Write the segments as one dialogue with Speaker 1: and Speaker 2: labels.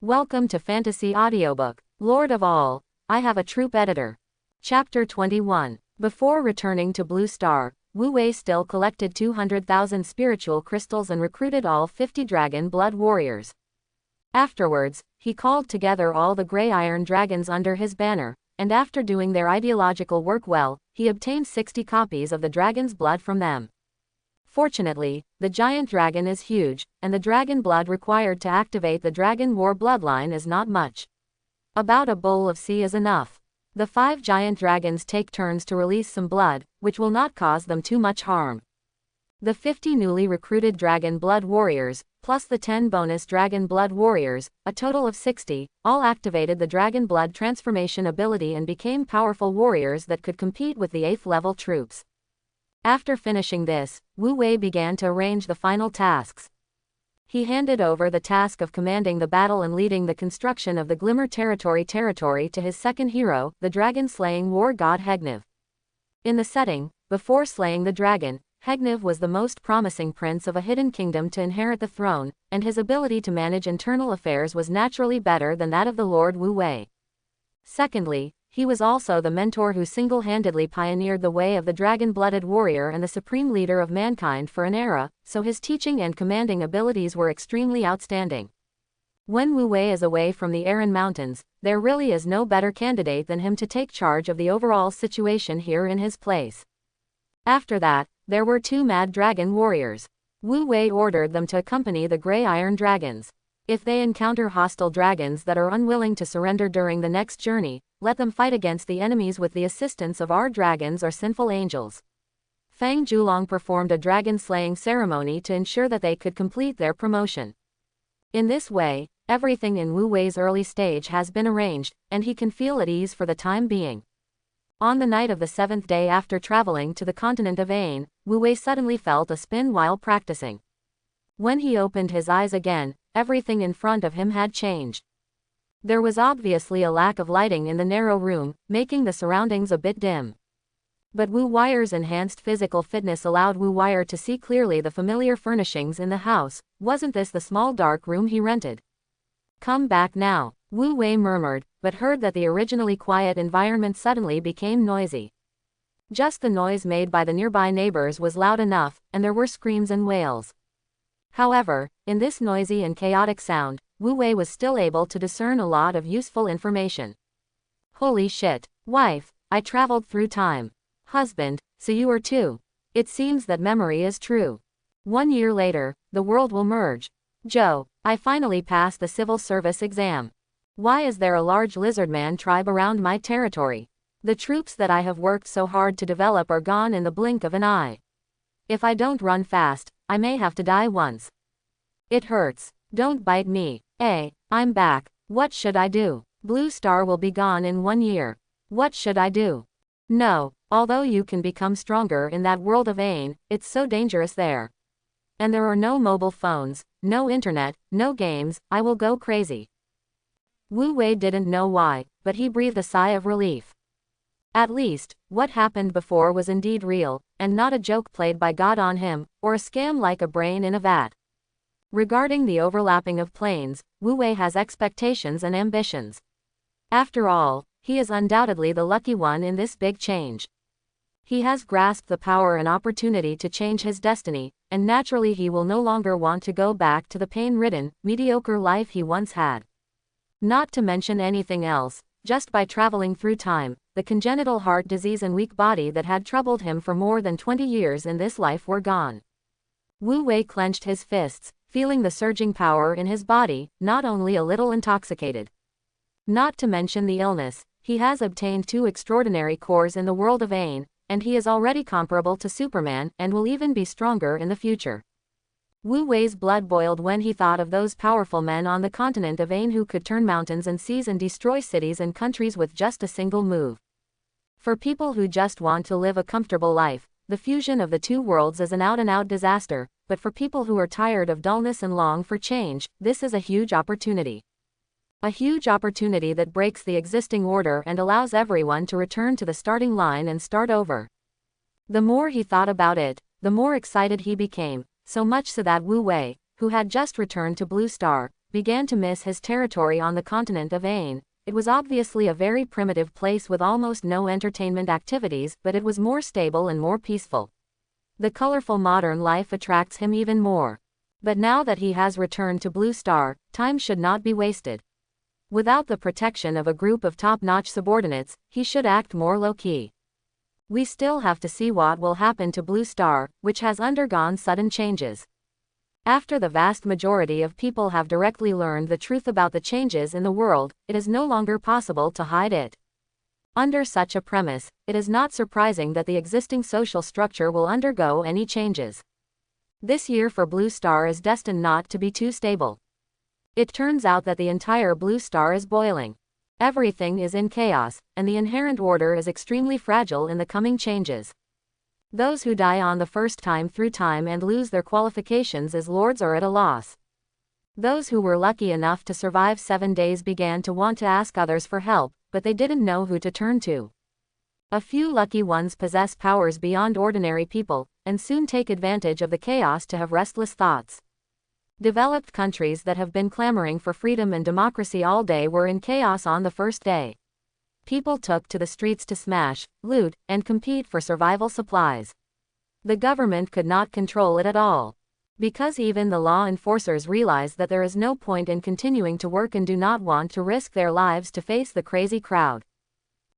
Speaker 1: Welcome to Fantasy Audiobook, Lord of All, I Have a Troop Editor. Chapter 21. Before returning to Blue Star, Wu Wei still collected 200,000 spiritual crystals and recruited all 50 dragon blood warriors. Afterwards, he called together all the gray iron dragons under his banner, and after doing their ideological work well, he obtained 60 copies of the dragon's blood from them. Fortunately, the giant dragon is huge, and the dragon blood required to activate the dragon war bloodline is not much. About a bowl of sea is enough. The 5 giant dragons take turns to release some blood, which will not cause them too much harm. The 50 newly recruited dragon blood warriors, plus the 10 bonus dragon blood warriors, a total of 60, all activated the dragon blood transformation ability and became powerful warriors that could compete with the 8th level troops. After finishing this, Wu Wei began to arrange the final tasks. He handed over the task of commanding the battle and leading the construction of the Glimmer territory to his second hero, the dragon-slaying war god Hegniv. In the setting, before slaying the dragon, Hegniv was the most promising prince of a hidden kingdom to inherit the throne, and his ability to manage internal affairs was naturally better than that of the Lord Wu Wei. Secondly, he was also the mentor who single-handedly pioneered the way of the dragon-blooded warrior and the supreme leader of mankind for an era, so his teaching and commanding abilities were extremely outstanding. When Wu Wei is away from the Aran Mountains, there really is no better candidate than him to take charge of the overall situation here in his place. After that, there were 2 mad dragon warriors. Wu Wei ordered them to accompany the gray iron dragons. If they encounter hostile dragons that are unwilling to surrender during the next journey, let them fight against the enemies with the assistance of our dragons or sinful angels. Fang Julong performed a dragon-slaying ceremony to ensure that they could complete their promotion. In this way, everything in Wu Wei's early stage has been arranged, and he can feel at ease for the time being. On the night of the 7th day after traveling to the continent of Ain, Wu Wei suddenly felt a spin while practicing. When he opened his eyes again, everything in front of him had changed. There was obviously a lack of lighting in the narrow room, making the surroundings a bit dim. But Wu Wire's enhanced physical fitness allowed Wu Wire to see clearly the familiar furnishings in the house. Wasn't this the small dark room he rented? Come back now, Wu Wei murmured, but heard that the originally quiet environment suddenly became noisy. Just the noise made by the nearby neighbors was loud enough, and there were screams and wails. However, in this noisy and chaotic sound, Wu Wei was still able to discern a lot of useful information. Holy shit, wife, I traveled through time. Husband, so you are too. It seems that memory is true. 1 year later, the world will merge. Joe, I finally passed the civil service exam. Why is there a large lizardman tribe around my territory? The troops that I have worked so hard to develop are gone in the blink of an eye. If I don't run fast, I may have to die once. It hurts. Don't bite me. I'm back. What should I do? Blue Star will be gone in 1 year. What should I do? No, although you can become stronger in that world of Ain, it's so dangerous there. And there are no mobile phones, no internet, no games, I will go crazy. Wu Wei didn't know why, but he breathed a sigh of relief. At least, what happened before was indeed real, and not a joke played by God on him, or a scam like a brain in a vat. Regarding the overlapping of planes, Wu Wei has expectations and ambitions. After all, he is undoubtedly the lucky one in this big change. He has grasped the power and opportunity to change his destiny, and naturally he will no longer want to go back to the pain-ridden, mediocre life he once had. Not to mention anything else, just by traveling through time, the congenital heart disease and weak body that had troubled him for more than 20 years in this life were gone. Wu Wei clenched his fists, feeling the surging power in his body, not only a little intoxicated. Not to mention the illness, he has obtained 2 extraordinary cores in the world of Ain, and he is already comparable to Superman and will even be stronger in the future. Wu Wei's blood boiled when he thought of those powerful men on the continent of Ain who could turn mountains and seas and destroy cities and countries with just a single move. For people who just want to live a comfortable life, the fusion of the 2 worlds is an out-and-out disaster, but for people who are tired of dullness and long for change, this is a huge opportunity. A huge opportunity that breaks the existing order and allows everyone to return to the starting line and start over. The more he thought about it, the more excited he became, so much so that Wu Wei, who had just returned to Blue Star, began to miss his territory on the continent of Ain. It was obviously a very primitive place with almost no entertainment activities, but it was more stable and more peaceful. The colorful modern life attracts him even more. But now that he has returned to Blue Star, time should not be wasted. Without the protection of a group of top-notch subordinates, he should act more low-key. We still have to see what will happen to Blue Star, which has undergone sudden changes. After the vast majority of people have directly learned the truth about the changes in the world, it is no longer possible to hide it. Under such a premise, it is not surprising that the existing social structure will undergo any changes. This year for Blue Star is destined not to be too stable. It turns out that the entire Blue Star is boiling. Everything is in chaos, and the inherent order is extremely fragile in the coming changes. Those who die on the first time through time and lose their qualifications as lords are at a loss. Those who were lucky enough to survive 7 days began to want to ask others for help, but they didn't know who to turn to. A few lucky ones possess powers beyond ordinary people, and soon take advantage of the chaos to have restless thoughts. Developed countries that have been clamoring for freedom and democracy all day were in chaos on the first day. People took to the streets to smash, loot, and compete for survival supplies. The government could not control it at all. Because even the law enforcers realize that there is no point in continuing to work and do not want to risk their lives to face the crazy crowd.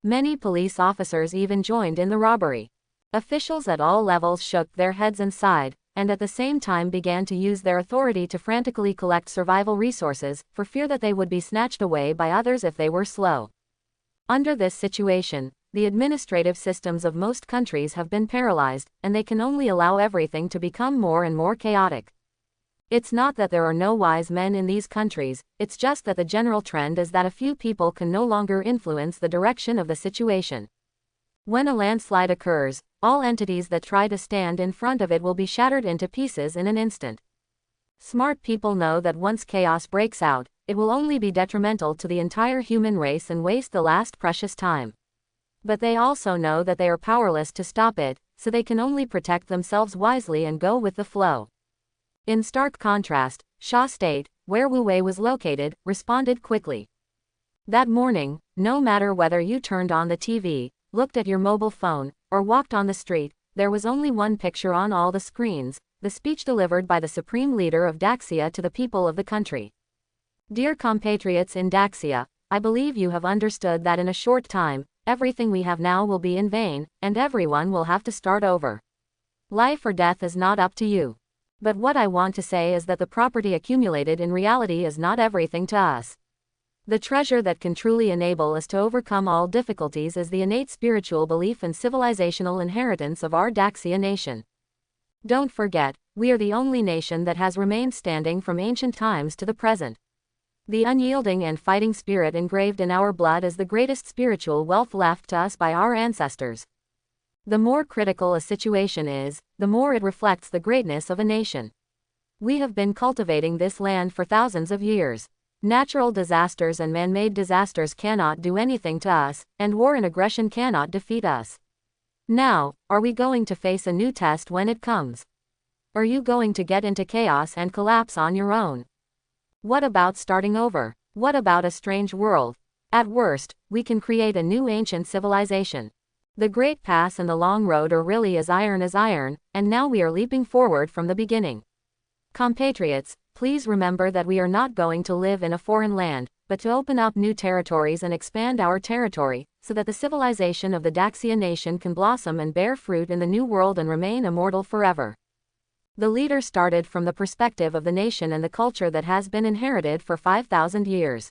Speaker 1: Many police officers even joined in the robbery. Officials at all levels shook their heads and sighed, and at the same time began to use their authority to frantically collect survival resources, for fear that they would be snatched away by others if they were slow. Under this situation, the administrative systems of most countries have been paralyzed, and they can only allow everything to become more and more chaotic. It's not that there are no wise men in these countries, it's just that the general trend is that a few people can no longer influence the direction of the situation. When a landslide occurs, all entities that try to stand in front of it will be shattered into pieces in an instant. Smart people know that once chaos breaks out, it will only be detrimental to the entire human race and waste the last precious time. But they also know that they are powerless to stop it, so they can only protect themselves wisely and go with the flow. In stark contrast, Sha State, where Wu Wei was located, responded quickly. That morning, no matter whether you turned on the TV, looked at your mobile phone, or walked on the street, there was only one picture on all the screens, the speech delivered by the supreme leader of Daxia to the people of the country. Dear compatriots in Daxia, I believe you have understood that in a short time, everything we have now will be in vain, and everyone will have to start over. Life or death is not up to you. But what I want to say is that the property accumulated in reality is not everything to us. The treasure that can truly enable us to overcome all difficulties is the innate spiritual belief and civilizational inheritance of our Daxia nation. Don't forget, we are the only nation that has remained standing from ancient times to the present. The unyielding and fighting spirit engraved in our blood is the greatest spiritual wealth left to us by our ancestors. The more critical a situation is, the more it reflects the greatness of a nation. We have been cultivating this land for thousands of years. Natural disasters and man-made disasters cannot do anything to us, and war and aggression cannot defeat us. Now, are we going to face a new test when it comes? Are you going to get into chaos and collapse on your own? What about starting over? What about a strange world? At worst, we can create a new ancient civilization. The Great Pass and the Long Road are really as iron, and now we are leaping forward from the beginning. Compatriots, please remember that we are not going to live in a foreign land, but to open up new territories and expand our territory, so that the civilization of the Daxia nation can blossom and bear fruit in the new world and remain immortal forever. The leader started from the perspective of the nation and the culture that has been inherited for 5,000 years.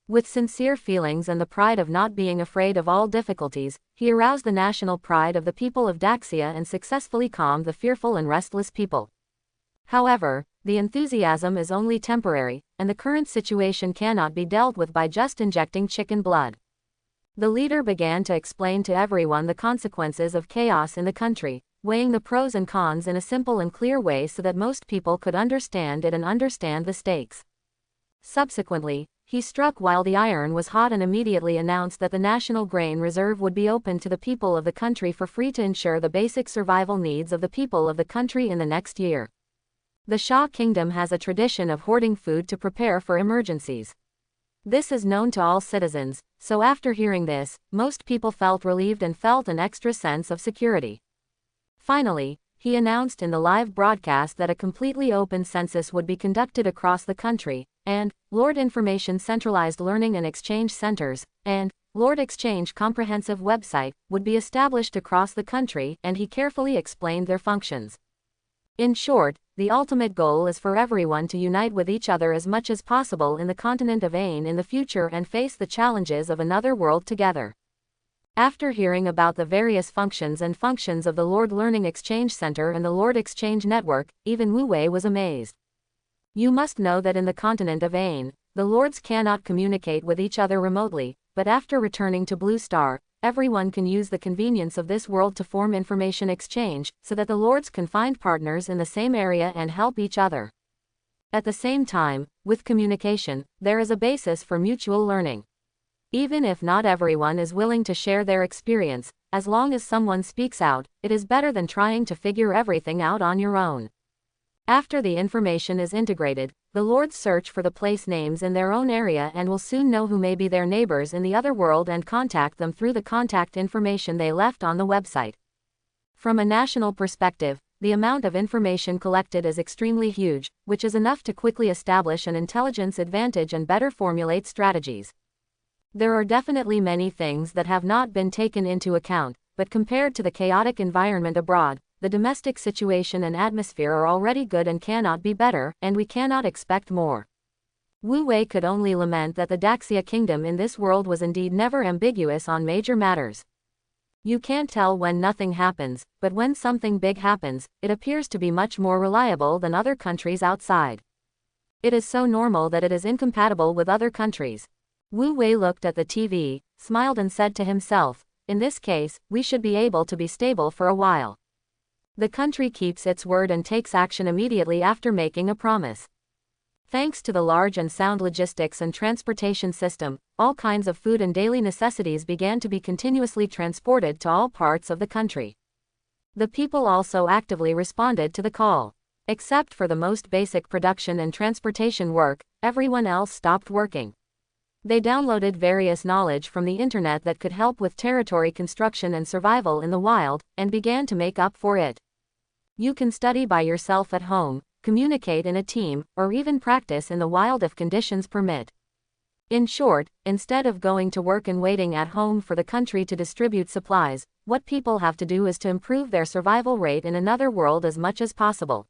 Speaker 1: With sincere feelings and the pride of not being afraid of all difficulties, he aroused the national pride of the people of Daxia and successfully calmed the fearful and restless people. However, the enthusiasm is only temporary, and the current situation cannot be dealt with by just injecting chicken blood. The leader began to explain to everyone the consequences of chaos in the country, weighing the pros and cons in a simple and clear way so that most people could understand it and understand the stakes. Subsequently, he struck while the iron was hot and immediately announced that the National Grain Reserve would be open to the people of the country for free to ensure the basic survival needs of the people of the country in the next year. The Shah Kingdom has a tradition of hoarding food to prepare for emergencies. This is known to all citizens, so after hearing this, most people felt relieved and felt an extra sense of security. Finally, he announced in the live broadcast that a completely open census would be conducted across the country, and Lord Information Centralized Learning and Exchange Centers, and Lord Exchange Comprehensive Website, would be established across the country, and he carefully explained their functions. In short, the ultimate goal is for everyone to unite with each other as much as possible in the continent of Ain in the future and face the challenges of another world together. After hearing about the various functions of the Lord Learning Exchange Center and the Lord Exchange Network, even Wu Wei was amazed. You must know that in the continent of Ain, the Lords cannot communicate with each other remotely, but after returning to Blue Star, everyone can use the convenience of this world to form information exchange, so that the Lords can find partners in the same area and help each other. At the same time, with communication, there is a basis for mutual learning. Even if not everyone is willing to share their experience, as long as someone speaks out, it is better than trying to figure everything out on your own. After the information is integrated, the Lords search for the place names in their own area and will soon know who may be their neighbors in the other world and contact them through the contact information they left on the website. From a national perspective, the amount of information collected is extremely huge, which is enough to quickly establish an intelligence advantage and better formulate strategies. There are definitely many things that have not been taken into account, but compared to the chaotic environment abroad, the domestic situation and atmosphere are already good and cannot be better, and we cannot expect more. Wu Wei could only lament that the Daxia kingdom in this world was indeed never ambiguous on major matters. You can't tell when nothing happens, but when something big happens, it appears to be much more reliable than other countries outside. It is so normal that it is incompatible with other countries. Wu Wei looked at the TV, smiled and said to himself, in this case, we should be able to be stable for a while. The country keeps its word and takes action immediately after making a promise. Thanks to the large and sound logistics and transportation system, all kinds of food and daily necessities began to be continuously transported to all parts of the country. The people also actively responded to the call. Except for the most basic production and transportation work, everyone else stopped working. They downloaded various knowledge from the internet that could help with territory construction and survival in the wild, and began to make up for it. You can study by yourself at home, communicate in a team, or even practice in the wild if conditions permit. In short, instead of going to work and waiting at home for the country to distribute supplies, what people have to do is to improve their survival rate in another world as much as possible.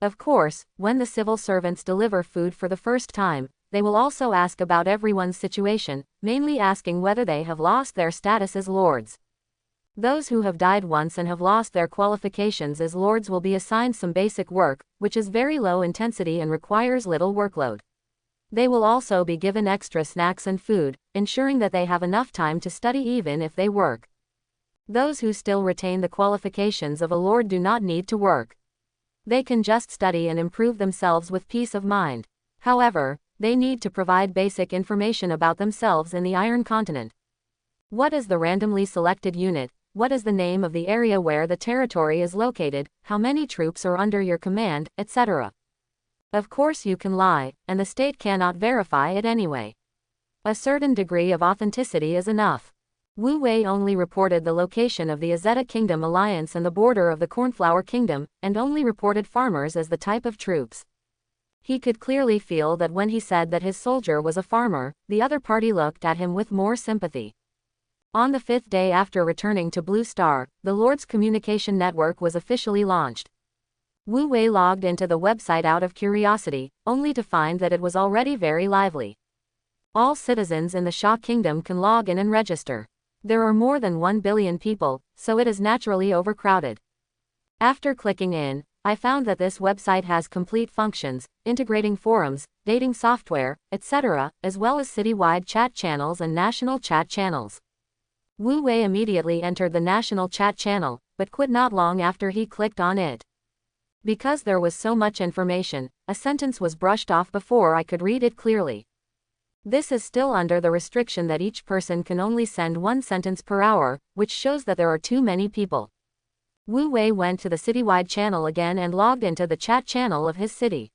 Speaker 1: Of course, when the civil servants deliver food for the first time, they will also ask about everyone's situation, mainly asking whether they have lost their status as lords. Those who have died once and have lost their qualifications as lords will be assigned some basic work, which is very low intensity and requires little workload. They will also be given extra snacks and food, ensuring that they have enough time to study even if they work. Those who still retain the qualifications of a lord do not need to work. They can just study and improve themselves with peace of mind. However, they need to provide basic information about themselves in the Iron Continent. What is the randomly selected unit? What is the name of the area where the territory is located? How many troops are under your command, etc. Of course you can lie, and the state cannot verify it anyway. A certain degree of authenticity is enough. Wu Wei only reported the location of the Azeta Kingdom alliance and the border of the Cornflower Kingdom, and only reported farmers as the type of troops. He could clearly feel that when he said that his soldier was a farmer, the other party looked at him with more sympathy. On the 5th day after returning to Blue Star, the Lord's communication network was officially launched. Wu Wei logged into the website out of curiosity, only to find that it was already very lively. All citizens in the Shah Kingdom can log in and register. There are more than 1 billion people, so it is naturally overcrowded. After clicking in, I found that this website has complete functions, integrating forums, dating software, etc., as well as citywide chat channels and national chat channels. Wu Wei immediately entered the national chat channel, but quit not long after he clicked on it. Because there was so much information, a sentence was brushed off before I could read it clearly. This is still under the restriction that each person can only send one sentence per hour, which shows that there are too many people. Wu Wei went to the citywide channel again and logged into the chat channel of his city.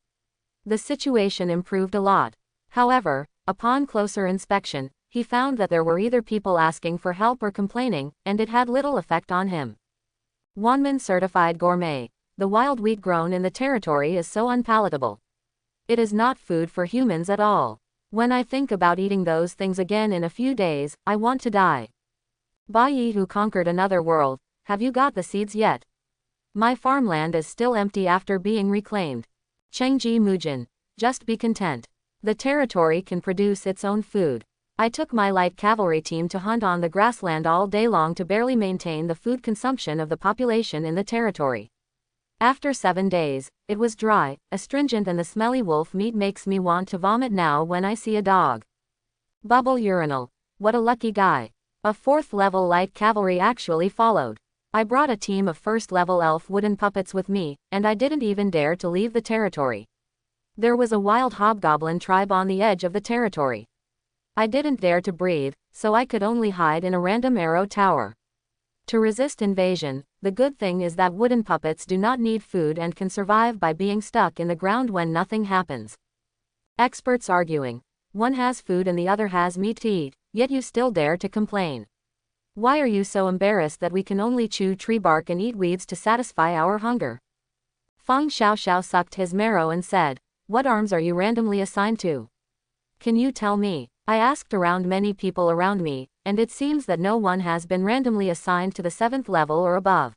Speaker 1: The situation improved a lot. However, upon closer inspection, he found that there were either people asking for help or complaining, and it had little effect on him. Wanman Certified Gourmet. The wild wheat grown in the territory is so unpalatable. It is not food for humans at all. When I think about eating those things again in a few days, I want to die. Ba Yi who conquered another world, have you got the seeds yet? My farmland is still empty after being reclaimed. Chengji Mujin. Just be content. The territory can produce its own food. I took my light cavalry team to hunt on the grassland all day long to barely maintain the food consumption of the population in the territory. After 7 days, it was dry, astringent, and the smelly wolf meat makes me want to vomit now when I see a dog. Bubble urinal. What a lucky guy. A 4th level light cavalry actually followed. I brought a team of 1st level elf wooden puppets with me, and I didn't even dare to leave the territory. There was a wild hobgoblin tribe on the edge of the territory. I didn't dare to breathe, so I could only hide in a random arrow tower. To resist invasion, the good thing is that wooden puppets do not need food and can survive by being stuck in the ground when nothing happens. Experts arguing. One has food and the other has meat to eat, yet you still dare to complain. Why are you so embarrassed that we can only chew tree bark and eat weeds to satisfy our hunger? Feng Xiaoxiao sucked his marrow and said, "What arms are you randomly assigned to? Can you tell me?" I asked around many people around me, and it seems that no one has been randomly assigned to the 7th level or above.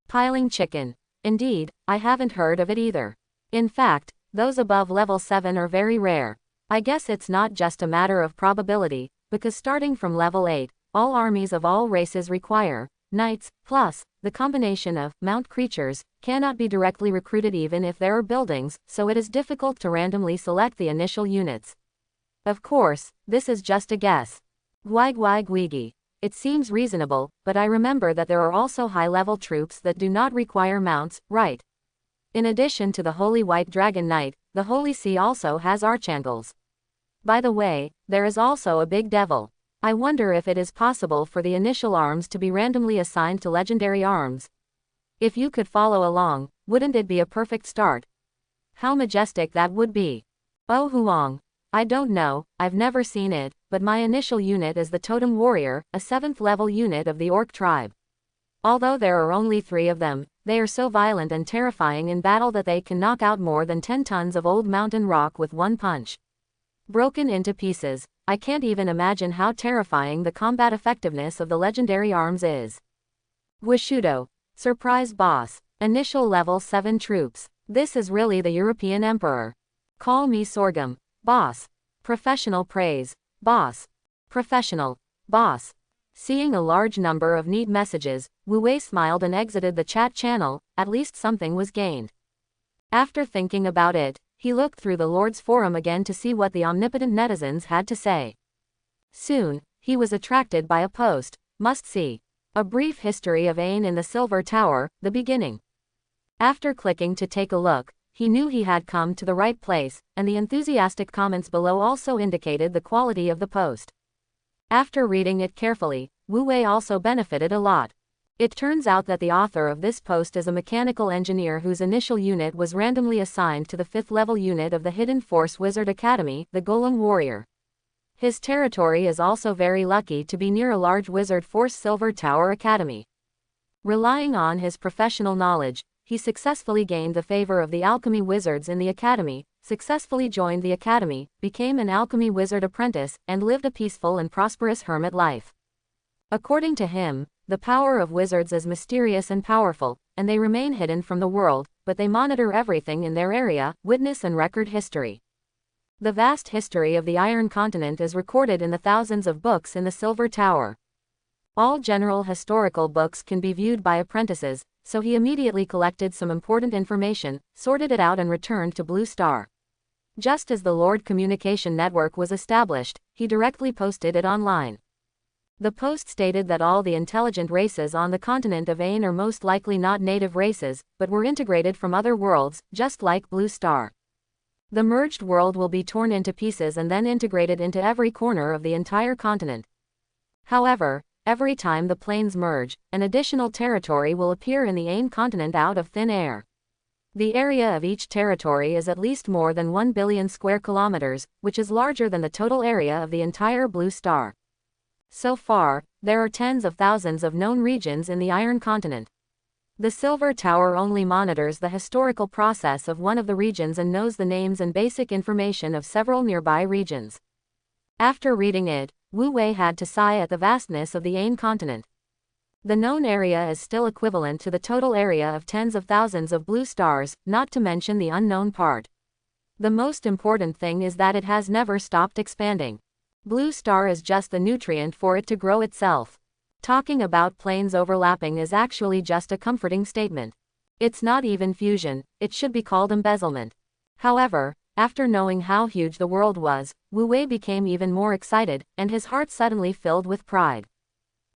Speaker 1: Piling chicken. Indeed, I haven't heard of it either. In fact, those above level 7 are very rare. I guess it's not just a matter of probability, because starting from level 8, all armies of all races require knights, plus, the combination of mount creatures cannot be directly recruited even if there are buildings, so it is difficult to randomly select the initial units. Of course, this is just a guess. Gwigwigwigi. It seems reasonable, but I remember that there are also high-level troops that do not require mounts, right? In addition to the Holy White Dragon Knight, the Holy See also has archangels. By the way, there is also a big devil. I wonder if it is possible for the initial arms to be randomly assigned to legendary arms. If you could follow along, wouldn't it be a perfect start? How majestic that would be. Oh Huang. I don't know, I've never seen it, but my initial unit is the Totem Warrior, a 7th level unit of the Orc tribe. Although there are only 3 of them, they are so violent and terrifying in battle that they can knock out more than 10 tons of old mountain rock with one punch. Broken into pieces, I can't even imagine how terrifying the combat effectiveness of the legendary arms is. Wishudo. Surprise boss. Initial level 7 troops. This is really the European Emperor. Call me Sorghum. Boss. Professional praise. Boss. Professional. Boss. Seeing a large number of neat messages, Wu Wei smiled and exited the chat channel. At least something was gained. After thinking about it, he looked through the Lord's Forum again to see what the omnipotent netizens had to say. Soon, he was attracted by a post. Must see. A brief history of Ain in the Silver Tower, the beginning. After clicking to take a look, he knew he had come to the right place, and the enthusiastic comments below also indicated the quality of the post. After reading it carefully, Wu Wei also benefited a lot. It turns out that the author of this post is a mechanical engineer whose initial unit was randomly assigned to the 5th level unit of the Hidden Force Wizard Academy, the Golem Warrior. His territory is also very lucky to be near a large Wizard Force Silver Tower Academy. Relying on his professional knowledge, he successfully gained the favor of the alchemy wizards in the academy, successfully joined the academy, became an alchemy wizard apprentice, and lived a peaceful and prosperous hermit life. According to him, the power of wizards is mysterious and powerful, and they remain hidden from the world, but they monitor everything in their area, witness and record history. The vast history of the Iron Continent is recorded in the thousands of books in the Silver Tower. All general historical books can be viewed by apprentices, so he immediately collected some important information, sorted it out and returned to Blue Star. Just as the Lord Communication Network was established, he directly posted it online. The post stated that all the intelligent races on the continent of Ain are most likely not native races, but were integrated from other worlds, just like Blue Star. The merged world will be torn into pieces and then integrated into every corner of the entire continent. However, Every time the planes merge, an additional territory will appear in the Ain continent out of thin air. The area of each territory is at least more than 1 billion square kilometers, which is larger than the total area of the entire blue star. So far, there are tens of thousands of known regions in the Iron Continent. The Silver Tower only monitors the historical process of one of the regions and knows the names and basic information of several nearby regions. After reading it, Wu Wei had to sigh at the vastness of the Ain continent. The known area is still equivalent to the total area of tens of thousands of blue stars, not to mention the unknown part. The most important thing is that it has never stopped expanding. Blue star is just the nutrient for it to grow itself. Talking about planes overlapping is actually just a comforting statement. It's not even fusion, it should be called embezzlement. However, after knowing how huge the world was, Wu Wei became even more excited, and his heart suddenly filled with pride.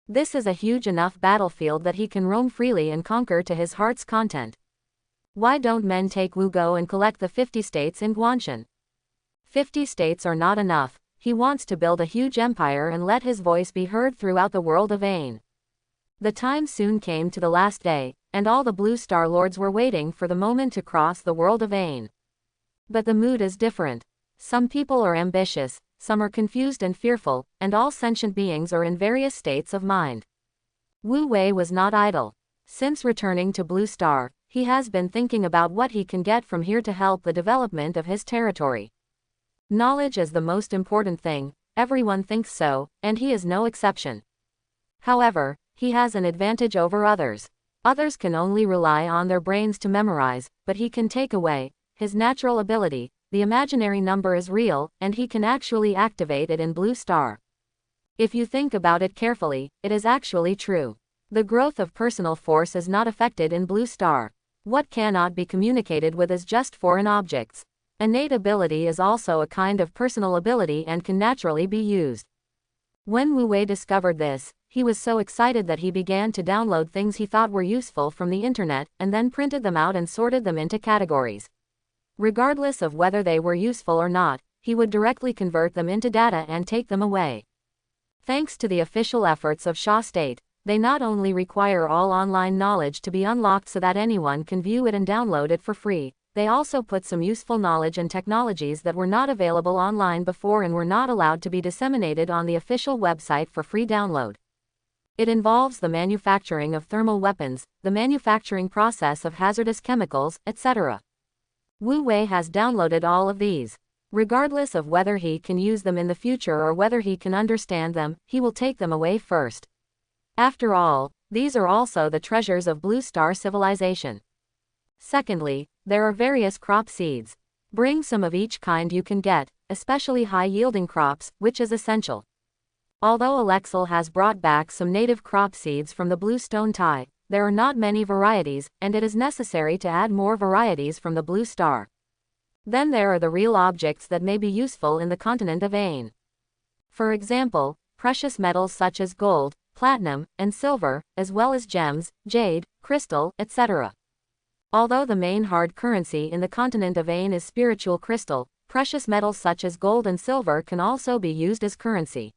Speaker 1: This is a huge enough battlefield that he can roam freely and conquer to his heart's content. Why don't men take Wu Go and collect the 50 states in Guanshan? 50 states are not enough. He wants to build a huge empire and let his voice be heard throughout the world of Ain. The time soon came to the last day, and all the Blue Star Lords were waiting for the moment to cross the world of Ain. But the mood is different. Some people are ambitious, some are confused and fearful, and all sentient beings are in various states of mind. Wu Wei was not idle. Since returning to Blue Star, he has been thinking about what he can get from here to help the development of his territory. Knowledge is the most important thing, everyone thinks so, and he is no exception. However, he has an advantage over others. Others can only rely on their brains to memorize, but he can take away his natural ability. The imaginary number is real, and he can actually activate it in Blue Star. If you think about it carefully, it is actually true. The growth of personal force is not affected in Blue Star. What cannot be communicated with is just foreign objects. Innate ability is also a kind of personal ability and can naturally be used. When Wu Wei discovered this, he was so excited that he began to download things he thought were useful from the internet, and then printed them out and sorted them into categories. Regardless of whether they were useful or not, he would directly convert them into data and take them away. Thanks to the official efforts of Sha State, they not only require all online knowledge to be unlocked so that anyone can view it and download it for free, they also put some useful knowledge and technologies that were not available online before and were not allowed to be disseminated on the official website for free download. It involves the manufacturing of thermal weapons, the manufacturing process of hazardous chemicals, etc. Wu Wei has downloaded all of these. Regardless of whether he can use them in the future or whether he can understand them, he will take them away first. After all, these are also the treasures of Blue Star civilization. Secondly, there are various crop seeds. Bring some of each kind you can get, especially high-yielding crops, which is essential. Although Alexel has brought back some native crop seeds from the Blue Stone Tai, there are not many varieties, and it is necessary to add more varieties from the Blue Star. Then there are the real objects that may be useful in the continent of Ain. For example, precious metals such as gold, platinum, and silver, as well as gems, jade, crystal, etc. Although the main hard currency in the continent of Ain is spiritual crystal, precious metals such as gold and silver can also be used as currency.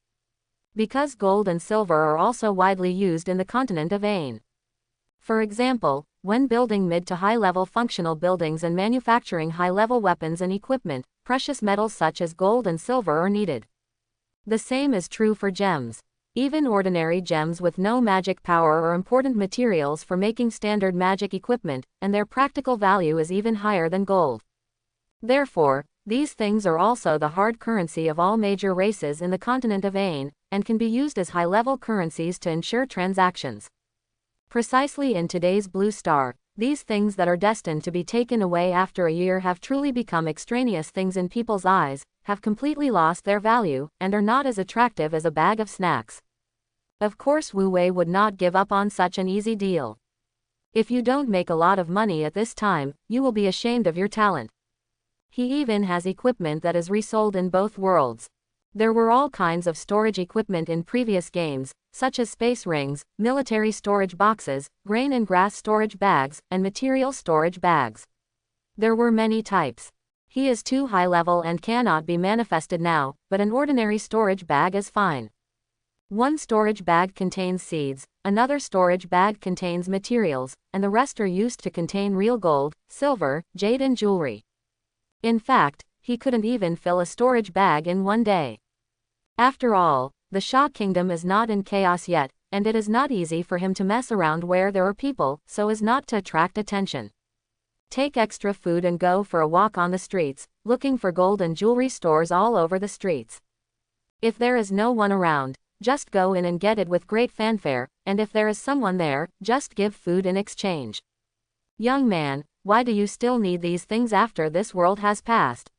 Speaker 1: Because gold and silver are also widely used in the continent of Ain. For example, when building mid to high-level functional buildings and manufacturing high-level weapons and equipment, precious metals such as gold and silver are needed. The same is true for gems. Even ordinary gems with no magic power are important materials for making standard magic equipment, and their practical value is even higher than gold. Therefore, these things are also the hard currency of all major races in the continent of Ain, and can be used as high-level currencies to ensure transactions. Precisely in today's Blue Star, these things that are destined to be taken away after a year have truly become extraneous things in people's eyes, have completely lost their value, and are not as attractive as a bag of snacks. Of course Wu Wei would not give up on such an easy deal. If you don't make a lot of money at this time, you will be ashamed of your talent. He even has equipment that is resold in both worlds. There were all kinds of storage equipment in previous games, such as space rings, military storage boxes, grain and grass storage bags, and material storage bags. There were many types. He is too high level and cannot be manifested now, but an ordinary storage bag is fine. One storage bag contains seeds, another storage bag contains materials, and the rest are used to contain real gold, silver, jade and jewelry. In fact, he couldn't even fill a storage bag in one day. After all, the Shah kingdom is not in chaos yet, and it is not easy for him to mess around where there are people, so as not to attract attention. Take extra food and go for a walk on the streets, looking for gold and jewelry stores all over the streets. If there is no one around, just go in and get it with great fanfare, and if there is someone there, just give food in exchange. Young man, why do you still need these things after this world has passed?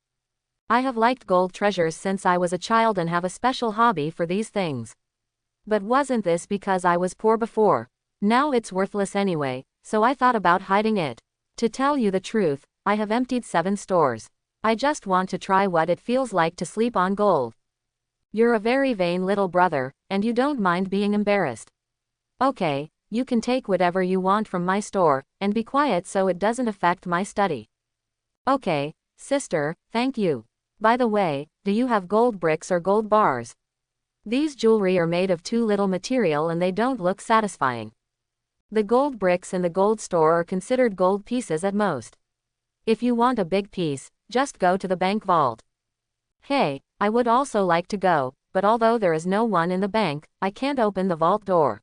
Speaker 1: I have liked gold treasures since I was a child and have a special hobby for these things. But wasn't this because I was poor before? Now it's worthless anyway, so I thought about hiding it. To tell you the truth, I have emptied 7 stores. I just want to try what it feels like to sleep on gold. You're a very vain little brother, and you don't mind being embarrassed. Okay, you can take whatever you want from my store, and be quiet so it doesn't affect my study. Okay, sister, thank you. By the way, do you have gold bricks or gold bars? These jewelry are made of too little material and they don't look satisfying. The gold bricks in the gold store are considered gold pieces at most. If you want a big piece, just go to the bank vault. Hey, I would also like to go, but although there is no one in the bank, I can't open the vault door.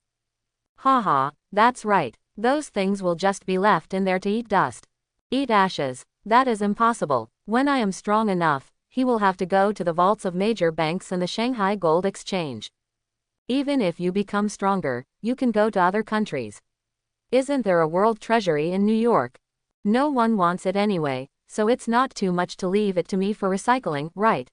Speaker 1: Haha, that's right, those things will just be left in there to eat dust. Eat ashes, that is impossible. When I am strong enough, he will have to go to the vaults of major banks and the Shanghai Gold Exchange. Even if you become stronger, you can go to other countries. Isn't there a world treasury in New York? No one wants it anyway, so it's not too much to leave it to me for recycling, right?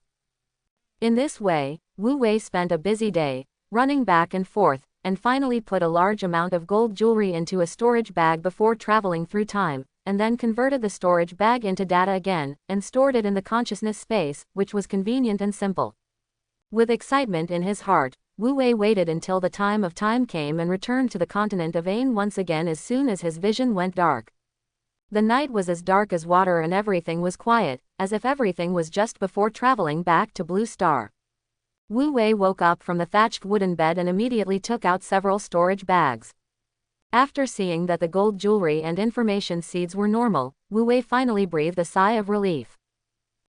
Speaker 1: In this way, Wu Wei spent a busy day, running back and forth, and finally put a large amount of gold jewelry into a storage bag before traveling through time, and then converted the storage bag into data again, and stored it in the consciousness space, which was convenient and simple. With excitement in his heart, Wu Wei waited until the time of time came and returned to the continent of Ain once again as soon as his vision went dark. The night was as dark as water and everything was quiet, as if everything was just before traveling back to Blue Star. Wu Wei woke up from the thatched wooden bed and immediately took out several storage bags. After seeing that the gold jewelry and information seeds were normal, Wu Wei finally breathed a sigh of relief.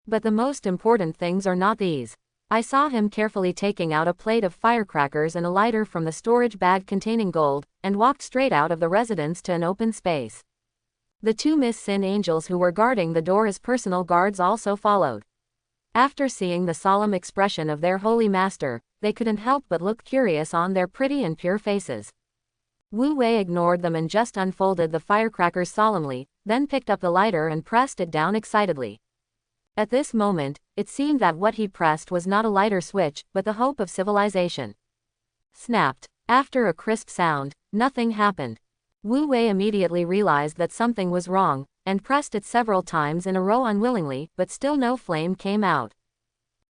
Speaker 1: But the most important things are not these. I saw him carefully taking out a plate of firecrackers and a lighter from the storage bag containing gold, and walked straight out of the residence to an open space. The 2 Miss Sin angels who were guarding the door as personal guards also followed. After seeing the solemn expression of their holy master, they couldn't help but look curious on their pretty and pure faces. Wu Wei ignored them and just unfolded the firecrackers solemnly, then picked up the lighter and pressed it down excitedly. At this moment, it seemed that what he pressed was not a lighter switch, but the hope of civilization. Snapped. After a crisp sound, nothing happened. Wu Wei immediately realized that something was wrong, and pressed it several times in a row unwillingly, but still no flame came out.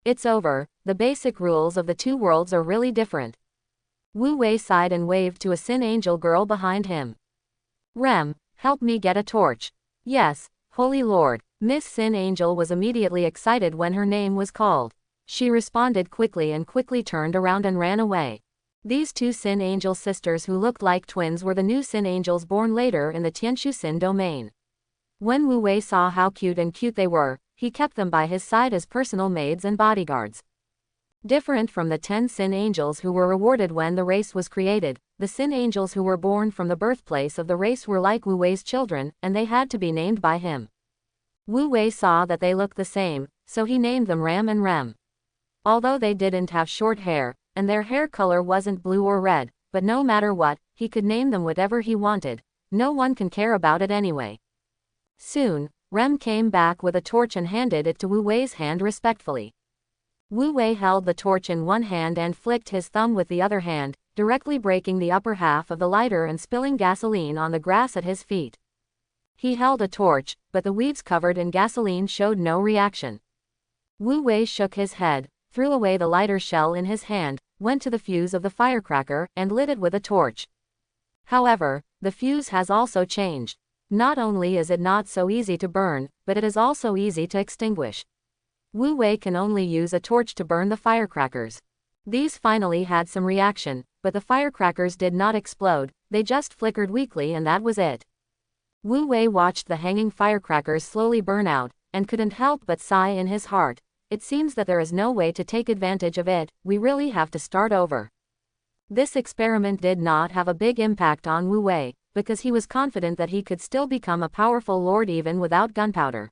Speaker 1: It's over, the basic rules of the 2 worlds are really different. Wu Wei sighed and waved to a Sin Angel girl behind him. Rem, help me get a torch. Yes, Holy Lord. Miss Sin Angel was immediately excited when her name was called. She responded quickly and quickly turned around and ran away. These 2 Sin Angel sisters who looked like twins were the new Sin Angels born later in the Tianshu Sin domain. When Wu Wei saw how cute they were, he kept them by his side as personal maids and bodyguards. Different from the 10 Sin Angels who were rewarded when the race was created, the Sin Angels who were born from the birthplace of the race were like Wu Wei's children, and they had to be named by him. Wu Wei saw that they looked the same, so he named them Ram and Rem. Although they didn't have short hair, and their hair color wasn't blue or red, but no matter what, he could name them whatever he wanted. No one can care about it anyway. Soon, Rem came back with a torch and handed it to Wu Wei's hand respectfully. Wu Wei held the torch in one hand and flicked his thumb with the other hand, directly breaking the upper half of the lighter and spilling gasoline on the grass at his feet. He held a torch, but the weeds covered in gasoline showed no reaction. Wu Wei shook his head, threw away the lighter shell in his hand, went to the fuse of the firecracker, and lit it with a torch. However, the fuse has also changed. Not only is it not so easy to burn, but it is also easy to extinguish. Wu Wei can only use a torch to burn the firecrackers. These finally had some reaction, but the firecrackers did not explode, they just flickered weakly and that was it. Wu Wei watched the hanging firecrackers slowly burn out, and couldn't help but sigh in his heart. It seems that there is no way to take advantage of it, we really have to start over. This experiment did not have a big impact on Wu Wei, because he was confident that he could still become a powerful lord even without gunpowder.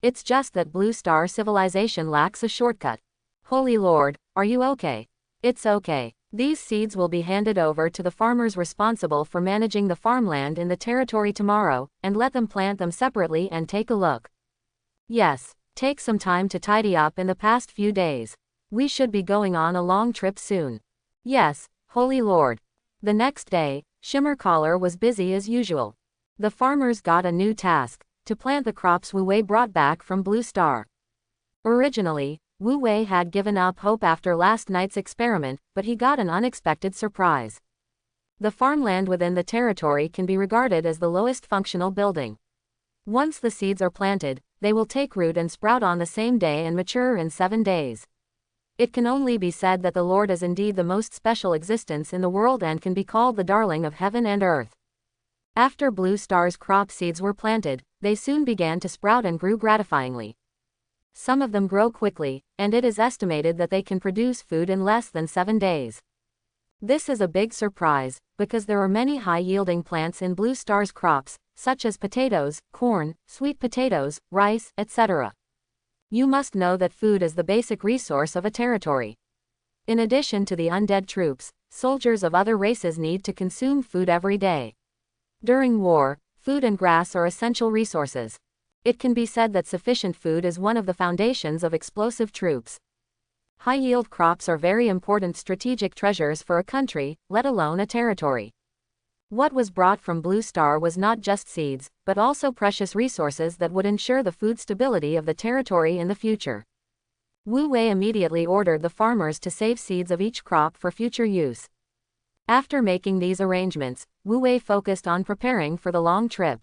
Speaker 1: It's just that Blue Star civilization lacks a shortcut. Holy Lord, are you okay? It's okay. These seeds will be handed over to the farmers responsible for managing the farmland in the territory tomorrow, and let them plant them separately and take a look. Yes, take some time to tidy up in the past few days. We should be going on a long trip soon. Yes, Holy Lord. The next day, Shimmer Collar was busy as usual. The farmers got a new task, to plant the crops Wu Wei brought back from Blue Star. Originally, Wu Wei had given up hope after last night's experiment, but he got an unexpected surprise. The farmland within the territory can be regarded as the lowest functional building. Once the seeds are planted, they will take root and sprout on the same day and mature in 7 days. It can only be said that the Lord is indeed the most special existence in the world and can be called the darling of heaven and earth. After Blue Star's crop seeds were planted, they soon began to sprout and grew gratifyingly. Some of them grow quickly, and it is estimated that they can produce food in less than 7 days. This is a big surprise, because there are many high-yielding plants in Blue Star's crops, such as potatoes, corn, sweet potatoes, rice, etc. You must know that food is the basic resource of a territory. In addition to the undead troops, soldiers of other races need to consume food every day. During war, food and grass are essential resources. It can be said that sufficient food is one of the foundations of explosive troops. High-yield crops are very important strategic treasures for a country, let alone a territory. What was brought from Blue Star was not just seeds, but also precious resources that would ensure the food stability of the territory in the future. Wu Wei immediately ordered the farmers to save seeds of each crop for future use. After making these arrangements, Wu Wei focused on preparing for the long trip.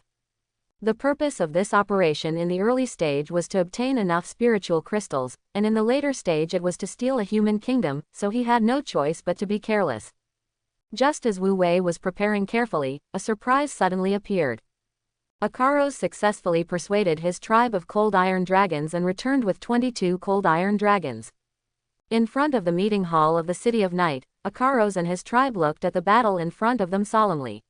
Speaker 1: The purpose of this operation in the early stage was to obtain enough spiritual crystals, and in the later stage it was to steal a human kingdom, so he had no choice but to be careless. Just as Wu Wei was preparing carefully, a surprise suddenly appeared. Akaros successfully persuaded his tribe of cold iron dragons and returned with 22 cold iron dragons. In front of the meeting hall of the City of Night, Akaros and his tribe looked at the battle in front of them solemnly.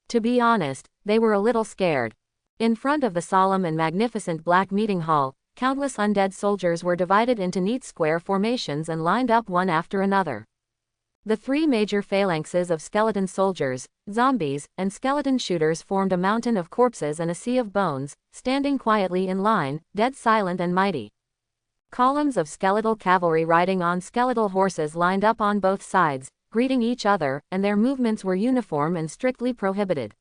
Speaker 1: To be honest, they were a little scared. In front of the solemn and magnificent black meeting hall, countless undead soldiers were divided into neat square formations and lined up one after another. The 3 major phalanxes of skeleton soldiers, zombies, and skeleton shooters formed a mountain of corpses and a sea of bones, standing quietly in line, dead silent and mighty. Columns of skeletal cavalry riding on skeletal horses lined up on both sides, greeting each other, and their movements were uniform and strictly prohibited.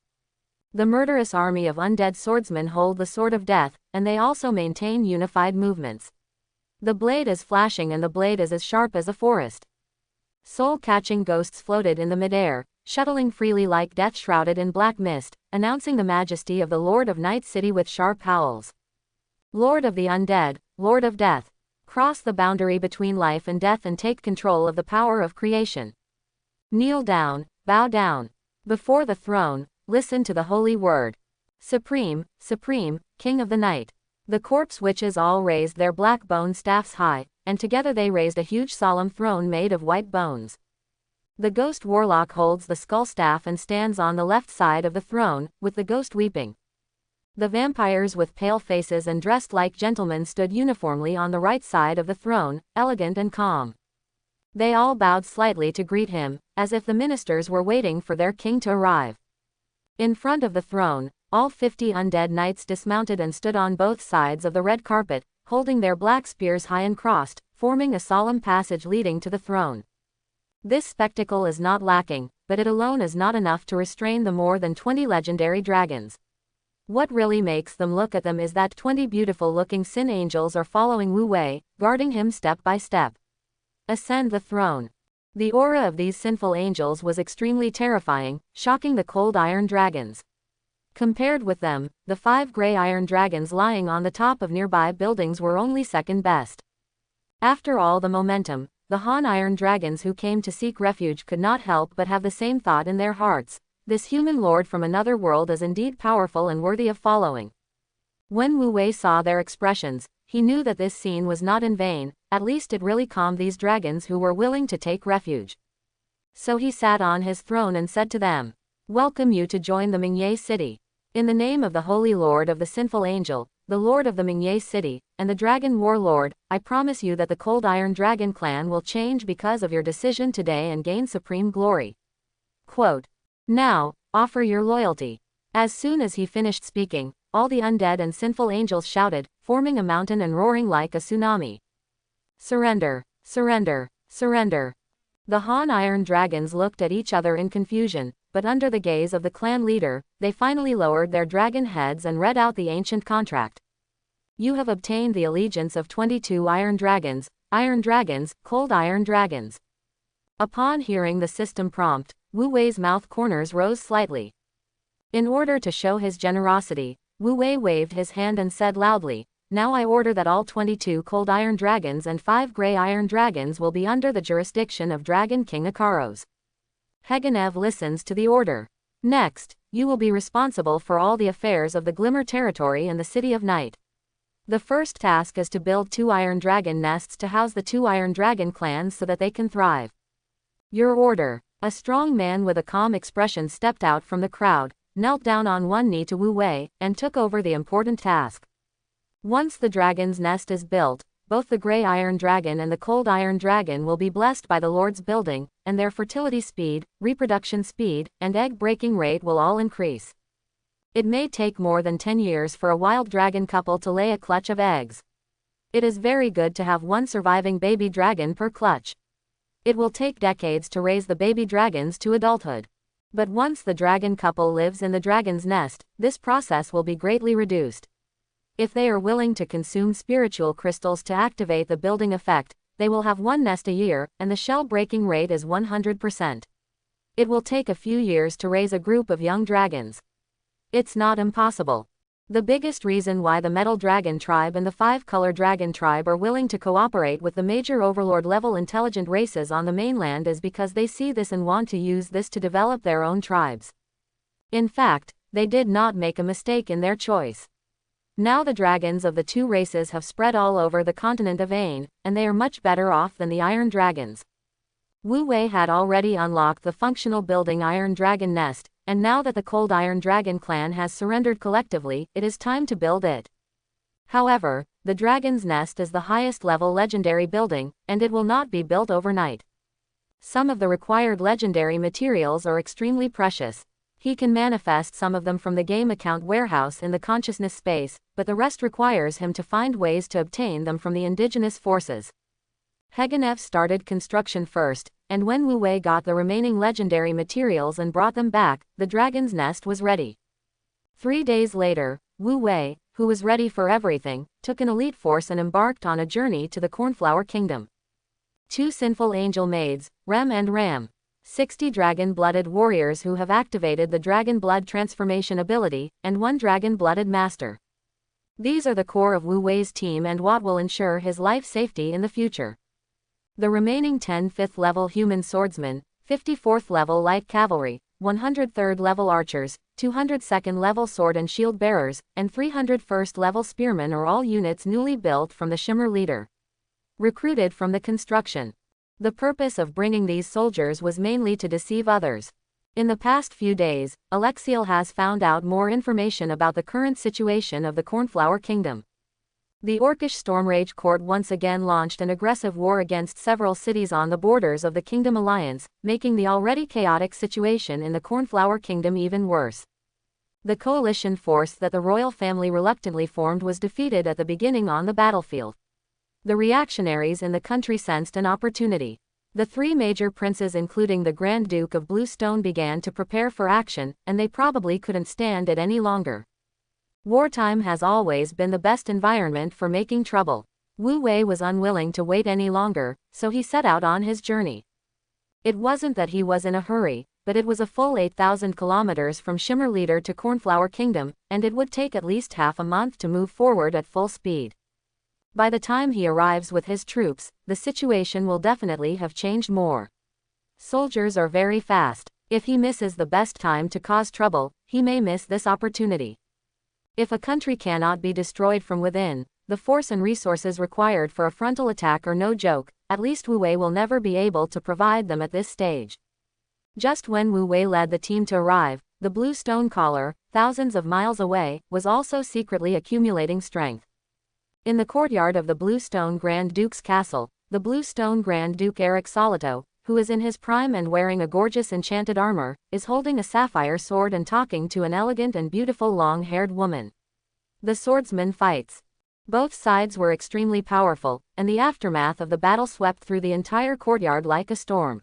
Speaker 1: The murderous army of undead swordsmen hold the sword of death, and they also maintain unified movements. The blade is flashing and the blade is as sharp as a forest. Soul-catching ghosts floated in the midair, shuttling freely like death shrouded in black mist, announcing the majesty of the Lord of Night City with sharp howls. Lord of the undead, Lord of death, cross the boundary between life and death and take control of the power of creation. Kneel down, bow down. Before the throne, listen to the holy word. Supreme, supreme, King of the Night. The corpse witches all raised their black bone staffs high, and together they raised a huge solemn throne made of white bones. The ghost warlock holds the skull staff and stands on the left side of the throne, with the ghost weeping. The vampires with pale faces and dressed like gentlemen stood uniformly on the right side of the throne, elegant and calm. They all bowed slightly to greet him, as if the ministers were waiting for their king to arrive. In front of the throne, all 50 undead knights dismounted and stood on both sides of the red carpet, holding their black spears high and crossed, forming a solemn passage leading to the throne. This spectacle is not lacking, but it alone is not enough to restrain the more than 20 legendary dragons. What really makes them look at them is that 20 beautiful-looking sin angels are following Wu Wei, guarding him step by step. Ascend the throne. The aura of these sinful angels was extremely terrifying, shocking the cold iron dragons. Compared with them, the 5 gray iron dragons lying on the top of nearby buildings were only second best. After all the momentum, The Han Iron Dragons who came to seek refuge could not help but have the same thought in their hearts. This human lord from another world is indeed powerful and worthy of following. When Wu Wei saw their expressions, he knew that this scene was not in vain, at least it really calmed these dragons who were willing to take refuge. So he sat on his throne and said to them, "Welcome you to join the Mingye city. In the name of the Holy Lord of the Sinful Angel, the Lord of the Mingye city, and the Dragon Warlord, I promise you that the Cold Iron Dragon clan will change because of your decision today and gain supreme glory. Quote, now, offer your loyalty." As soon as he finished speaking, all the undead and sinful angels shouted, forming a mountain and roaring like a tsunami. Surrender, surrender, surrender. The Han Iron Dragons looked at each other in confusion, but under the gaze of the clan leader, they finally lowered their dragon heads and read out the ancient contract. You have obtained the allegiance of 22 Iron Dragons, Cold Iron Dragons. Upon hearing the system prompt, Wu Wei's mouth corners rose slightly. In order to show his generosity, Wu Wei waved his hand and said loudly, "Now I order that all 22 Cold Iron Dragons and 5 Grey Iron Dragons will be under the jurisdiction of Dragon King Ikaros." Hegenev listens to the order. Next, you will be responsible for all the affairs of the Glimmer territory and the City of Night. The first task is to build 2 Iron Dragon nests to house the 2 Iron Dragon clans so that they can thrive. Your order. A strong man with a calm expression stepped out from the crowd, knelt down on one knee to Wu Wei, and took over the important task. Once the dragon's nest is built, both the Grey Iron Dragon and the Cold Iron Dragon will be blessed by the Lord's building, and their fertility speed, reproduction speed, and egg-breaking rate will all increase. It may take more than 10 years for a wild dragon couple to lay a clutch of eggs. It is very good to have one surviving baby dragon per clutch. It will take decades to raise the baby dragons to adulthood. But once the dragon couple lives in the dragon's nest, this process will be greatly reduced. If they are willing to consume spiritual crystals to activate the building effect, they will have one nest a year, and the shell breaking rate is 100%. It will take a few years to raise a group of young dragons. It's not impossible. The biggest reason why the Metal Dragon tribe and the 5-Color Dragon tribe are willing to cooperate with the major overlord-level intelligent races on the mainland is because they see this and want to use this to develop their own tribes. In fact, they did not make a mistake in their choice. Now the dragons of the 2 races have spread all over the continent of Ain, and they are much better off than the Iron Dragons. Wu Wei had already unlocked the functional building Iron Dragon nest, and now that the Cold Iron Dragon clan has surrendered collectively, it is time to build it. However, the Dragon's Nest is the highest level legendary building, and it will not be built overnight. Some of the required legendary materials are extremely precious. He can manifest some of them from the game account warehouse in the consciousness space, but the rest requires him to find ways to obtain them from the indigenous forces. Hegenev started construction first, and when Wu Wei got the remaining legendary materials and brought them back, the dragon's nest was ready. 3 days later, Wu Wei, who was ready for everything, took an elite force and embarked on a journey to the Cornflower Kingdom. 2 sinful angel maids, Rem and Ram. 60 dragon-blooded warriors who have activated the dragon blood transformation ability, and 1 dragon-blooded master. These are the core of Wu Wei's team and what will ensure his life safety in the future. The remaining 10 5th-level human swordsmen, 54th level light cavalry, 103rd level archers, 202nd level sword and shield bearers, and 301st level spearmen are all units newly built from the Shimmer leader. Recruited from the construction. The purpose of bringing these soldiers was mainly to deceive others. In the past few days, Alexiel has found out more information about the current situation of the Cornflower Kingdom. The Orcish Stormrage Court once again launched an aggressive war against several cities on the borders of the Kingdom Alliance, making the already chaotic situation in the Cornflower Kingdom even worse. The coalition force that the royal family reluctantly formed was defeated at the beginning on the battlefield. The reactionaries in the country sensed an opportunity. The 3 major princes including the Grand Duke of Bluestone began to prepare for action, and they probably couldn't stand it any longer. Wartime has always been the best environment for making trouble. Wu Wei was unwilling to wait any longer, so he set out on his journey. It wasn't that he was in a hurry, but it was a full 8,000 kilometers from Shimmer Leader to Cornflower Kingdom, and it would take at least half a month to move forward at full speed. By the time he arrives with his troops, the situation will definitely have changed more. Soldiers are very fast. If he misses the best time to cause trouble, he may miss this opportunity. If a country cannot be destroyed from within, the force and resources required for a frontal attack are no joke. At least Wu Wei will never be able to provide them at this stage. Just when Wu Wei led the team to arrive, the Blue Stone Caller, thousands of miles away, was also secretly accumulating strength. In the courtyard of the Blue Stone Grand Duke's castle, the Blue Stone Grand Duke Eric Solito, who is in his prime and wearing a gorgeous enchanted armor, is holding a sapphire sword and talking to an elegant and beautiful long-haired woman. The swordsman fights. Both sides were extremely powerful, and the aftermath of the battle swept through the entire courtyard like a storm.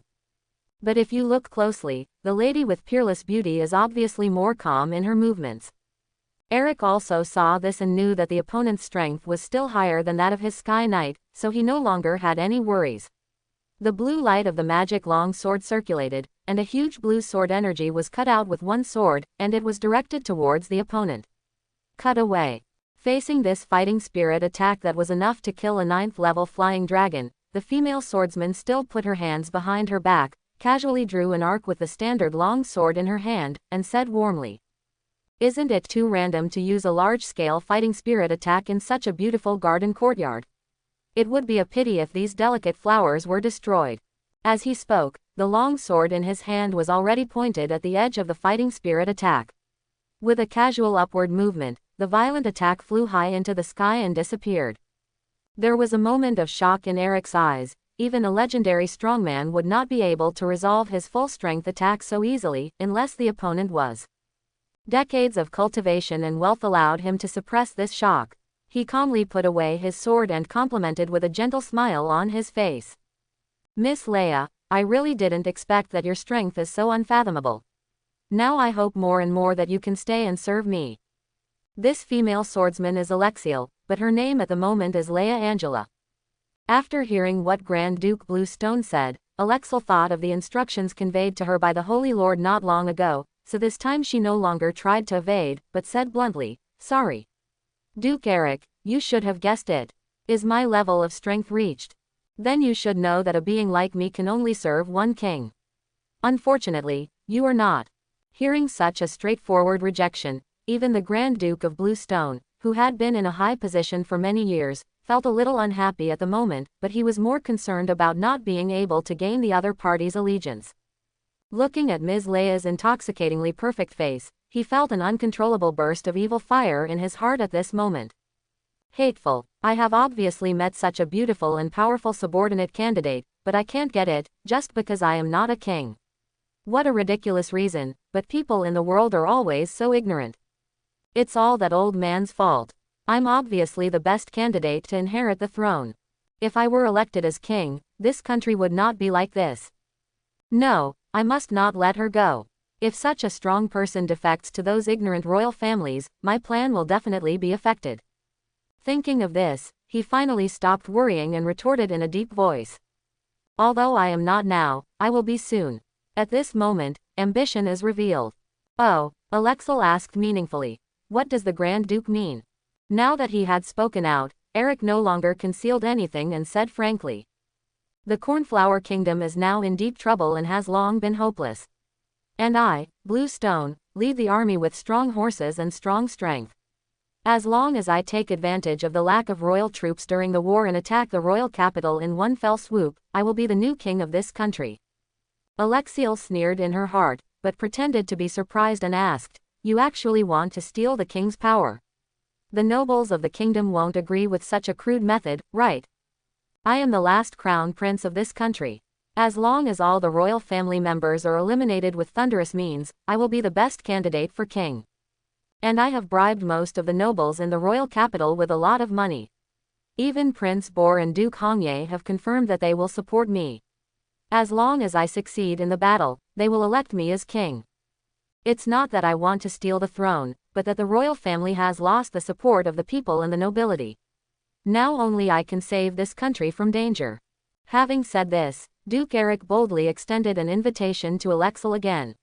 Speaker 1: But if you look closely, the lady with peerless beauty is obviously more calm in her movements. Eric also saw this and knew that the opponent's strength was still higher than that of his Sky Knight, so he no longer had any worries. The blue light of the magic long sword circulated, and a huge blue sword energy was cut out with one sword, and it was directed towards the opponent. Cut away. Facing this fighting spirit attack that was enough to kill a 9th level flying dragon, the female swordsman still put her hands behind her back, casually drew an arc with the standard long sword in her hand, and said warmly, "Isn't it too random to use a large-scale fighting spirit attack in such a beautiful garden courtyard? It would be a pity if these delicate flowers were destroyed." As he spoke, the long sword in his hand was already pointed at the edge of the fighting spirit attack. With a casual upward movement, the violent attack flew high into the sky and disappeared. There was a moment of shock in Eric's eyes. Even a legendary strongman would not be able to resolve his full-strength attack so easily, unless the opponent was. Decades of cultivation and wealth allowed him to suppress this shock. He calmly put away his sword and complimented with a gentle smile on his face. "Miss Leia, I really didn't expect that your strength is so unfathomable. Now I hope more and more that you can stay and serve me." This female swordsman is Alexiel, but her name at the moment is Leia Angela. After hearing what Grand Duke Bluestone said, Alexiel thought of the instructions conveyed to her by the Holy Lord not long ago, so this time she no longer tried to evade, but said bluntly, "Sorry. Duke Eric, you should have guessed it. Is my level of strength reached? Then you should know that a being like me can only serve one king. Unfortunately, you are not." Hearing such a straightforward rejection, even the Grand Duke of Bluestone, who had been in a high position for many years, felt a little unhappy at the moment, but he was more concerned about not being able to gain the other party's allegiance. Looking at Ms. Leia's intoxicatingly perfect face, he felt an uncontrollable burst of evil fire in his heart at this moment. Hateful. I have obviously met such a beautiful and powerful subordinate candidate, but I can't get it, just because I am not a king. What a ridiculous reason, but people in the world are always so ignorant. It's all that old man's fault. I'm obviously the best candidate to inherit the throne. If I were elected as king, this country would not be like this. No, I must not let her go. If such a strong person defects to those ignorant royal families, my plan will definitely be affected." Thinking of this, he finally stopped worrying and retorted in a deep voice, "Although I am not now, I will be soon." At this moment, ambition is revealed. "Oh," Alexiel asked meaningfully, "what does the Grand Duke mean?" Now that he had spoken out, Eric no longer concealed anything and said frankly, "The Cornflower Kingdom is now in deep trouble and has long been hopeless. And I, Blue Stone, lead the army with strong horses and strong strength. As long as I take advantage of the lack of royal troops during the war and attack the royal capital in one fell swoop, I will be the new king of this country." Alexiel sneered in her heart, but pretended to be surprised and asked, "You actually want to steal the king's power? The nobles of the kingdom won't agree with such a crude method, right? I am the last crown prince of this country. As long as all the royal family members are eliminated with thunderous means, I will be the best candidate for king. And I have bribed most of the nobles in the royal capital with a lot of money. Even Prince Bor and Duke Hongye have confirmed that they will support me. As long as I succeed in the battle, they will elect me as king. It's not that I want to steal the throne, but that the royal family has lost the support of the people and the nobility. Now only I can save this country from danger." Having said this, Duke Eric boldly extended an invitation to Alexiel again.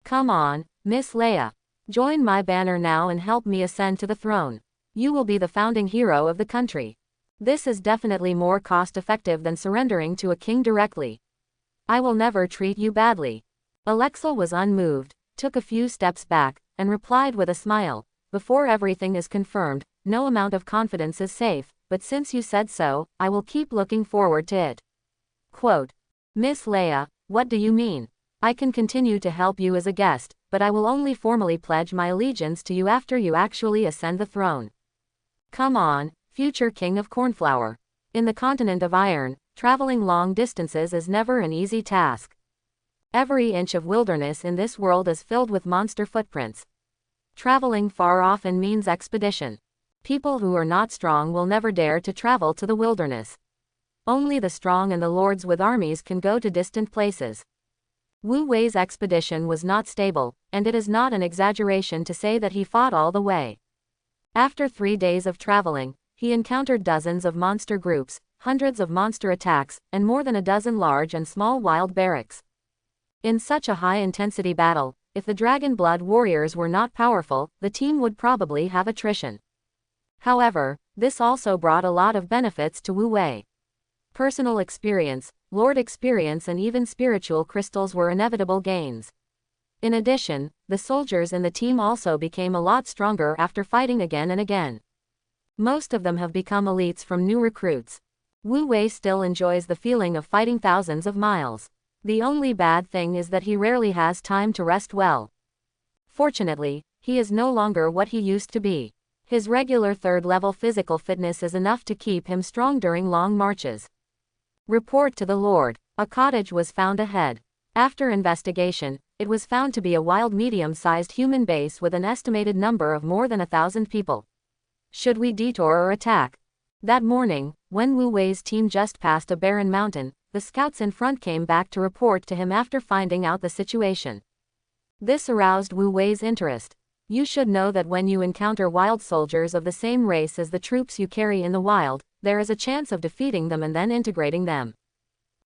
Speaker 1: "Come on, Miss Leia. Join my banner now and help me ascend to the throne. You will be the founding hero of the country." This is definitely more cost-effective than surrendering to a king directly. I will never treat you badly. Alexel was unmoved, took a few steps back, and replied with a smile, before everything is confirmed, no amount of confidence is safe, but since you said so, I will keep looking forward to it. Quote, Miss Leia, what do you mean? I can continue to help you as a guest, but I will only formally pledge my allegiance to you after you actually ascend the throne. Come on, future king of Cornflower. In the continent of Iron, traveling long distances is never an easy task. Every inch of wilderness in this world is filled with monster footprints. Traveling far often means expedition. People who are not strong will never dare to travel to the wilderness. Only the strong and the lords with armies can go to distant places. Wu Wei's expedition was not stable, and it is not an exaggeration to say that he fought all the way. After 3 days of traveling, he encountered dozens of monster groups, hundreds of monster attacks, and more than a dozen large and small wild barracks. In such a high-intensity battle, if the Dragon Blood warriors were not powerful, the team would probably have attrition. However, this also brought a lot of benefits to Wu Wei. Personal experience, lord experience and even spiritual crystals were inevitable gains. In addition, the soldiers in the team also became a lot stronger after fighting again and again. Most of them have become elites from new recruits. Wu Wei still enjoys the feeling of fighting thousands of miles. The only bad thing is that he rarely has time to rest well. Fortunately, he is no longer what he used to be. His regular third-level physical fitness is enough to keep him strong during long marches. Report to the Lord. A cottage was found ahead. After investigation, it was found to be a wild medium-sized human base with an estimated number of more than 1,000 people. Should we detour or attack? That morning, when Wu Wei's team just passed a barren mountain, the scouts in front came back to report to him after finding out the situation. This aroused Wu Wei's interest. You should know that when you encounter wild soldiers of the same race as the troops you carry in the wild, there is a chance of defeating them and then integrating them.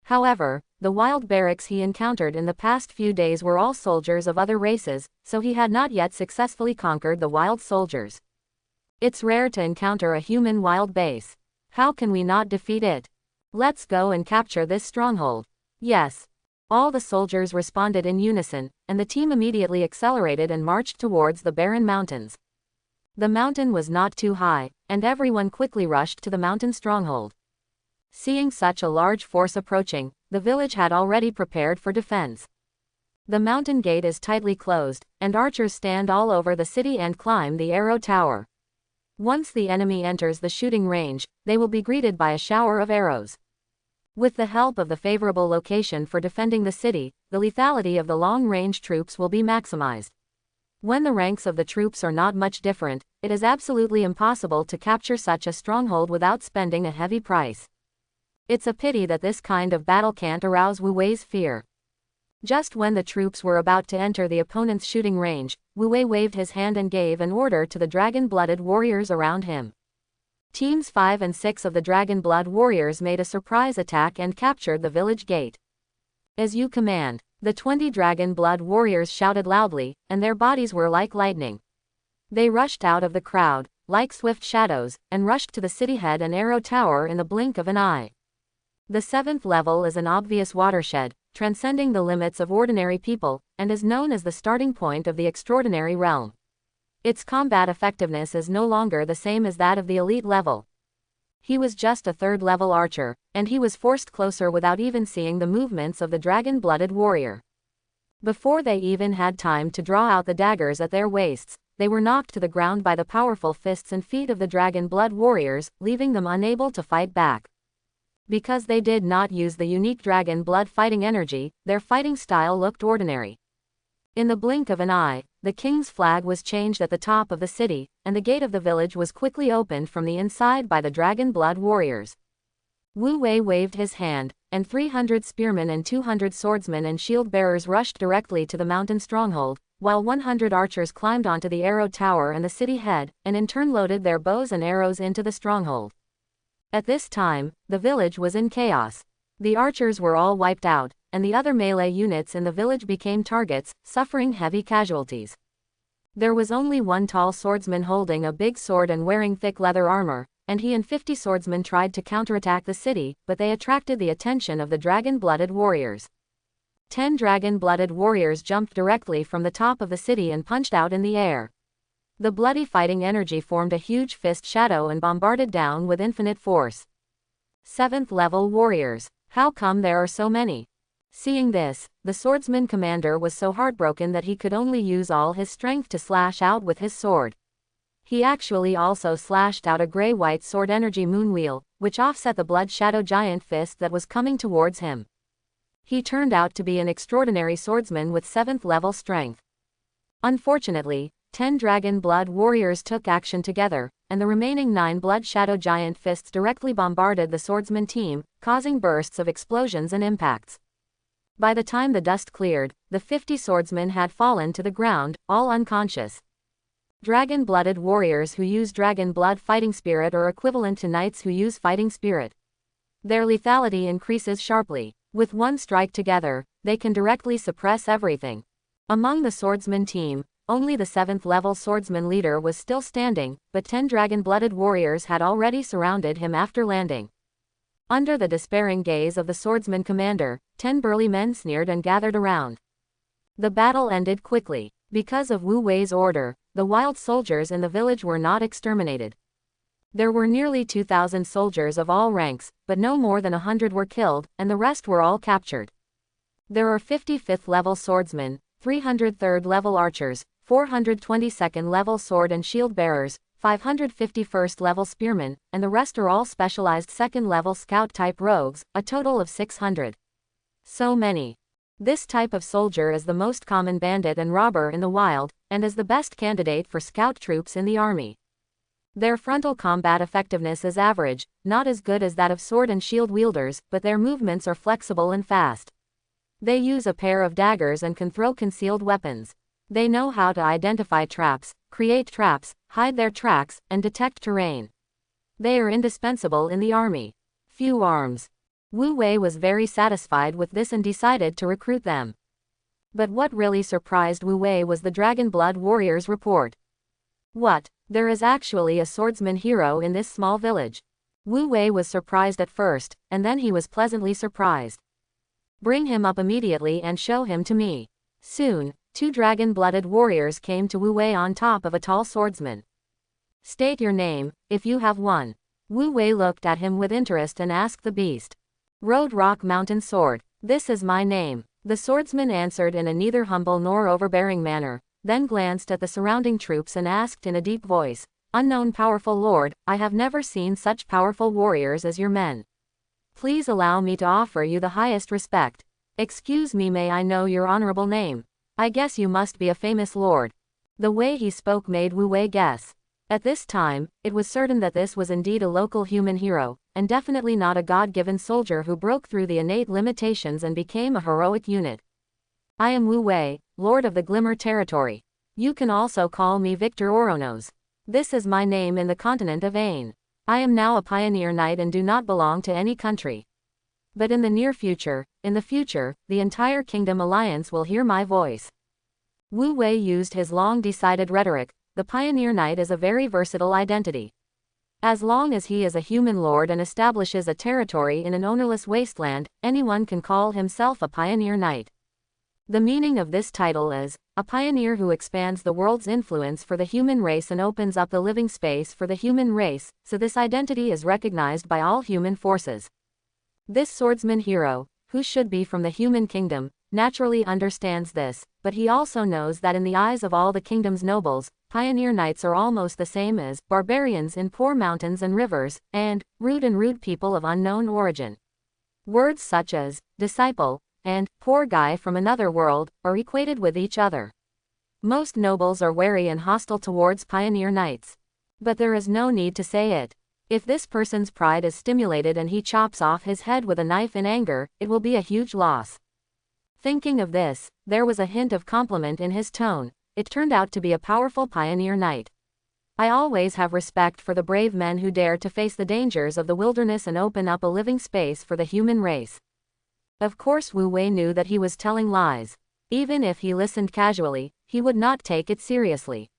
Speaker 1: However, the wild barracks he encountered in the past few days were all soldiers of other races, so he had not yet successfully conquered the wild soldiers. It's rare to encounter a human wild base. How can we not defeat it? Let's go and capture this stronghold. Yes. All the soldiers responded in unison, and the team immediately accelerated and marched towards the barren mountains. The mountain was not too high, and everyone quickly rushed to the mountain stronghold. Seeing such a large force approaching, the village had already prepared for defense. The mountain gate is tightly closed, and archers stand all over the city and climb the arrow tower. Once the enemy enters the shooting range, they will be greeted by a shower of arrows. With the help of the favorable location for defending the city, the lethality of the long-range troops will be maximized. When the ranks of the troops are not much different, it is absolutely impossible to capture such a stronghold without spending a heavy price. It's a pity that this kind of battle can't arouse Wu Wei's fear. Just when the troops were about to enter the opponent's shooting range, Wu Wei waved his hand and gave an order to the dragon-blooded warriors around him. Teams 5 and 6 of the Dragon Blood warriors made a surprise attack and captured the village gate. As you command, the 20 Dragon Blood warriors shouted loudly, and their bodies were like lightning. They rushed out of the crowd, like swift shadows, and rushed to the city head and arrow tower in the blink of an eye. The 7th level is an obvious watershed, transcending the limits of ordinary people, and is known as the starting point of the extraordinary realm. Its combat effectiveness is no longer the same as that of the elite level. He was just a 3rd-level archer, and he was forced closer without even seeing the movements of the dragon-blooded warrior. Before they even had time to draw out the daggers at their waists, they were knocked to the ground by the powerful fists and feet of the dragon blood warriors, leaving them unable to fight back. Because they did not use the unique dragon blood fighting energy, their fighting style looked ordinary. In the blink of an eye, the king's flag was changed at the top of the city, and the gate of the village was quickly opened from the inside by the dragon blood warriors. Wu Wei waved his hand, and 300 spearmen and 200 swordsmen and shield bearers rushed directly to the mountain stronghold, while 100 archers climbed onto the arrow tower and the city head, and in turn loaded their bows and arrows into the stronghold. At this time, the village was in chaos. The archers were all wiped out, and the other melee units in the village became targets, suffering heavy casualties. There was only one tall swordsman holding a big sword and wearing thick leather armor, and he and 50 swordsmen tried to counterattack the city, but they attracted the attention of the dragon-blooded warriors. 10 dragon-blooded warriors jumped directly from the top of the city and punched out in the air. The bloody fighting energy formed a huge fist shadow and bombarded down with infinite force. 7th level warriors. How come there are so many? Seeing this, the swordsman commander was so heartbroken that he could only use all his strength to slash out with his sword. He actually also slashed out a gray-white sword energy moonwheel, which offset the blood shadow giant fist that was coming towards him. He turned out to be an extraordinary swordsman with 7th level strength. Unfortunately, 10 dragon blood warriors took action together, and the remaining 9 blood shadow giant fists directly bombarded the swordsman team, causing bursts of explosions and impacts. By the time the dust cleared, the 50 swordsmen had fallen to the ground, all unconscious. Dragon-blooded warriors who use dragon blood fighting spirit are equivalent to knights who use fighting spirit. Their lethality increases sharply. With one strike together, they can directly suppress everything. Among the swordsman team, only the 7th level swordsman leader was still standing, but 10 dragon-blooded warriors had already surrounded him after landing. Under the despairing gaze of the swordsman commander, 10 burly men sneered and gathered around. The battle ended quickly. Because of Wu Wei's order, the wild soldiers in the village were not exterminated. There were nearly 2,000 soldiers of all ranks, but no more than 100 were killed, and the rest were all captured. There are 55th level swordsmen, 303rd level archers, 422nd level sword and shield bearers, 551st level spearmen, and the rest are all specialized 2nd level scout type rogues, a total of 600. So many. This type of soldier is the most common bandit and robber in the wild, and is the best candidate for scout troops in the army. Their frontal combat effectiveness is average, not as good as that of sword and shield wielders, but their movements are flexible and fast. They use a pair of daggers and can throw concealed weapons. They know how to identify traps, create traps, hide their tracks, and detect terrain. They are indispensable in the army. Few arms. Wu Wei was very satisfied with this and decided to recruit them. But what really surprised Wu Wei was the Dragon Blood Warriors' report. What? There is actually a swordsman hero in this small village. Wu Wei was surprised at first, and then he was pleasantly surprised. Bring him up immediately and show him to me. Soon, 2 dragon-blooded warriors came to Wu Wei on top of a tall swordsman. State your name, if you have one. Wu Wei looked at him with interest and asked the beast. Road Rock Mountain Sword. This is my name. The swordsman answered in a neither humble nor overbearing manner, then glanced at the surrounding troops and asked in a deep voice, Unknown powerful lord, I have never seen such powerful warriors as your men. Please allow me to offer you the highest respect. Excuse me, may I know your honorable name? I guess you must be a famous lord. The way he spoke made Wu Wei guess. At this time, it was certain that this was indeed a local human hero, and definitely not a god-given soldier who broke through the innate limitations and became a heroic unit. I am Wu Wei, Lord of the Glimmer Territory. You can also call me Victor Oronos. This is my name in the continent of Ain. I am now a pioneer knight and do not belong to any country. But in the near future, the entire Kingdom Alliance will hear my voice. Wu Wei used his long-decided rhetoric. The pioneer knight is a very versatile identity. As long as he is a human lord and establishes a territory in an ownerless wasteland, anyone can call himself a pioneer knight. The meaning of this title is, a pioneer who expands the world's influence for the human race and opens up the living space for the human race, so this identity is recognized by all human forces. This swordsman hero, who should be from the human kingdom, naturally understands this, but he also knows that in the eyes of all the kingdom's nobles, pioneer knights are almost the same as barbarians in poor mountains and rivers, and rude people of unknown origin. Words such as disciple and poor guy from another world are equated with each other. Most nobles are wary and hostile towards pioneer knights. But there is no need to say it. If this person's pride is stimulated and he chops off his head with a knife in anger, it will be a huge loss. Thinking of this, there was a hint of compliment in his tone. It turned out to be a powerful pioneer knight. I always have respect for the brave men who dare to face the dangers of the wilderness and open up a living space for the human race. Of course Wu Wei knew that he was telling lies. Even if he listened casually, he would not take it seriously.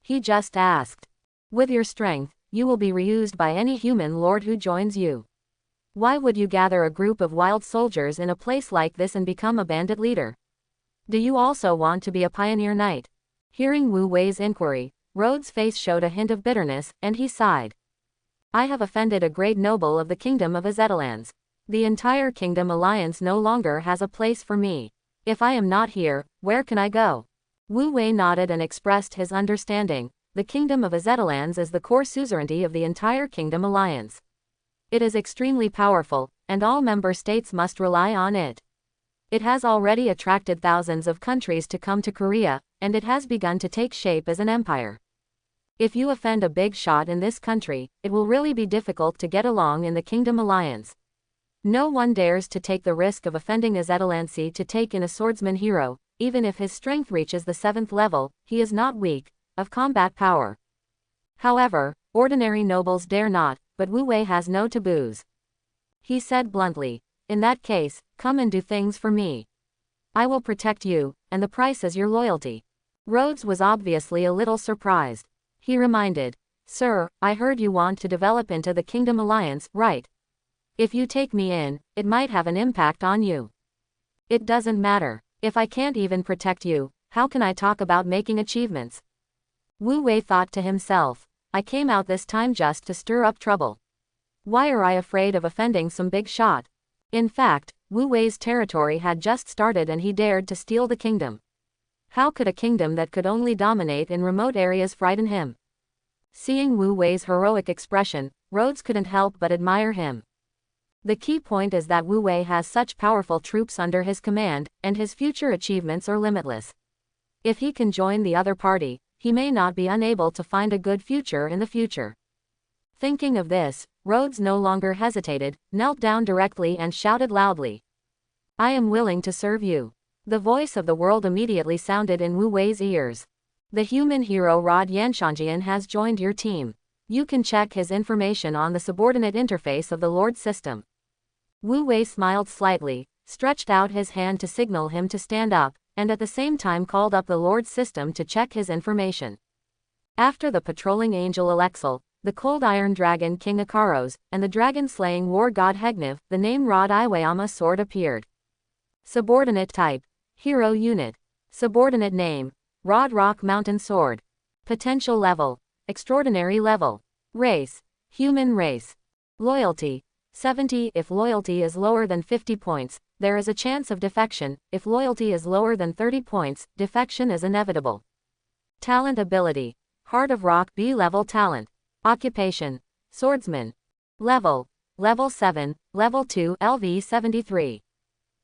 Speaker 1: He just asked, with your strength, you will be reused by any human lord who joins you. Why would you gather a group of wild soldiers in a place like this and become a bandit leader? Do you also want to be a pioneer knight? Hearing Wu Wei's inquiry, Rhodes' face showed a hint of bitterness, and he sighed. I have offended a great noble of the kingdom of Azetalans. The entire kingdom alliance no longer has a place for me. If I am not here, where can I go? Wu Wei nodded and expressed his understanding. The kingdom of Azetalans is the core suzerainty of the entire kingdom alliance. It is extremely powerful, and all member states must rely on it. It has already attracted thousands of countries to come to Korea, and it has begun to take shape as an empire. If you offend a big shot in this country, it will really be difficult to get along in the Kingdom Alliance. No one dares to take the risk of offending Azetalansi to take in a swordsman hero, even if his strength reaches the 7th level, he is not weak, of combat power. However, ordinary nobles dare not, but Wu Wei has no taboos. He said bluntly, in that case, come and do things for me. I will protect you, and the price is your loyalty. Rhodes was obviously a little surprised. He reminded, Sir, I heard you want to develop into the Kingdom Alliance, right? If you take me in, it might have an impact on you. It doesn't matter. If I can't even protect you, how can I talk about making achievements? Wu Wei thought to himself, I came out this time just to stir up trouble. Why are I afraid of offending some big shot? In fact, Wu Wei's territory had just started and he dared to steal the kingdom. How could a kingdom that could only dominate in remote areas frighten him? Seeing Wu Wei's heroic expression, Rhodes couldn't help but admire him. The key point is that Wu Wei has such powerful troops under his command, and his future achievements are limitless. If he can join the other party, he may not be unable to find a good future in the future. Thinking of this, Rhodes no longer hesitated, knelt down directly and shouted loudly. I am willing to serve you. The voice of the world immediately sounded in Wu Wei's ears. The human hero Rod Yanshangjian has joined your team. You can check his information on the subordinate interface of the Lord system. Wu Wei smiled slightly, stretched out his hand to signal him to stand up, and at the same time called up the Lord system to check his information. After the patrolling angel Alexel, the cold iron dragon King Ikaros, and the dragon-slaying war god Hegnev, the name Rod Iwayama sword appeared. Subordinate type, hero unit. Subordinate name, Rod Rock Mountain Sword. Potential level, extraordinary level. Race, human race. Loyalty, 70. If loyalty is lower than 50 points, there is a chance of defection. If loyalty is lower than 30 points, defection is inevitable. Talent ability, Heart of Rock B-level talent. Occupation, swordsman. Level 7, level 2 LV 73.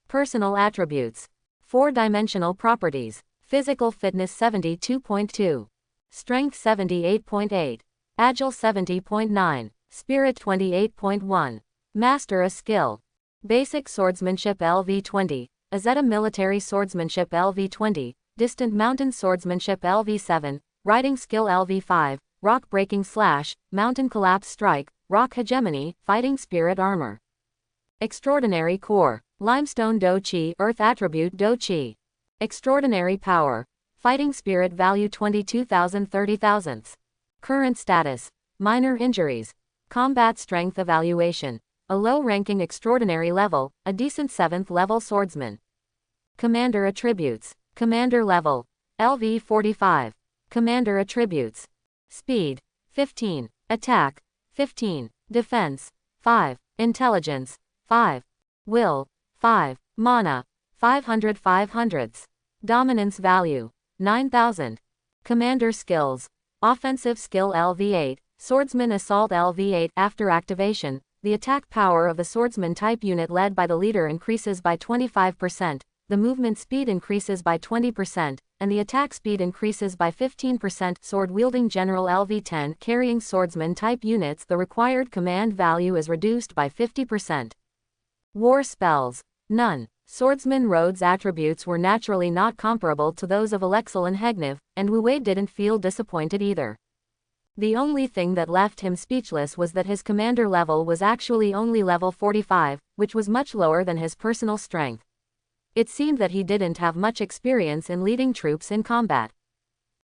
Speaker 1: Personal attributes, 4-dimensional properties. Physical fitness 72.2. Strength 78.8. Agile 70.9. Spirit 28.1. Master a skill. Basic swordsmanship LV 20. Azeta military swordsmanship LV 20. Distant mountain swordsmanship LV 7. Riding skill LV 5. Rock breaking slash, mountain collapse strike, rock hegemony, fighting spirit armor. Extraordinary core, limestone do chi, earth attribute do chi. Extraordinary power, fighting spirit value 22,000 30,000. Current status, minor injuries. Combat strength evaluation, a low-ranking extraordinary level, a decent 7th level swordsman. Commander attributes, commander level, LV 45. Commander attributes. Speed, 15. Attack, 15. Defense, 5. Intelligence, 5. Will, 5. Mana, 500 500ths. Dominance value, 9,000. Commander skills. Offensive skill LV 8. Swordsman assault LV 8. After activation, the attack power of the swordsman type unit led by the leader increases by 25%, the movement speed increases by 20%, and the attack speed increases by 15%. Sword-wielding general LV 10 carrying swordsman type units, the required command value is reduced by 50%. War spells, none. Swordsman Rhodes' attributes were naturally not comparable to those of Alexel and Hegnev, and Wu Wei didn't feel disappointed either. The only thing that left him speechless was that his commander level was actually only level 45, which was much lower than his personal strength. It seemed that he didn't have much experience in leading troops in combat.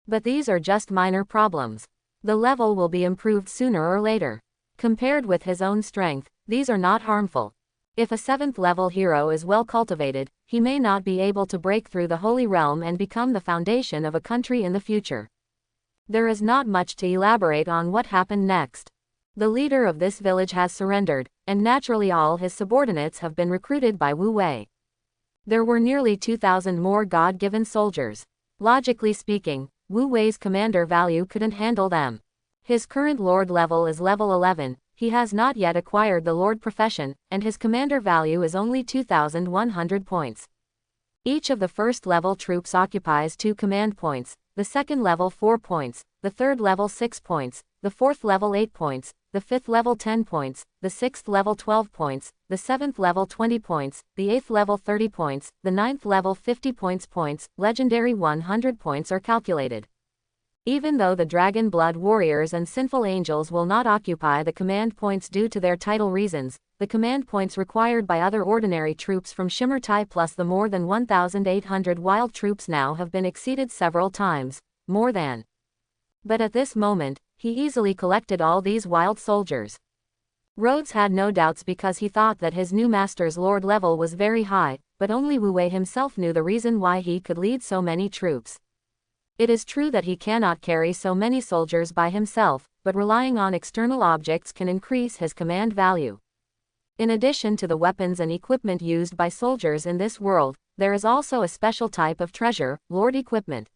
Speaker 1: But these are just minor problems. The level will be improved sooner or later. Compared with his own strength, these are not harmful. If a 7th level hero is well cultivated, he may not be able to break through the Holy Realm and become the foundation of a country in the future. There is not much to elaborate on what happened next. The leader of this village has surrendered, and naturally all his subordinates have been recruited by Wu Wei. There were nearly 2,000 more God-given soldiers. Logically speaking, Wu Wei's commander value couldn't handle them. His current lord level is level 11, he has not yet acquired the lord profession, and his commander value is only 2,100 points. Each of the first level troops occupies 2 command points, the second level 4 points, the third level 6 points, the fourth level 8 points, the fifth level 10 points, the sixth level 12 points, the seventh level 20 points, the eighth level 30 points, the ninth level 50 points, legendary 100 points are calculated. Even though the Dragon Blood Warriors and Sinful Angels will not occupy the command points due to their title reasons, the command points required by other ordinary troops from Shimmer Tai plus the more than 1,800 wild troops now have been exceeded several times, more than. But at this moment, he easily collected all these wild soldiers. Rhodes had no doubts because he thought that his new master's lord level was very high, but only Wu Wei himself knew the reason why he could lead so many troops. It is true that he cannot carry so many soldiers by himself, but relying on external objects can increase his command value. In addition to the weapons and equipment used by soldiers in this world, there is also a special type of treasure, Lord equipment.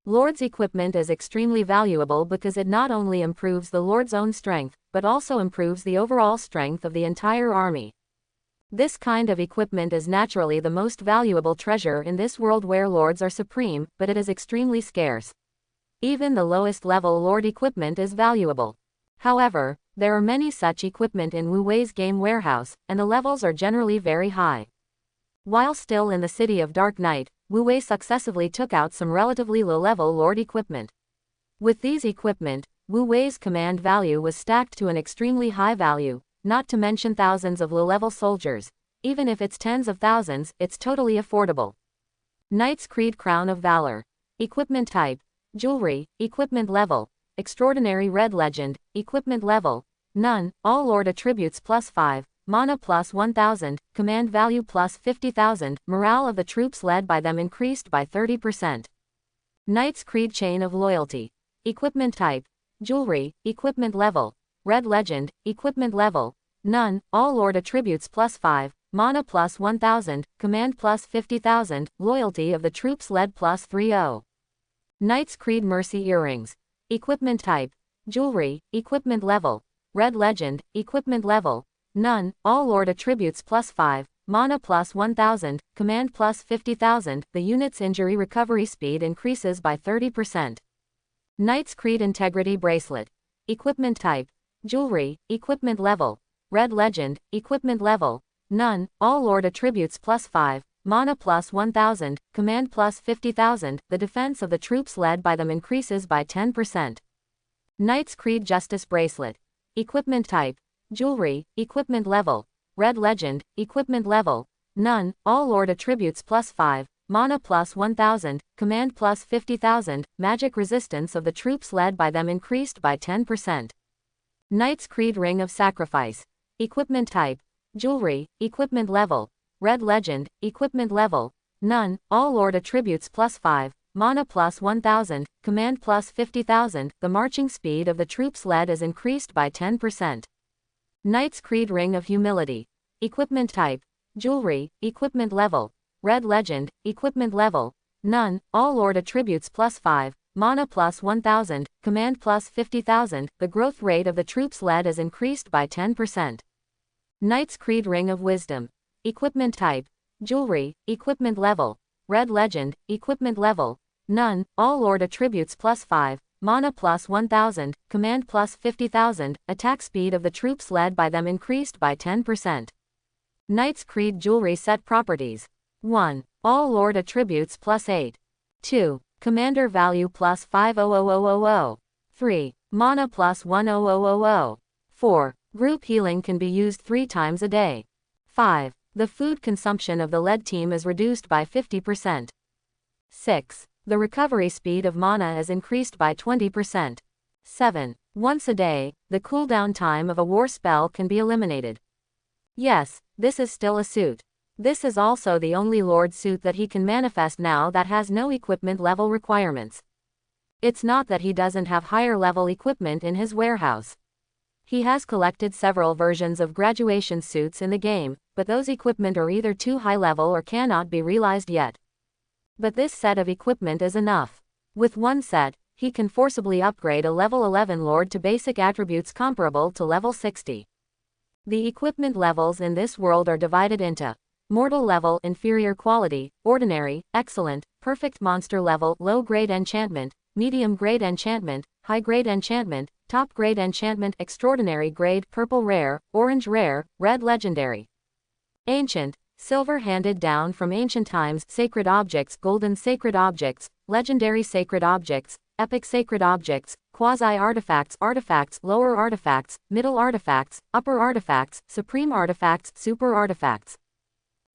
Speaker 1: Lord's equipment is extremely valuable because it not only improves the Lord's own strength, but also improves the overall strength of the entire army. This kind of equipment is naturally the most valuable treasure in this world where lords are supreme, but it is extremely scarce. Even the lowest level lord equipment is valuable. However, there are many such equipment in Wu Wei's game warehouse, and the levels are generally very high. While still in the City of Dark Night, Wu Wei successively took out some relatively low-level lord equipment. With these equipment, Wu Wei's command value was stacked to an extremely high value, not to mention thousands of low-level soldiers. Even if it's tens of thousands, it's totally affordable. Knight's Creed Crown of Valor. Equipment type: Jewelry. Equipment level: Extraordinary Red Legend. Equipment level: None. All Lord attributes +5. Mana +1000, command value +50,000, morale of the troops led by them increased by 30%. Knight's Creed Chain of Loyalty. Equipment type: Jewelry. Equipment level: Red Legend. Equipment level: None. All Lord attributes +5, mana +1000, command +50,000, loyalty of the troops led +30. Knight's Creed Mercy Earrings. Equipment type: Jewelry. Equipment level: Red Legend. Equipment level: None. All Lord attributes +5, mana +1000, command +50,000, the unit's injury recovery speed increases by 30%. Knight's Creed Integrity Bracelet. Equipment type: Jewelry. Equipment level: Red Legend. Equipment level: None. All Lord attributes +5, mana +1000, command +50,000, the defense of the troops led by them increases by 10%. Knight's Creed Justice Bracelet. Equipment type: Jewelry. Equipment level: Red Legend. Equipment level: None. All Lord attributes +5, mana +1000, command +50,000, magic resistance of the troops led by them increased by 10%. Knight's Creed Ring of Sacrifice. Equipment type: Jewelry. Equipment level: Red Legend. Equipment level: None. All Lord attributes +5, mana +1000, command +50,000, the marching speed of the troops led is increased by 10%. Knight's Creed Ring of Humility. Equipment type: Jewelry. Equipment level: Red Legend. Equipment level: None. All Lord attributes +5, mana +1000, command +50,000, the growth rate of the troops led is increased by 10%. Knight's Creed Ring of Wisdom. Equipment type: Jewelry. Equipment level: Red Legend. Equipment level: None. All Lord attributes +5, mana +1000, command +50,000, attack speed of the troops led by them increased by 10%. Knight's Creed Jewelry Set Properties. 1. All Lord attributes +8. 2. Commander value +50000. 3. Mana +10000. 4. Group healing can be used 3 times a day. 5. The food consumption of the lead team is reduced by 50%. 6. The recovery speed of mana is increased by 20%. 7. Once a day, the cooldown time of a war spell can be eliminated. Yes, this is still a suit. This is also the only Lord suit that he can manifest now that has no equipment level requirements. It's not that he doesn't have higher level equipment in his warehouse. He has collected several versions of graduation suits in the game, but those equipment are either too high level or cannot be realized yet. But this set of equipment is enough. With one set, he can forcibly upgrade a level 11 Lord to basic attributes comparable to level 60. The equipment levels in this world are divided into mortal level, inferior quality, ordinary, excellent, perfect monster level, low grade enchantment, medium grade enchantment, high grade enchantment, top grade enchantment, extraordinary grade, purple rare, orange rare, red legendary. Ancient, silver handed down from ancient times, sacred objects, golden sacred objects, legendary sacred objects, epic sacred objects, quasi-artifacts, artifacts, lower artifacts, middle artifacts, upper artifacts, supreme artifacts, super artifacts.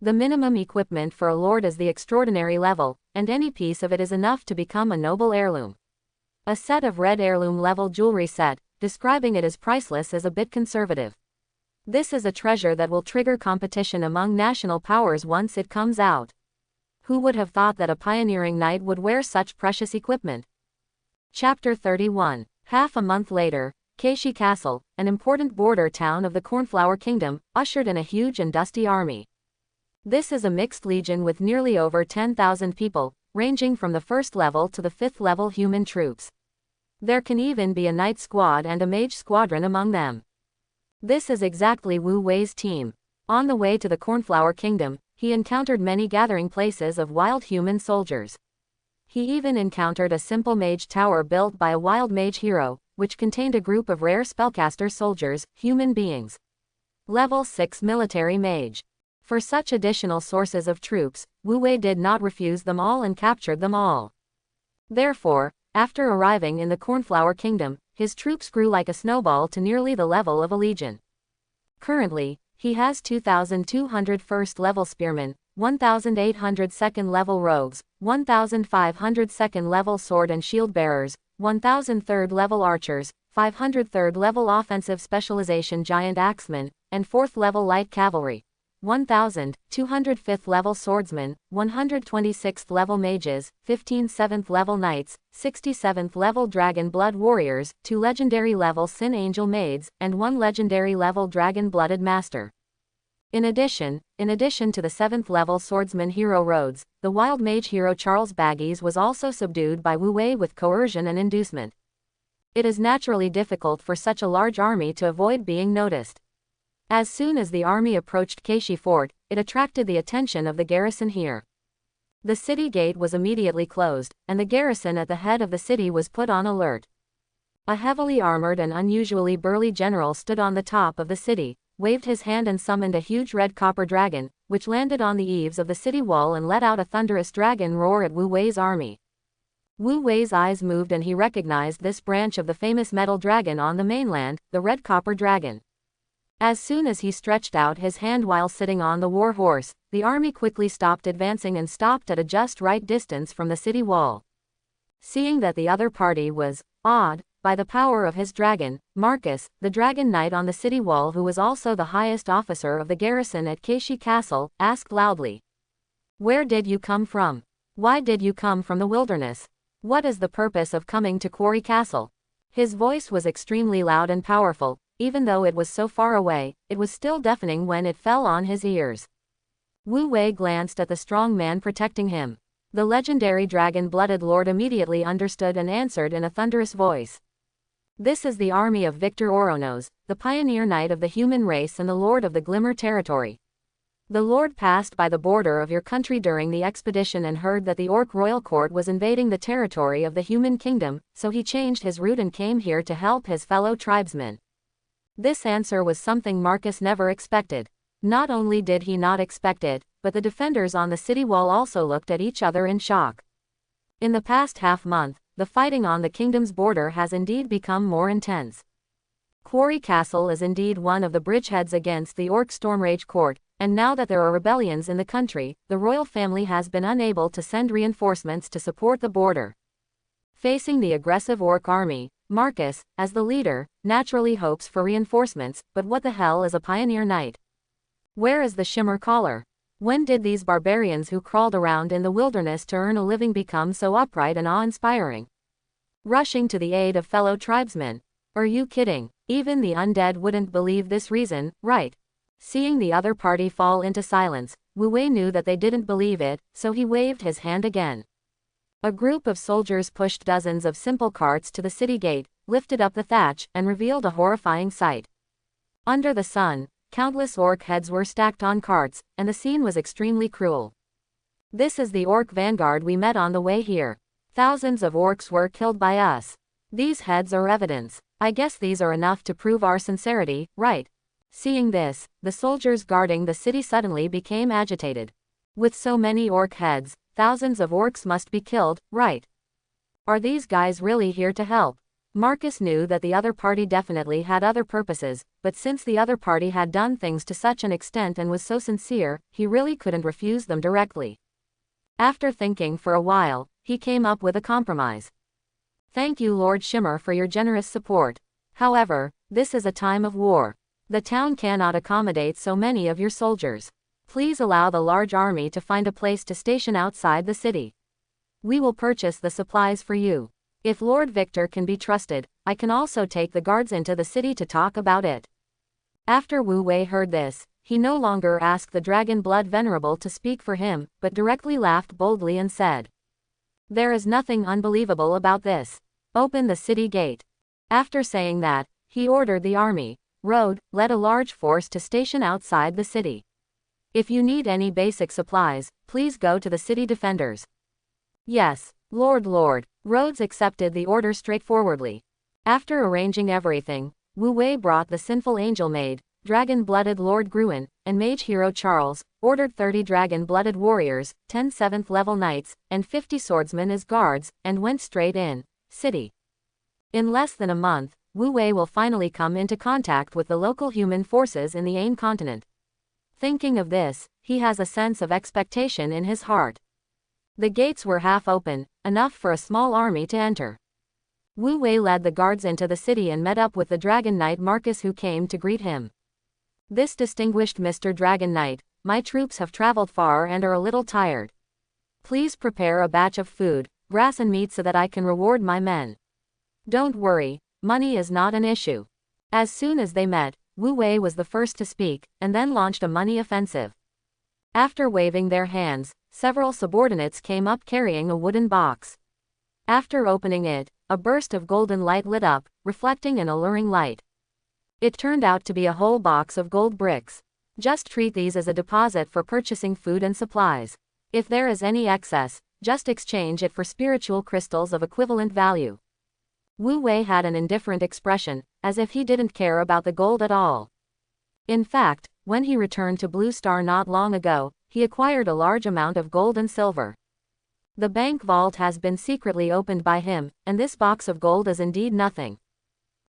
Speaker 1: The minimum equipment for a lord is the extraordinary level, and any piece of it is enough to become a noble heirloom. A set of red heirloom level jewelry set, describing it as priceless, is a bit conservative. This is a treasure that will trigger competition among national powers once it comes out. Who would have thought that a pioneering knight would wear such precious equipment? Chapter 31. Half a month later, Keishi Castle, an important border town of the Cornflower Kingdom, ushered in a huge and dusty army. This is a mixed legion with nearly over 10,000 people, ranging from the 1st level to the 5th level human troops. There can even be a knight squad and a mage squadron among them. This is exactly Wu Wei's team. On the way to the Cornflower Kingdom, he encountered many gathering places of wild human soldiers. He even encountered a simple mage tower built by a wild mage hero, which contained a group of rare spellcaster soldiers, human beings. Level 6 military mage. For such additional sources of troops, Wu Wei did not refuse them all and captured them all. Therefore, after arriving in the Cornflower Kingdom, his troops grew like a snowball to nearly the level of a legion. Currently, he has 2,200 first-level spearmen, 1,800 second-level rogues, 1,500 second-level sword and shield bearers, 1,000 third-level archers, 500 third-level offensive specialization giant axemen, and 4th-level light cavalry. 1,000, 205th level swordsmen, 126th level mages, 15 7th level knights, 67th level dragon blood warriors, 2 legendary level sin angel maids, and 1 legendary level dragon blooded master. In addition to the 7th level swordsman hero Rhodes, the wild mage hero Charles Baggies was also subdued by Wu Wei with coercion and inducement. It is naturally difficult for such a large army to avoid being noticed. As soon as the army approached Keishi Fort, it attracted the attention of the garrison here. The city gate was immediately closed, and the garrison at the head of the city was put on alert. A heavily armored and unusually burly general stood on the top of the city, waved his hand and summoned a huge red copper dragon, which landed on the eaves of the city wall and let out a thunderous dragon roar at Wu Wei's army. Wu Wei's eyes moved and he recognized this branch of the famous metal dragon on the mainland, the red copper dragon. As soon as he stretched out his hand while sitting on the war horse, the army quickly stopped advancing and stopped at a just right distance from the city wall. Seeing that the other party was awed by the power of his dragon, Marcus, the dragon knight on the city wall who was also the highest officer of the garrison at Keishi Castle, asked loudly, "Where did you come from? Why did you come from the wilderness? What is the purpose of coming to Quarry Castle?" His voice was extremely loud and powerful. Even though it was so far away, it was still deafening when it fell on his ears. Wu Wei glanced at the strong man protecting him. The legendary dragon-blooded lord immediately understood and answered in a thunderous voice. "This is the army of Victor Oronos, the pioneer knight of the human race and the lord of the Glimmer territory. The lord passed by the border of your country during the expedition and heard that the Orc royal court was invading the territory of the human kingdom, so he changed his route and came here to help his fellow tribesmen." This answer was something Marcus never expected. Not only did he not expect it, but the defenders on the city wall also looked at each other in shock. In the past half-month, the fighting on the kingdom's border has indeed become more intense. Quarry Castle is indeed one of the bridgeheads against the Orc Stormrage court, and now that there are rebellions in the country, the royal family has been unable to send reinforcements to support the border. Facing the aggressive Orc army, Marcus, as the leader, naturally hopes for reinforcements, but what the hell is a pioneer knight? Where is the Shimmer Collar? When did these barbarians who crawled around in the wilderness to earn a living become so upright and awe-inspiring? Rushing to the aid of fellow tribesmen. Are you kidding? Even the undead wouldn't believe this reason, right? Seeing the other party fall into silence, Wu Wei knew that they didn't believe it, so he waved his hand again. A group of soldiers pushed dozens of simple carts to the city gate, lifted up the thatch, and revealed a horrifying sight. Under the sun, countless orc heads were stacked on carts, and the scene was extremely cruel. This is the orc vanguard we met on the way here. Thousands of orcs were killed by us. These heads are evidence. I guess these are enough to prove our sincerity, right? Seeing this, the soldiers guarding the city suddenly became agitated. With so many orc heads, thousands of orcs must be killed, right? Are these guys really here to help? Marcus knew that the other party definitely had other purposes, but since the other party had done things to such an extent and was so sincere, he really couldn't refuse them directly. After thinking for a while, he came up with a compromise. Thank you, Lord Shimmer, for your generous support. However, this is a time of war. The town cannot accommodate so many of your soldiers. Please allow the large army to find a place to station outside the city. We will purchase the supplies for you. If Lord Victor can be trusted, I can also take the guards into the city to talk about it. After Wu Wei heard this, he no longer asked the Dragon Blood Venerable to speak for him, but directly laughed boldly and said, "There is nothing unbelievable about this. Open the city gate." After saying that, he ordered the army, led a large force to station outside the city. If you need any basic supplies, please go to the city defenders. Yes, Lord. Rhodes accepted the order straightforwardly. After arranging everything, Wu Wei brought the sinful angel maid, dragon-blooded Lord Gruen, and mage hero Charles, ordered 30 dragon-blooded warriors, 10 7th-level knights, and 50 swordsmen as guards, and went straight in, city. In less than a month, Wu Wei will finally come into contact with the local human forces in the Ain continent. Thinking of this, he has a sense of expectation in his heart. The gates were half open, enough for a small army to enter. Wu Wei led the guards into the city and met up with the Dragon Knight Marcus, who came to greet him. This distinguished Mr. Dragon Knight, my troops have traveled far and are a little tired. Please prepare a batch of food, grass and meat so that I can reward my men. Don't worry, money is not an issue. As soon as they met, Wu Wei was the first to speak, and then launched a money offensive. After waving their hands, several subordinates came up carrying a wooden box. After opening it, a burst of golden light lit up, reflecting an alluring light. It turned out to be a whole box of gold bricks. Just treat these as a deposit for purchasing food and supplies. If there is any excess, just exchange it for spiritual crystals of equivalent value. Wu Wei had an indifferent expression, as if he didn't care about the gold at all. In fact, when he returned to Blue Star not long ago, he acquired a large amount of gold and silver. The bank vault has been secretly opened by him, and this box of gold is indeed nothing.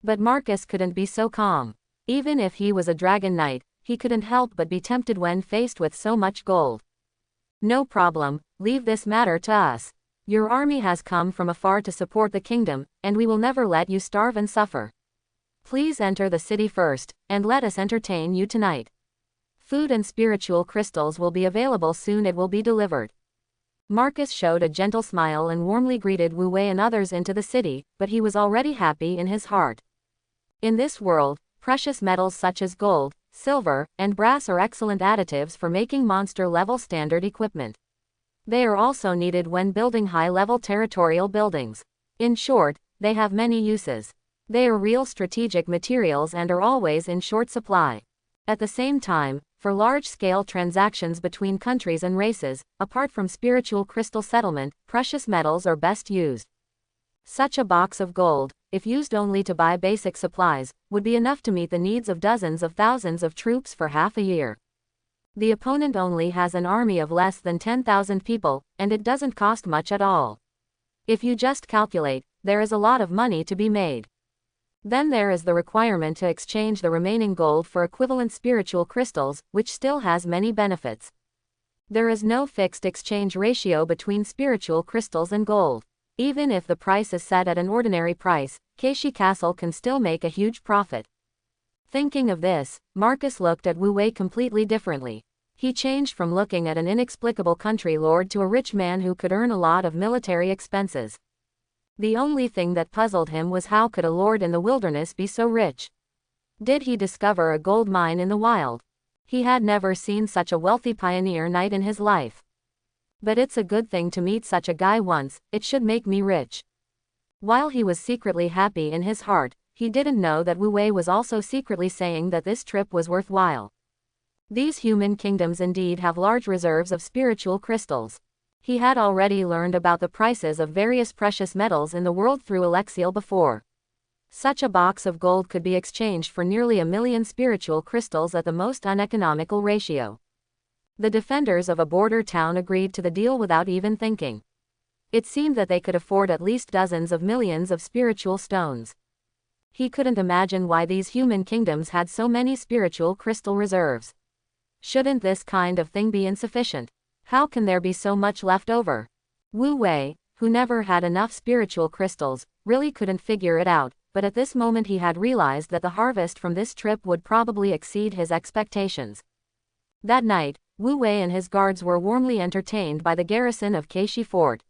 Speaker 1: But Marcus couldn't be so calm. Even if he was a dragon knight, he couldn't help but be tempted when faced with so much gold. No problem, leave this matter to us. Your army has come from afar to support the kingdom, and we will never let you starve and suffer. Please enter the city first, and let us entertain you tonight. Food and spiritual crystals will be available soon. It will be delivered. Marcus showed a gentle smile and warmly greeted Wu Wei and others into the city, but he was already happy in his heart. In this world, precious metals such as gold, silver, and brass are excellent additives for making monster-level standard equipment. They are also needed when building high-level territorial buildings. In short, they have many uses. They are real strategic materials and are always in short supply. At the same time, for large-scale transactions between countries and races, apart from spiritual crystal settlement, precious metals are best used. Such a box of gold, if used only to buy basic supplies, would be enough to meet the needs of dozens of thousands of troops for half a year. The opponent only has an army of less than 10,000 people, and it doesn't cost much at all. If you just calculate, there is a lot of money to be made. Then there is the requirement to exchange the remaining gold for equivalent spiritual crystals, which still has many benefits. There is no fixed exchange ratio between spiritual crystals and gold. Even if the price is set at an ordinary price, Keishi Castle can still make a huge profit. Thinking of this, Marcus looked at Wu Wei completely differently. He changed from looking at an inexplicable country lord to a rich man who could earn a lot of military expenses. The only thing that puzzled him was how could a lord in the wilderness be so rich? Did he discover a gold mine in the wild? He had never seen such a wealthy pioneer knight in his life. But it's a good thing to meet such a guy once, it should make me rich. While he was secretly happy in his heart, he didn't know that Wu Wei was also secretly saying that this trip was worthwhile. These human kingdoms indeed have large reserves of spiritual crystals. He had already learned about the prices of various precious metals in the world through Alexiel before. Such a box of gold could be exchanged for nearly 1,000,000 spiritual crystals at the most uneconomical ratio. The defenders of a border town agreed to the deal without even thinking. It seemed that they could afford at least dozens of millions of spiritual stones. He couldn't imagine why these human kingdoms had so many spiritual crystal reserves. Shouldn't this kind of thing be insufficient? How can there be so much left over? Wu Wei, who never had enough spiritual crystals, really couldn't figure it out, but at this moment he had realized that the harvest from this trip would probably exceed his expectations. That night, Wu Wei and his guards were warmly entertained by the garrison of Keishi Fort.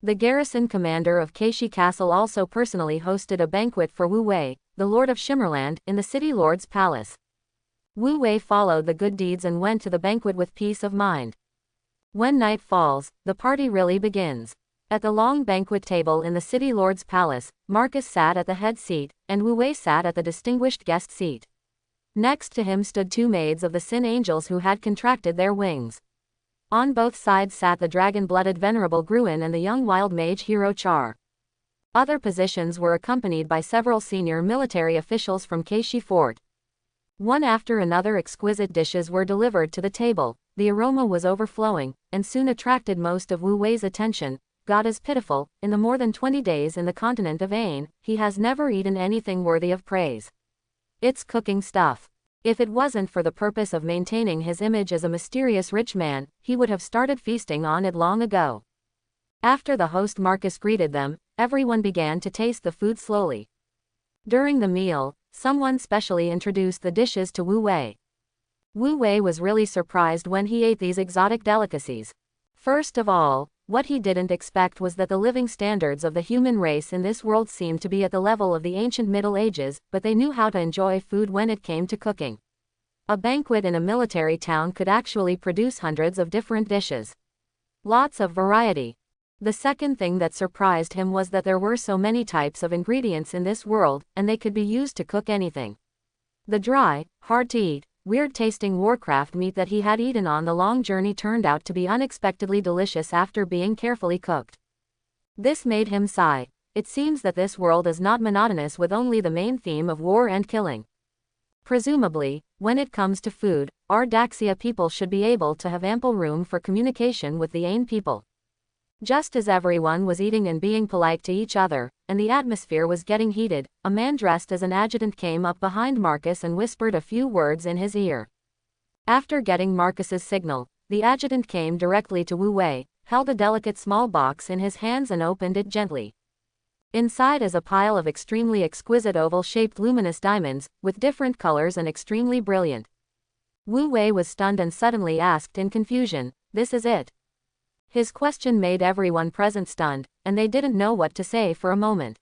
Speaker 1: The garrison commander of Keishi Castle also personally hosted a banquet for Wu Wei, the Lord of Shimmerland, in the city lord's palace. Wu Wei followed the good deeds and went to the banquet with peace of mind. When night falls, the party really begins. At the long banquet table in the city lord's palace, Marcus sat at the head seat, and Wu Wei sat at the distinguished guest seat. Next to him stood two maids of the Sin Angels who had contracted their wings. On both sides sat the dragon-blooded Venerable Gruen and the young wild mage hero Char. Other positions were accompanied by several senior military officials from Keishi Fort. One after another exquisite dishes were delivered to the table. The aroma was overflowing, and soon attracted most of Wu Wei's attention. God is pitiful, in the more than 20 days in the continent of Ain, he has never eaten anything worthy of praise. It's cooking stuff. If it wasn't for the purpose of maintaining his image as a mysterious rich man, he would have started feasting on it long ago. After the host Marcus greeted them, everyone began to taste the food slowly. During the meal, someone specially introduced the dishes to Wu Wei. Wu Wei was really surprised when he ate these exotic delicacies. First of all, what he didn't expect was that the living standards of the human race in this world seemed to be at the level of the ancient Middle Ages, but they knew how to enjoy food when it came to cooking. A banquet in a military town could actually produce hundreds of different dishes. Lots of variety. The second thing that surprised him was that there were so many types of ingredients in this world, and they could be used to cook anything. The dry, hard-to-eat, weird-tasting Warcraft meat that he had eaten on the long journey turned out to be unexpectedly delicious after being carefully cooked. This made him sigh. It seems that this world is not monotonous with only the main theme of war and killing. Presumably, when it comes to food, our Daxia people should be able to have ample room for communication with the Ain people. Just as everyone was eating and being polite to each other, and the atmosphere was getting heated, a man dressed as an adjutant came up behind Marcus and whispered a few words in his ear. After getting Marcus's signal, the adjutant came directly to Wu Wei, held a delicate small box in his hands and opened it gently. Inside is a pile of extremely exquisite oval-shaped luminous diamonds, with different colors and extremely brilliant. Wu Wei was stunned and suddenly asked in confusion, "This is it?" His question made everyone present stunned, and they didn't know what to say for a moment.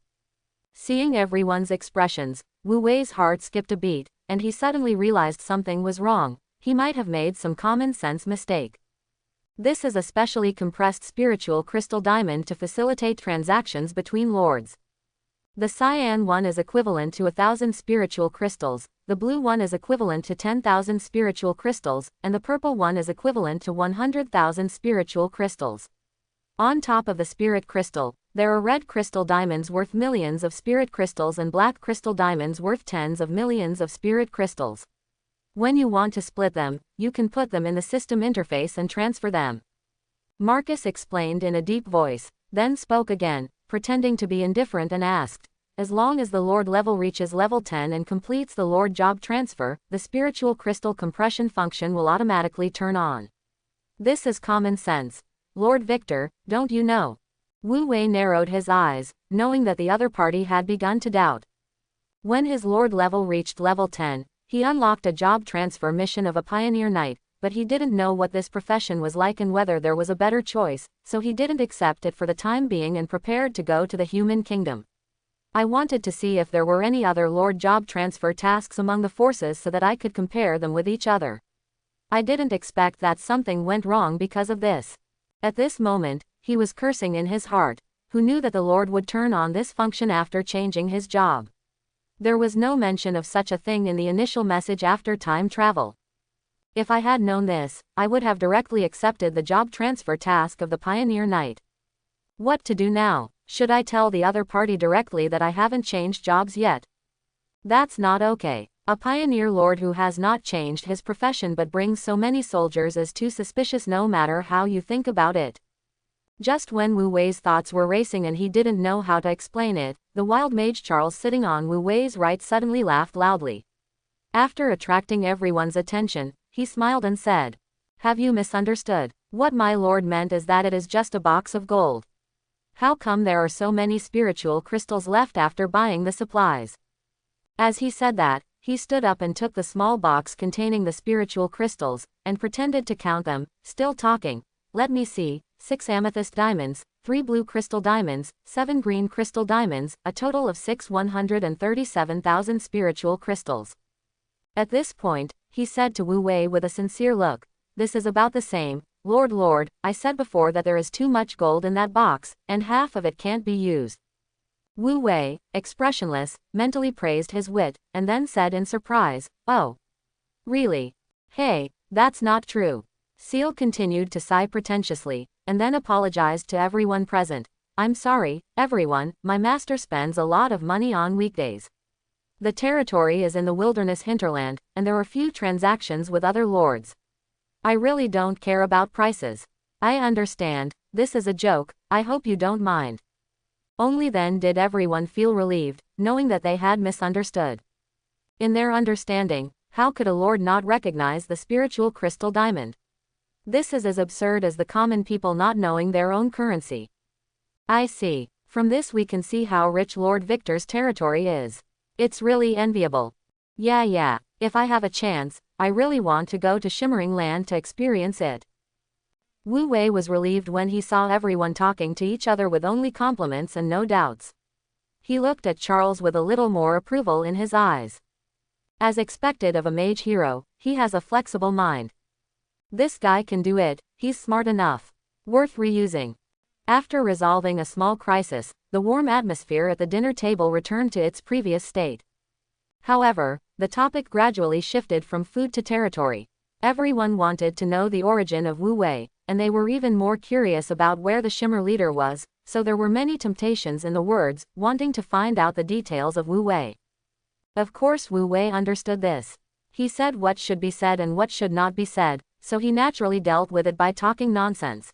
Speaker 1: Seeing everyone's expressions, Wu Wei's heart skipped a beat, and he suddenly realized something was wrong. He might have made some common sense mistake. This is a specially compressed spiritual crystal diamond to facilitate transactions between lords. The cyan one is equivalent to 1,000 spiritual crystals, the blue one is equivalent to 10,000 spiritual crystals, and the purple one is equivalent to 100,000 spiritual crystals. On top of the spirit crystal, there are red crystal diamonds worth millions of spirit crystals and black crystal diamonds worth tens of millions of spirit crystals. When you want to split them, you can put them in the system interface and transfer them. Marcus explained in a deep voice, then spoke again, pretending to be indifferent and asked, "As long as the Lord level reaches level 10 and completes the Lord job transfer, the spiritual crystal compression function will automatically turn on. This is common sense. Lord Victor, don't you know?" Wu Wei narrowed his eyes, knowing that the other party had begun to doubt. When his lord level reached level 10, he unlocked a job transfer mission of a pioneer knight, but he didn't know what this profession was like and whether there was a better choice, so he didn't accept it for the time being and prepared to go to the human kingdom. I wanted to see if there were any other lord job transfer tasks among the forces so that I could compare them with each other. I didn't expect that something went wrong because of this. At this moment, he was cursing in his heart, who knew that the lord would turn on this function after changing his job. There was no mention of such a thing in the initial message after time travel. If I had known this, I would have directly accepted the job transfer task of the Pioneer Knight. What to do now? Should I tell the other party directly that I haven't changed jobs yet? That's not okay. A pioneer lord who has not changed his profession but brings so many soldiers is too suspicious no matter how you think about it. Just when Wu Wei's thoughts were racing and he didn't know how to explain it, the wild mage Charles sitting on Wu Wei's right suddenly laughed loudly. After attracting everyone's attention, he smiled and said, "Have you misunderstood? What my lord meant is that it is just a box of gold. How come there are so many spiritual crystals left after buying the supplies?" As he said that, he stood up and took the small box containing the spiritual crystals, and pretended to count them, still talking. "Let me see, 6 amethyst diamonds, 3 blue crystal diamonds, 7 green crystal diamonds, a total of 137,000 spiritual crystals." At this point, he said to Wu Wei with a sincere look, "This is about the same. Lord, I said before that there is too much gold in that box, and half of it can't be used." Wu Wei, expressionless, mentally praised his wit, and then said in surprise, "Oh. Really? Hey, that's not true." Seal continued to sigh pretentiously, and then apologized to everyone present. "I'm sorry, everyone, my master spends a lot of money on weekdays. The territory is in the wilderness hinterland, and there are few transactions with other lords. I really don't care about prices. I understand, this is a joke, I hope you don't mind." Only then did everyone feel relieved, knowing that they had misunderstood. In their understanding, how could a lord not recognize the spiritual crystal diamond? This is as absurd as the common people not knowing their own currency. I see. From this we can see how rich Lord Victor's territory is. It's really enviable. Yeah, if I have a chance, I really want to go to Shimmering Land to experience it. Wu Wei was relieved when he saw everyone talking to each other with only compliments and no doubts. He looked at Charles with a little more approval in his eyes. As expected of a mage hero, he has a flexible mind. This guy can do it, he's smart enough. Worth reusing. After resolving a small crisis, the warm atmosphere at the dinner table returned to its previous state. However, the topic gradually shifted from food to territory. Everyone wanted to know the origin of Wu Wei, and they were even more curious about where the Shimmer leader was, so there were many temptations in the words, wanting to find out the details of Wu Wei. Of course Wu Wei understood this. He said what should be said and what should not be said, so he naturally dealt with it by talking nonsense.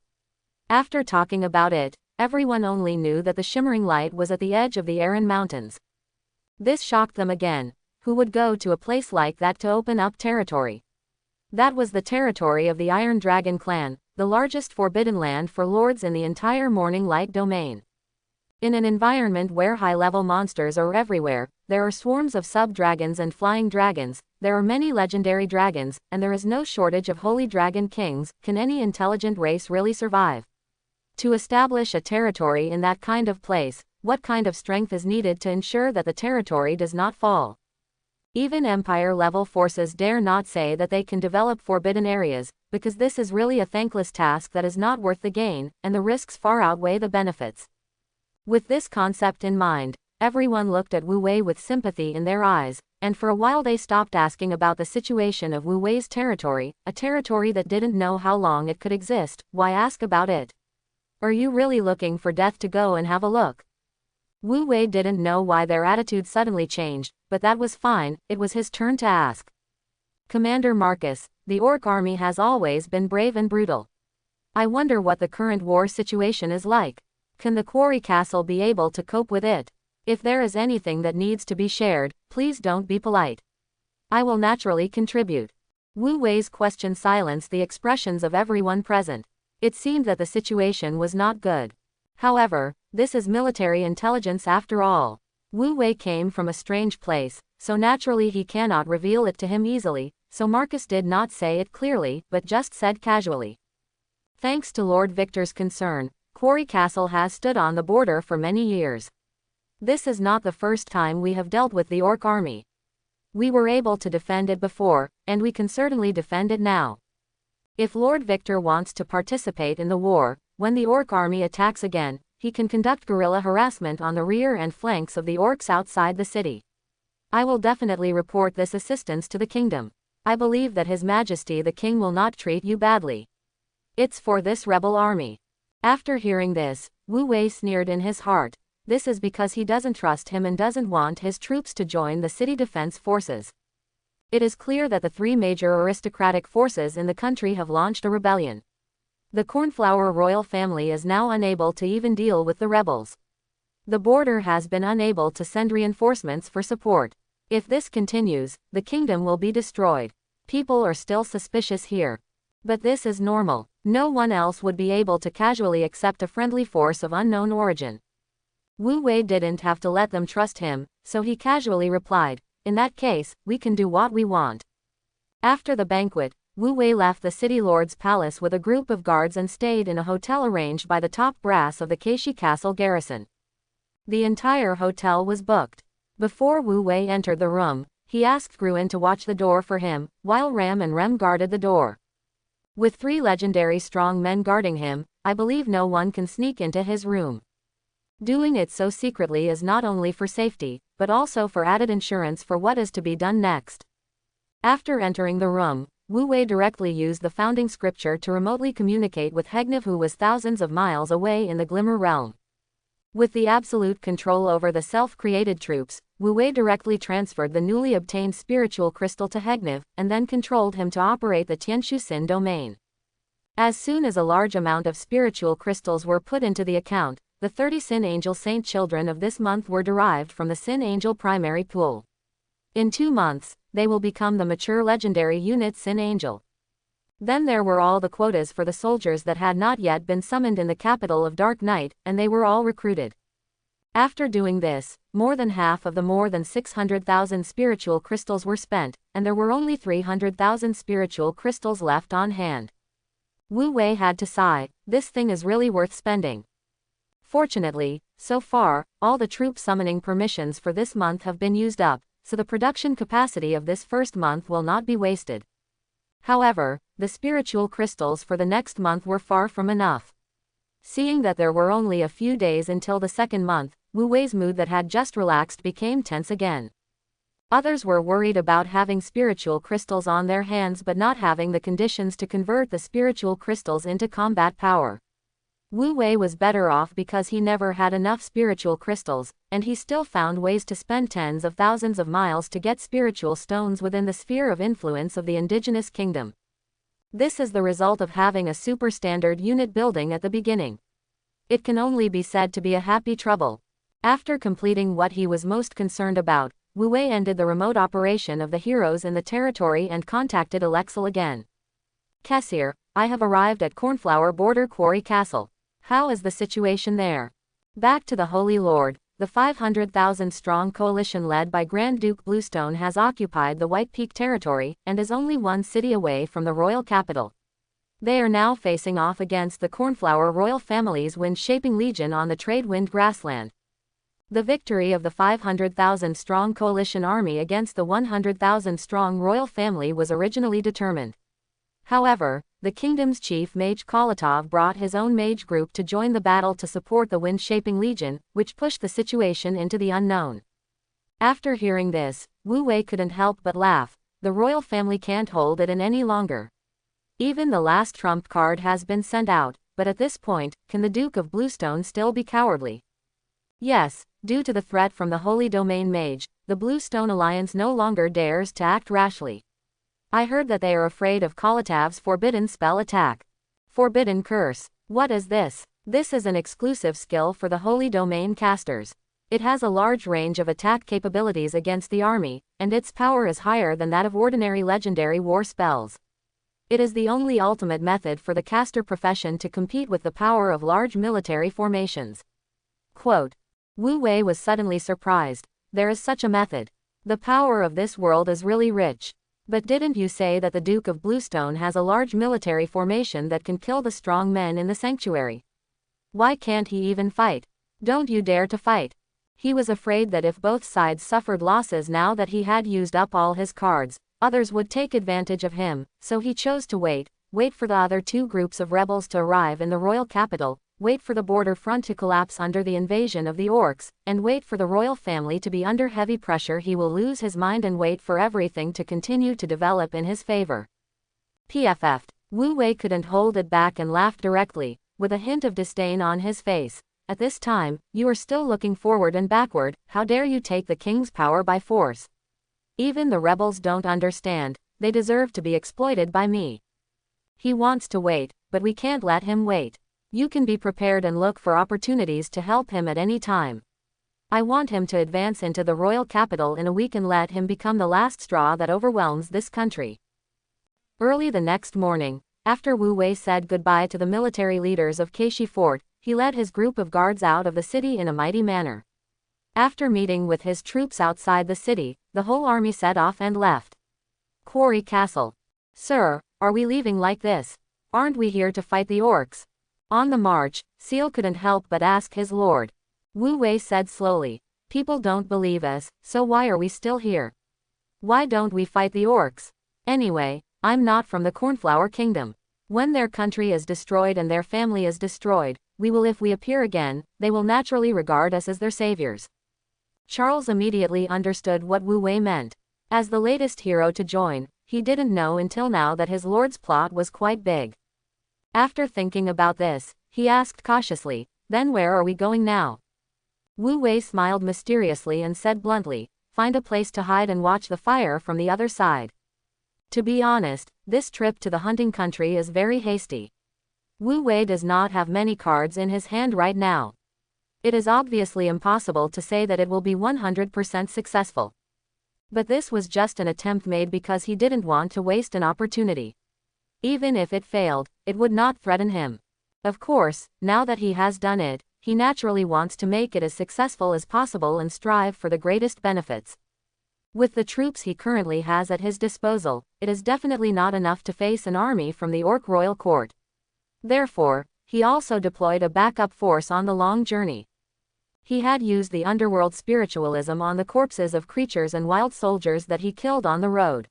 Speaker 1: After talking about it, everyone only knew that the shimmering light was at the edge of the Aran Mountains. This shocked them again. Who would go to a place like that to open up territory? That was the territory of the Iron Dragon clan, the largest forbidden land for lords in the entire Morning Light domain. In an environment where high-level monsters are everywhere, there are swarms of sub-dragons and flying dragons, there are many legendary dragons, and there is no shortage of holy dragon kings. Can any intelligent race really survive? To establish a territory in that kind of place, what kind of strength is needed to ensure that the territory does not fall? Even Empire-level forces dare not say that they can develop forbidden areas, because this is really a thankless task that is not worth the gain, and the risks far outweigh the benefits. With this concept in mind, everyone looked at Wu Wei with sympathy in their eyes, and for a while they stopped asking about the situation of Wu Wei's territory, a territory that didn't know how long it could exist. Why ask about it? Are you really looking for death to go and have a look? Wu Wei didn't know why their attitude suddenly changed, but that was fine, it was his turn to ask. Commander Marcus, the Orc army has always been brave and brutal. I wonder what the current war situation is like. Can the Quarry Castle be able to cope with it? If there is anything that needs to be shared, please don't be polite. I will naturally contribute. Wu Wei's question silenced the expressions of everyone present. It seemed that the situation was not good. However, this is military intelligence after all. Wu Wei came from a strange place, so naturally he cannot reveal it to him easily, so Marcus did not say it clearly, but just said casually. Thanks to Lord Victor's concern, Quarry Castle has stood on the border for many years. This is not the first time we have dealt with the Orc army. We were able to defend it before, and we can certainly defend it now. If Lord Victor wants to participate in the war, when the Orc army attacks again, he can conduct guerrilla harassment on the rear and flanks of the Orcs outside the city. I will definitely report this assistance to the kingdom. I believe that His Majesty the King will not treat you badly. It's for this rebel army. After hearing this, Wu Wei sneered in his heart. This is because he doesn't trust him and doesn't want his troops to join the city defense forces. It is clear that the three major aristocratic forces in the country have launched a rebellion. The Cornflower royal family is now unable to even deal with the rebels. The border has been unable to send reinforcements for support. If this continues, the kingdom will be destroyed. People are still suspicious here. But this is normal. No one else would be able to casually accept a friendly force of unknown origin. Wu Wei didn't have to let them trust him, so he casually replied, "In that case, we can do what we want." After the banquet, Wu Wei left the city lord's palace with a group of guards and stayed in a hotel arranged by the top brass of the Keishi Castle garrison. The entire hotel was booked. Before Wu Wei entered the room, he asked Gruen to watch the door for him, while Ram and Rem guarded the door. With 3 legendary strong men guarding him, I believe no one can sneak into his room. Doing it so secretly is not only for safety, but also for added insurance for what is to be done next. After entering the room, Wu Wei directly used the founding scripture to remotely communicate with Hegnev, who was thousands of miles away in the Glimmer realm. With the absolute control over the self-created troops, Wu Wei directly transferred the newly obtained spiritual crystal to Hegnev, and then controlled him to operate the Tianshu Sin domain. As soon as a large amount of spiritual crystals were put into the account, the 30 Sin Angel Saint children of this month were derived from the Sin Angel primary pool. In 2 months, they will become the mature legendary unit Sin Angel. Then there were all the quotas for the soldiers that had not yet been summoned in the capital of Dark Night, and they were all recruited. After doing this, more than half of the more than 600,000 spiritual crystals were spent, and there were only 300,000 spiritual crystals left on hand. Wu Wei had to sigh, this thing is really worth spending. Fortunately, so far, all the troop summoning permissions for this month have been used up, so the production capacity of this first month will not be wasted. However, the spiritual crystals for the next month were far from enough. Seeing that there were only a few days until the second month, Wu Wei's mood that had just relaxed became tense again. Others were worried about having spiritual crystals on their hands but not having the conditions to convert the spiritual crystals into combat power. Wu Wei was better off because he never had enough spiritual crystals, and he still found ways to spend tens of thousands of miles to get spiritual stones within the sphere of influence of the indigenous kingdom. This is the result of having a super standard unit building at the beginning. It can only be said to be a happy trouble. After completing what he was most concerned about, Wu Wei ended the remote operation of the heroes in the territory and contacted Alexel again. Kessir, I have arrived at Cornflower Border Quarry Castle. How is the situation there? Back to the Holy Lord, the 500,000-strong coalition led by Grand Duke Bluestone has occupied the White Peak territory, and is only 1 city away from the royal capital. They are now facing off against the Cornflower royal family's wind-shaping legion on the Tradewind grassland. The victory of the 500,000-strong coalition army against the 100,000-strong royal family was originally determined. However, the kingdom's chief mage Kolatov brought his own mage group to join the battle to support the wind-shaping legion, which pushed the situation into the unknown. After hearing this, Wu Wei couldn't help but laugh. The royal family can't hold it in any longer. Even the last trump card has been sent out, but at this point, can the Duke of Bluestone still be cowardly? Yes, due to the threat from the Holy Domain Mage, the Bluestone Alliance no longer dares to act rashly. I heard that they are afraid of Kolatov's forbidden spell attack. Forbidden curse. What is this? This is an exclusive skill for the Holy Domain casters. It has a large range of attack capabilities against the army, and its power is higher than that of ordinary legendary war spells. It is the only ultimate method for the caster profession to compete with the power of large military formations. Quote. Wu Wei was suddenly surprised. There is such a method. The power of this world is really rich. But didn't you say that the Duke of Bluestone has a large military formation that can kill the strong men in the sanctuary? Why can't he even fight? Don't you dare to fight. He was afraid that if both sides suffered losses now that he had used up all his cards, others would take advantage of him, so he chose to wait for the other two groups of rebels to arrive in the royal capital, wait for the border front to collapse under the invasion of the orcs, and wait for the royal family to be under heavy pressure. He will lose his mind and wait for everything to continue to develop in his favor. PFF'd. Wu Wei couldn't hold it back and laughed directly, with a hint of disdain on his face. At this time, you are still looking forward and backward. How dare you take the king's power by force? Even the rebels don't understand. They deserve to be exploited by me. He wants to wait, but we can't let him wait. You can be prepared and look for opportunities to help him at any time. I want him to advance into the royal capital in a week and let him become the last straw that overwhelms this country. Early the next morning, after Wu Wei said goodbye to the military leaders of Keishi Fort, he led his group of guards out of the city in a mighty manner. After meeting with his troops outside the city, the whole army set off and left Quarry Castle. Sir, are we leaving like this? Aren't we here to fight the orcs? On the march, Seal couldn't help but ask his lord. Wu Wei said slowly, people don't believe us, so why are we still here? Why don't we fight the orcs? Anyway, I'm not from the Cornflower Kingdom. When their country is destroyed and their family is destroyed, if we appear again, they will naturally regard us as their saviors. Charles immediately understood what Wu Wei meant. As the latest hero to join, he didn't know until now that his lord's plot was quite big. After thinking about this, he asked cautiously, then where are we going now? Wu Wei smiled mysteriously and said bluntly, find a place to hide and watch the fire from the other side. To be honest, this trip to the hunting country is very hasty. Wu Wei does not have many cards in his hand right now. It is obviously impossible to say that it will be 100% successful. But this was just an attempt made because he didn't want to waste an opportunity. Even if it failed, it would not threaten him. Of course, now that he has done it, he naturally wants to make it as successful as possible and strive for the greatest benefits. With the troops he currently has at his disposal, it is definitely not enough to face an army from the Orc royal court. Therefore, he also deployed a backup force on the long journey. He had used the underworld spiritualism on the corpses of creatures and wild soldiers that he killed on the road.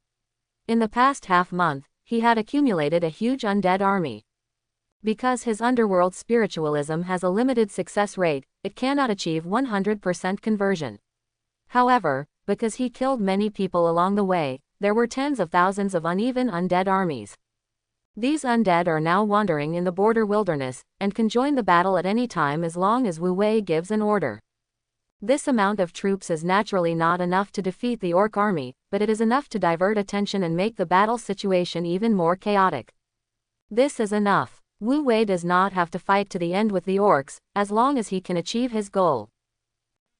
Speaker 1: In the past half-month, he had accumulated a huge undead army. Because his underworld spiritualism has a limited success rate, it cannot achieve 100% conversion. However, because he killed many people along the way, there were tens of thousands of uneven undead armies. These undead are now wandering in the border wilderness, and can join the battle at any time as long as Wu Wei gives an order. This amount of troops is naturally not enough to defeat the orc army, but it is enough to divert attention and make the battle situation even more chaotic. This is enough. Wu Wei does not have to fight to the end with the orcs, as long as he can achieve his goal.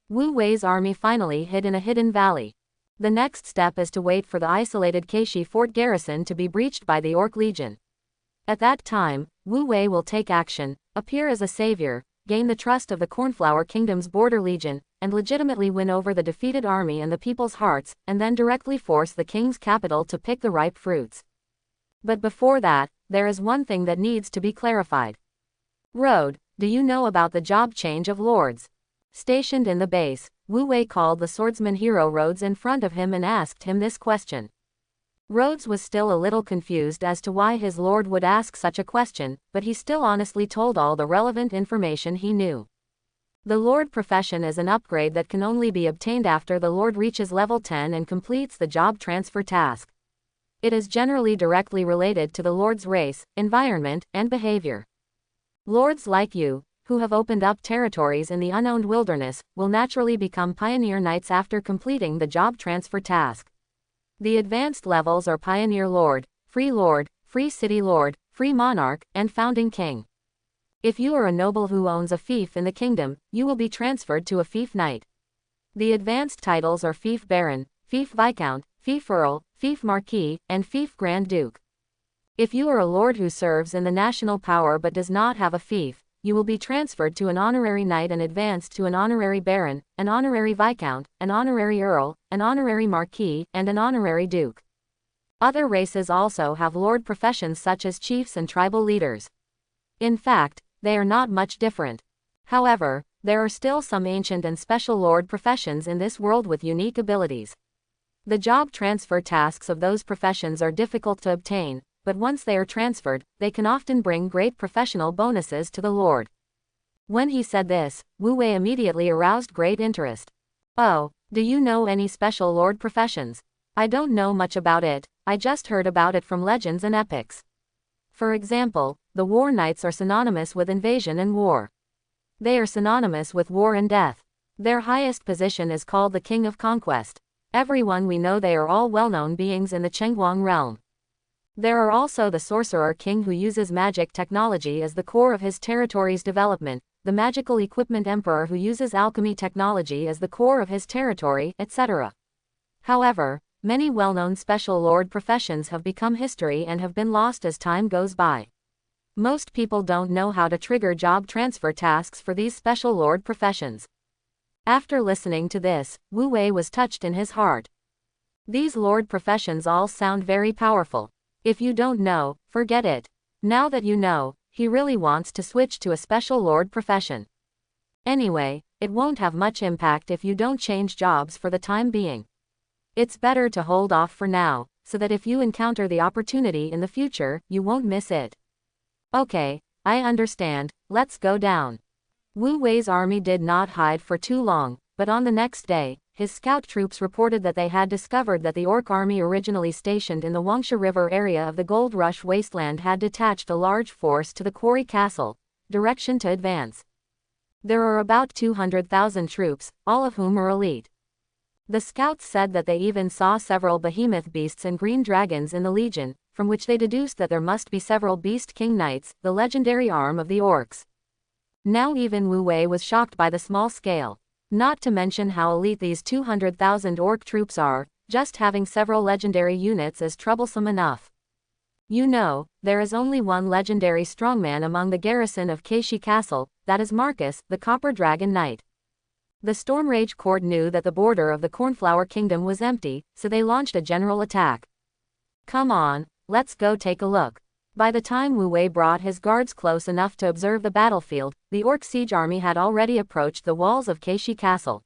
Speaker 1: Wu Wei's army finally hid in a hidden valley. The next step is to wait for the isolated Keishi Fort garrison to be breached by the Orc Legion. At that time, Wu Wei will take action, appear as a savior, gain the trust of the Cornflower Kingdom's border legion, and legitimately win over the defeated army and the people's hearts, and then directly force the king's capital to pick the ripe fruits. But before that, there is one thing that needs to be clarified. Road, do you know about the job change of lords? Stationed in the base, Wu Wei called the swordsman hero Rhodes in front of him and asked him this question. Rhodes was still a little confused as to why his lord would ask such a question, but he still honestly told all the relevant information he knew. The lord profession is an upgrade that can only be obtained after the lord reaches level 10 and completes the job transfer task. It is generally directly related to the lord's race, environment, and behavior. Lords like you, who have opened up territories in the unowned wilderness, will naturally become pioneer knights after completing the job transfer task. The advanced levels are Pioneer Lord, Free City Lord, Free Monarch, and Founding King. If you are a noble who owns a fief in the kingdom, you will be transferred to a fief knight. The advanced titles are Fief Baron, Fief Viscount, Fief Earl, Fief Marquis, and Fief Grand Duke. If you are a lord who serves in the national power but does not have a fief, you will be transferred to an honorary knight and advanced to an honorary baron, an honorary viscount, an honorary earl, an honorary marquis, and an honorary duke. Other races also have lord professions such as chiefs and tribal leaders. In fact, they are not much different. However, there are still some ancient and special lord professions in this world with unique abilities. The job transfer tasks of those professions are difficult to obtain, but once they are transferred, they can often bring great professional bonuses to the lord. When he said this, Wu Wei immediately aroused great interest. Oh, do you know any special lord professions? I don't know much about it, I just heard about it from legends and epics. For example, the war knights are synonymous with invasion and war. They are synonymous with war and death. Their highest position is called the King of Conquest. Everyone we know, they are all well-known beings in the Chengguang realm. There are also the Sorcerer King, who uses magic technology as the core of his territory's development, the Magical Equipment Emperor, who uses alchemy technology as the core of his territory, etc. However, many well-known special lord professions have become history and have been lost as time goes by. Most people don't know how to trigger job transfer tasks for these special lord professions. After listening to this, Wu Wei was touched in his heart. These lord professions all sound very powerful. If you don't know, forget it. Now that you know, he really wants to switch to a special lord profession. Anyway, it won't have much impact if you don't change jobs for the time being. It's better to hold off for now, so that if you encounter the opportunity in the future, you won't miss it. Okay, I understand, let's go down. Wu Wei's army did not hide for too long, but on the next day, his scout troops reported that they had discovered that the orc army originally stationed in the Wangsha River area of the Gold Rush Wasteland had detached a large force to the Quarry Castle, direction to advance. There are about 200,000 troops, all of whom are elite. The scouts said that they even saw several behemoth beasts and green dragons in the legion, from which they deduced that there must be several Beast King Knights, the legendary arm of the orcs. Now even Wu Wei was shocked by the small scale. Not to mention how elite these 200,000 orc troops are, just having several legendary units is troublesome enough. You know, there is only one legendary strongman among the garrison of Keishi Castle, that is Marcus, the Copper Dragon Knight. The Stormrage Court knew that the border of the Cornflower Kingdom was empty, so they launched a general attack. Come on, let's go take a look. By the time Wu Wei brought his guards close enough to observe the battlefield, the orc siege army had already approached the walls of Keishi Castle.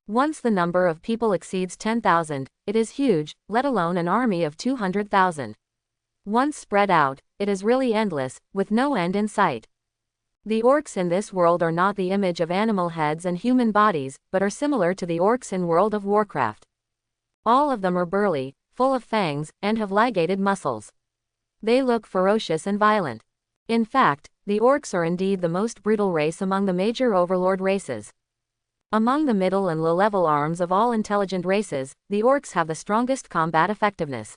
Speaker 1: Once the number of people exceeds 10,000, it is huge, let alone an army of 200,000. Once spread out, it is really endless, with no end in sight. The orcs in this world are not the image of animal heads and human bodies, but are similar to the orcs in World of Warcraft. All of them are burly, full of fangs, and have ligated muscles. They look ferocious and violent. In fact, the orcs are indeed the most brutal race among the major overlord races. Among the middle and low-level arms of all intelligent races, the orcs have the strongest combat effectiveness.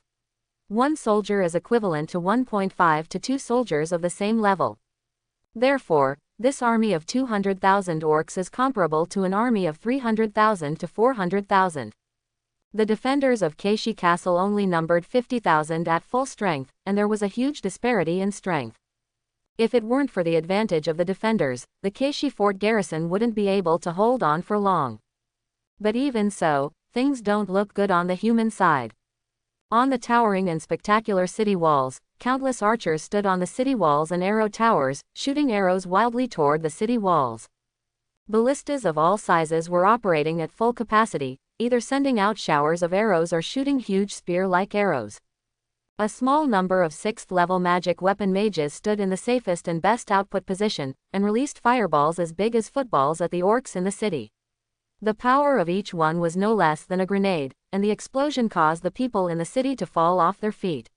Speaker 1: One soldier is equivalent to 1.5 to 2 soldiers of the same level. Therefore, this army of 200,000 orcs is comparable to an army of 300,000 to 400,000. The defenders of Keishi Castle only numbered 50,000 at full strength, and there was a huge disparity in strength. If it weren't for the advantage of the defenders, the Keishi fort garrison wouldn't be able to hold on for long. But even so, things don't look good on the human side. On the towering and spectacular city walls, countless archers stood on the city walls and arrow towers, shooting arrows wildly toward the city walls. Ballistas of all sizes were operating at full capacity, either sending out showers of arrows or shooting huge spear-like arrows. A small number of 6th-level magic weapon mages stood in the safest and best output position, and released fireballs as big as footballs at the orcs in the city. The power of each one was no less than a grenade, and the explosion caused the people in the city to fall off their feet.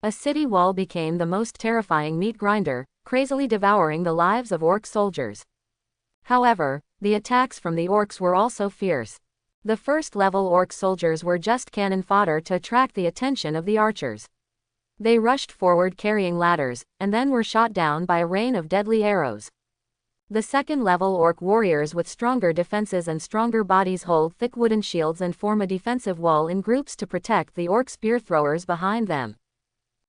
Speaker 1: A city wall became the most terrifying meat grinder, crazily devouring the lives of orc soldiers. However, the attacks from the orcs were also fierce. The first-level orc soldiers were just cannon fodder to attract the attention of the archers. They rushed forward carrying ladders, and then were shot down by a rain of deadly arrows. The second-level orc warriors with stronger defenses and stronger bodies hold thick wooden shields and form a defensive wall in groups to protect the orc spear throwers behind them.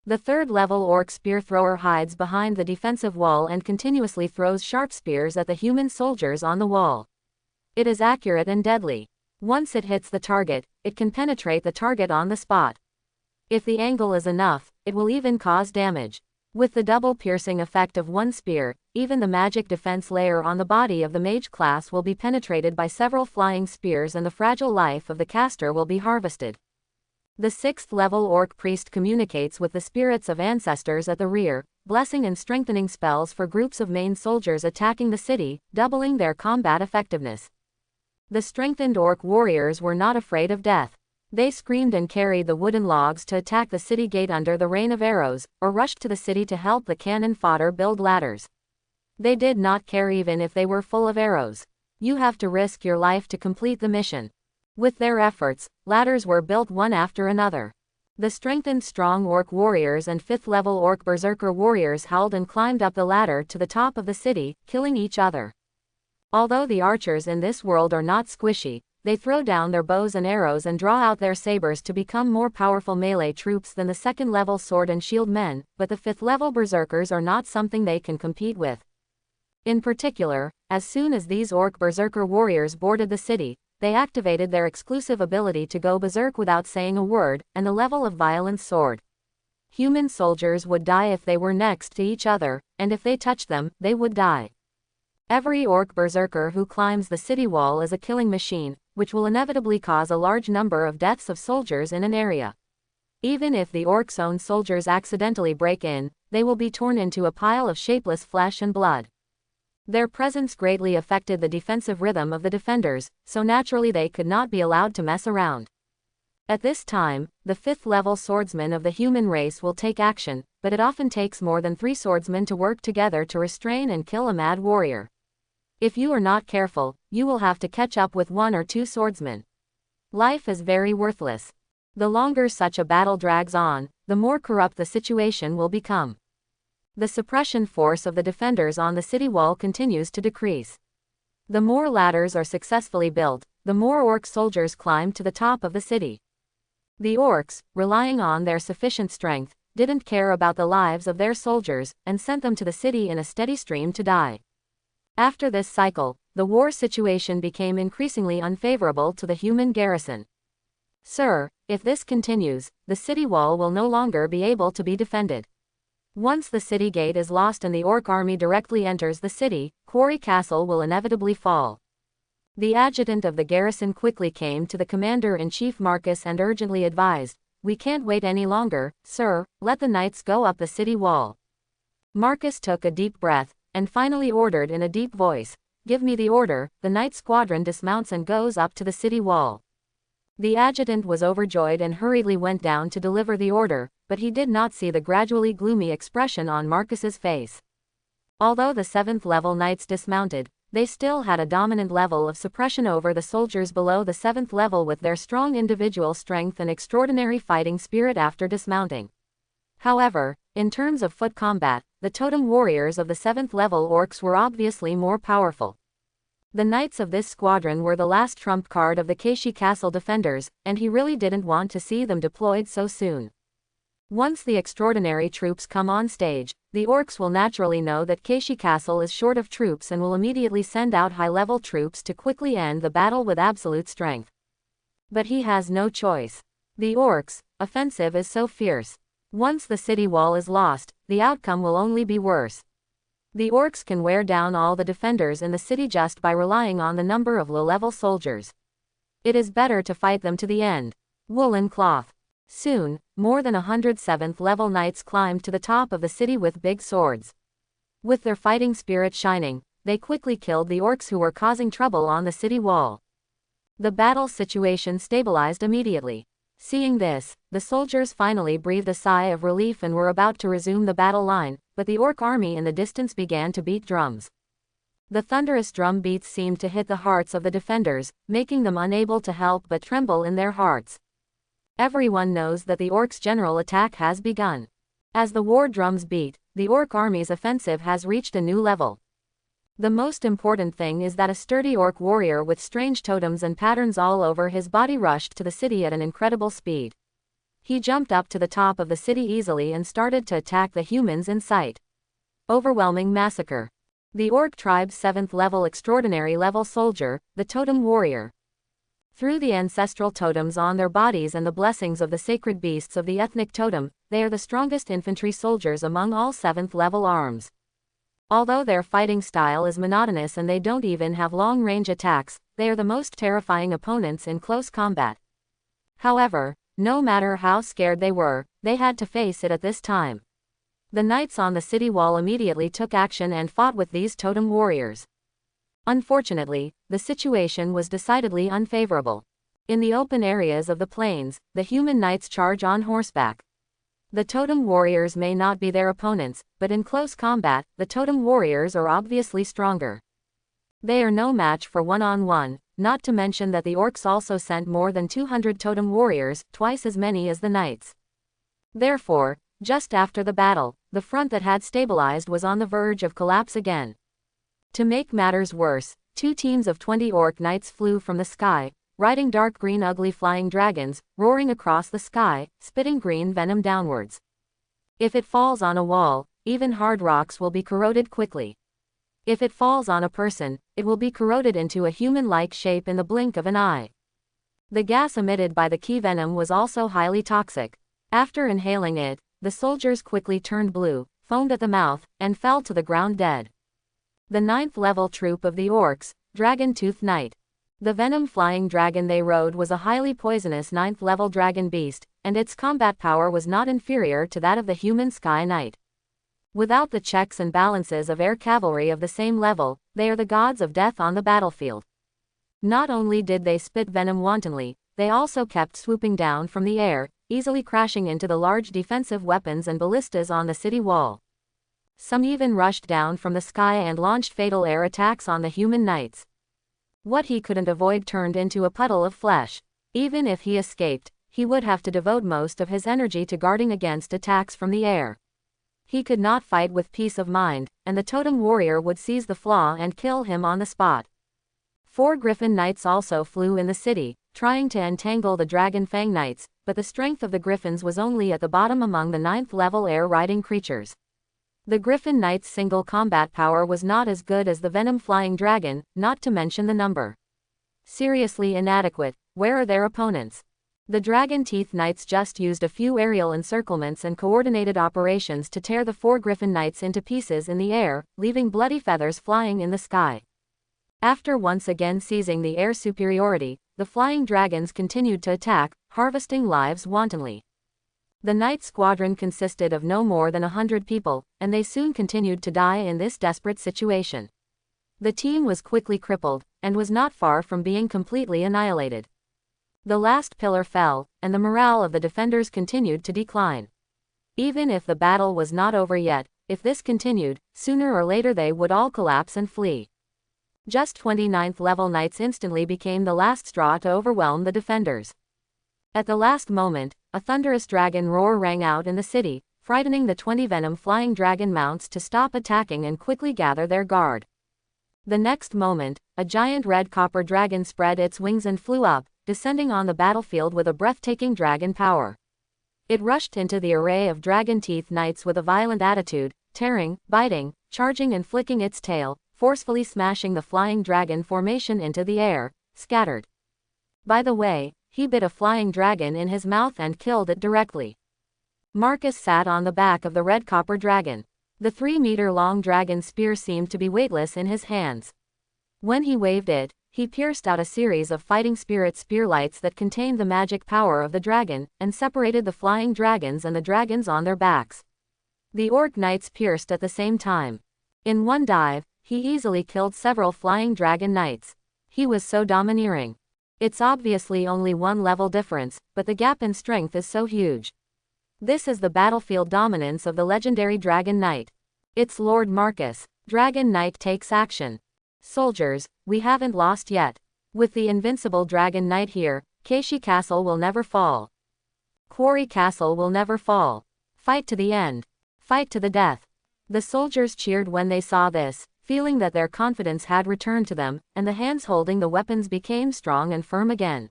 Speaker 1: The third-level orc spear thrower hides behind the defensive wall and continuously throws sharp spears at the human soldiers on the wall. It is accurate and deadly. Once it hits the target, it can penetrate the target on the spot. If the angle is enough, it will even cause damage. With the double piercing effect of one spear, even the magic defense layer on the body of the mage class will be penetrated by several flying spears and the fragile life of the caster will be harvested. The 6th-level orc priest communicates with the spirits of ancestors at the rear, blessing and strengthening spells for groups of main soldiers attacking the city, doubling their combat effectiveness. The strengthened orc warriors were not afraid of death. They screamed and carried the wooden logs to attack the city gate under the rain of arrows, or rushed to the city to help the cannon fodder build ladders. They did not care even if they were full of arrows. You have to risk your life to complete the mission. With their efforts, ladders were built one after another. The strengthened strong orc warriors and 5th-level orc berserker warriors howled and climbed up the ladder to the top of the city, killing each other. Although the archers in this world are not squishy, they throw down their bows and arrows and draw out their sabers to become more powerful melee troops than the 2nd-level sword and shield men, but the 5th-level berserkers are not something they can compete with. In particular, as soon as these orc berserker warriors boarded the city, they activated their exclusive ability to go berserk without saying a word, and the level of violence soared. Human soldiers would die if they were next to each other, and if they touched them, they would die. Every orc berserker who climbs the city wall is a killing machine, which will inevitably cause a large number of deaths of soldiers in an area. Even if the orc's own soldiers accidentally break in, they will be torn into a pile of shapeless flesh and blood. Their presence greatly affected the defensive rhythm of the defenders, so naturally they could not be allowed to mess around. At this time, the 5th-level swordsman of the human race will take action, but it often takes more than 3 swordsmen to work together to restrain and kill a mad warrior. If you are not careful, you will have to catch up with 1 or 2 swordsmen. Life is very worthless. The longer such a battle drags on, the more corrupt the situation will become. The suppression force of the defenders on the city wall continues to decrease. The more ladders are successfully built, the more orc soldiers climb to the top of the city. The orcs, relying on their sufficient strength, didn't care about the lives of their soldiers, and sent them to the city in a steady stream to die. After this cycle, the war situation became increasingly unfavorable to the human garrison. Sir, if this continues, the city wall will no longer be able to be defended. Once the city gate is lost and the orc army directly enters the city, Quarry Castle will inevitably fall. The adjutant of the garrison quickly came to the commander-in-chief Marcus and urgently advised, "We can't wait any longer, sir, let the knights go up the city wall." Marcus took a deep breath, and finally ordered in a deep voice, "Give me the order." The knight squadron dismounts and goes up to the city wall. The adjutant was overjoyed and hurriedly went down to deliver the order, but he did not see the gradually gloomy expression on Marcus's face. Although the 7th-level knights dismounted, they still had a dominant level of suppression over the soldiers below the 7th level with their strong individual strength and extraordinary fighting spirit after dismounting. However, in terms of foot combat, the totem warriors of the 7th-level orcs were obviously more powerful. The knights of this squadron were the last trump card of the Keishi Castle defenders, and he really didn't want to see them deployed so soon. Once the extraordinary troops come on stage, the orcs will naturally know that Keishi Castle is short of troops and will immediately send out high-level troops to quickly end the battle with absolute strength. But he has no choice. The orcs' offensive is so fierce. Once the city wall is lost, the outcome will only be worse. The orcs can wear down all the defenders in the city just by relying on the number of low-level soldiers. It is better to fight them to the end. Woolen cloth. Soon, more than 100 7th-level knights climbed to the top of the city with big swords. With their fighting spirit shining, they quickly killed the orcs who were causing trouble on the city wall. The battle situation stabilized immediately. Seeing this, the soldiers finally breathed a sigh of relief and were about to resume the battle line, but the orc army in the distance began to beat drums. The thunderous drum beats seemed to hit the hearts of the defenders, making them unable to help but tremble in their hearts. Everyone knows that the orcs' general attack has begun. As the war drums beat, the orc army's offensive has reached a new level. The most important thing is that a sturdy orc warrior with strange totems and patterns all over his body rushed to the city at an incredible speed. He jumped up to the top of the city easily and started to attack the humans in sight. Overwhelming massacre. The Orc tribe's 7th level extraordinary level soldier, the Totem Warrior. Through the ancestral totems on their bodies and the blessings of the sacred beasts of the ethnic totem, they are the strongest infantry soldiers among all 7th level arms. Although their fighting style is monotonous and they don't even have long-range attacks, they are the most terrifying opponents in close combat. However, no matter how scared they were, they had to face it at this time. The knights on the city wall immediately took action and fought with these totem warriors. Unfortunately, the situation was decidedly unfavorable. In the open areas of the plains, the human knights charge on horseback. The totem warriors may not be their opponents, but in close combat, the totem warriors are obviously stronger. They are no match for one-on-one, not to mention that the orcs also sent more than 200 totem warriors, twice as many as the knights. Therefore, just after the battle, the front that had stabilized was on the verge of collapse again. To make matters worse, 2 teams of 20 orc knights flew from the sky, riding dark green ugly flying dragons, roaring across the sky, spitting green venom downwards. If it falls on a wall, even hard rocks will be corroded quickly. If it falls on a person, it will be corroded into a human-like shape in the blink of an eye. The gas emitted by the key venom was also highly toxic. After inhaling it, the soldiers quickly turned blue, foamed at the mouth, and fell to the ground dead. The 9th level troop of the orcs, Dragon-Toothed Knight. The venom-flying dragon they rode was a highly poisonous 9th level dragon beast, and its combat power was not inferior to that of the human Sky Knight. Without the checks and balances of air cavalry of the same level, they are the gods of death on the battlefield. Not only did they spit venom wantonly, they also kept swooping down from the air, easily crashing into the large defensive weapons and ballistas on the city wall. Some even rushed down from the sky and launched fatal air attacks on the human knights. What he couldn't avoid turned into a puddle of flesh. Even if he escaped, he would have to devote most of his energy to guarding against attacks from the air. He could not fight with peace of mind, and the totem warrior would seize the flaw and kill him on the spot. 4 griffin knights also flew in the city, trying to entangle the dragon fang knights, but the strength of the griffins was only at the bottom among the 9th level air-riding creatures. The Griffin Knight's single combat power was not as good as the venom-flying dragon, not to mention the number. Seriously inadequate. Where are their opponents? The Dragon Teeth Knights just used a few aerial encirclements and coordinated operations to tear the 4 Griffin Knights into pieces in the air, leaving bloody feathers flying in the sky. After once again seizing the air superiority, the flying dragons continued to attack, harvesting lives wantonly. The Knight Squadron consisted of no more than 100 people, and they soon continued to die in this desperate situation. The team was quickly crippled, and was not far from being completely annihilated. The last pillar fell, and the morale of the defenders continued to decline. Even if the battle was not over yet, if this continued, sooner or later they would all collapse and flee. Just 29th level knights instantly became the last straw to overwhelm the defenders. At the last moment, a thunderous dragon roar rang out in the city, frightening the 20 venom-flying dragon mounts to stop attacking and quickly gather their guard. The next moment, a giant red copper dragon spread its wings and flew up, descending on the battlefield with a breathtaking dragon power. It rushed into the array of dragon teeth knights with a violent attitude, tearing, biting, charging and flicking its tail, forcefully smashing the flying dragon formation into the air, scattered. By the way, he bit a flying dragon in his mouth and killed it directly. Marcus sat on the back of the red copper dragon. The 3-meter-long dragon spear seemed to be weightless in his hands. When he waved it, he pierced out a series of fighting spirit spearlights that contained the magic power of the dragon, and separated the flying dragons and the dragons on their backs. The orc knights pierced at the same time. In one dive, he easily killed several flying dragon knights. He was so domineering. It's obviously only one level difference, but the gap in strength is so huge. This is the battlefield dominance of the legendary Dragon Knight. It's Lord Marcus. Dragon Knight takes action. Soldiers, we haven't lost yet. With the invincible Dragon Knight here, Keishi Castle will never fall. Quarry Castle will never fall. Fight to the end. Fight to the death. The soldiers cheered when they saw this, feeling that their confidence had returned to them, and the hands holding the weapons became strong and firm again.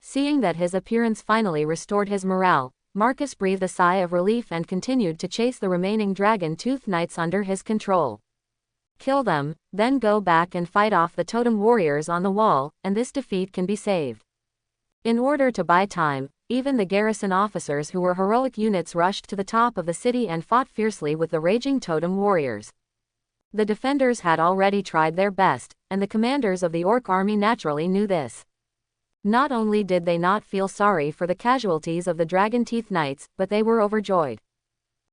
Speaker 1: Seeing that his appearance finally restored his morale, Marcus breathed a sigh of relief and continued to chase the remaining dragon-toothed knights under his control. Kill them, then go back and fight off the totem warriors on the wall, and this defeat can be saved. In order to buy time, even the garrison officers who were heroic units rushed to the top of the city and fought fiercely with the raging totem warriors. The defenders had already tried their best, and the commanders of the orc army naturally knew this. Not only did they not feel sorry for the casualties of the Dragon Teeth Knights, but they were overjoyed.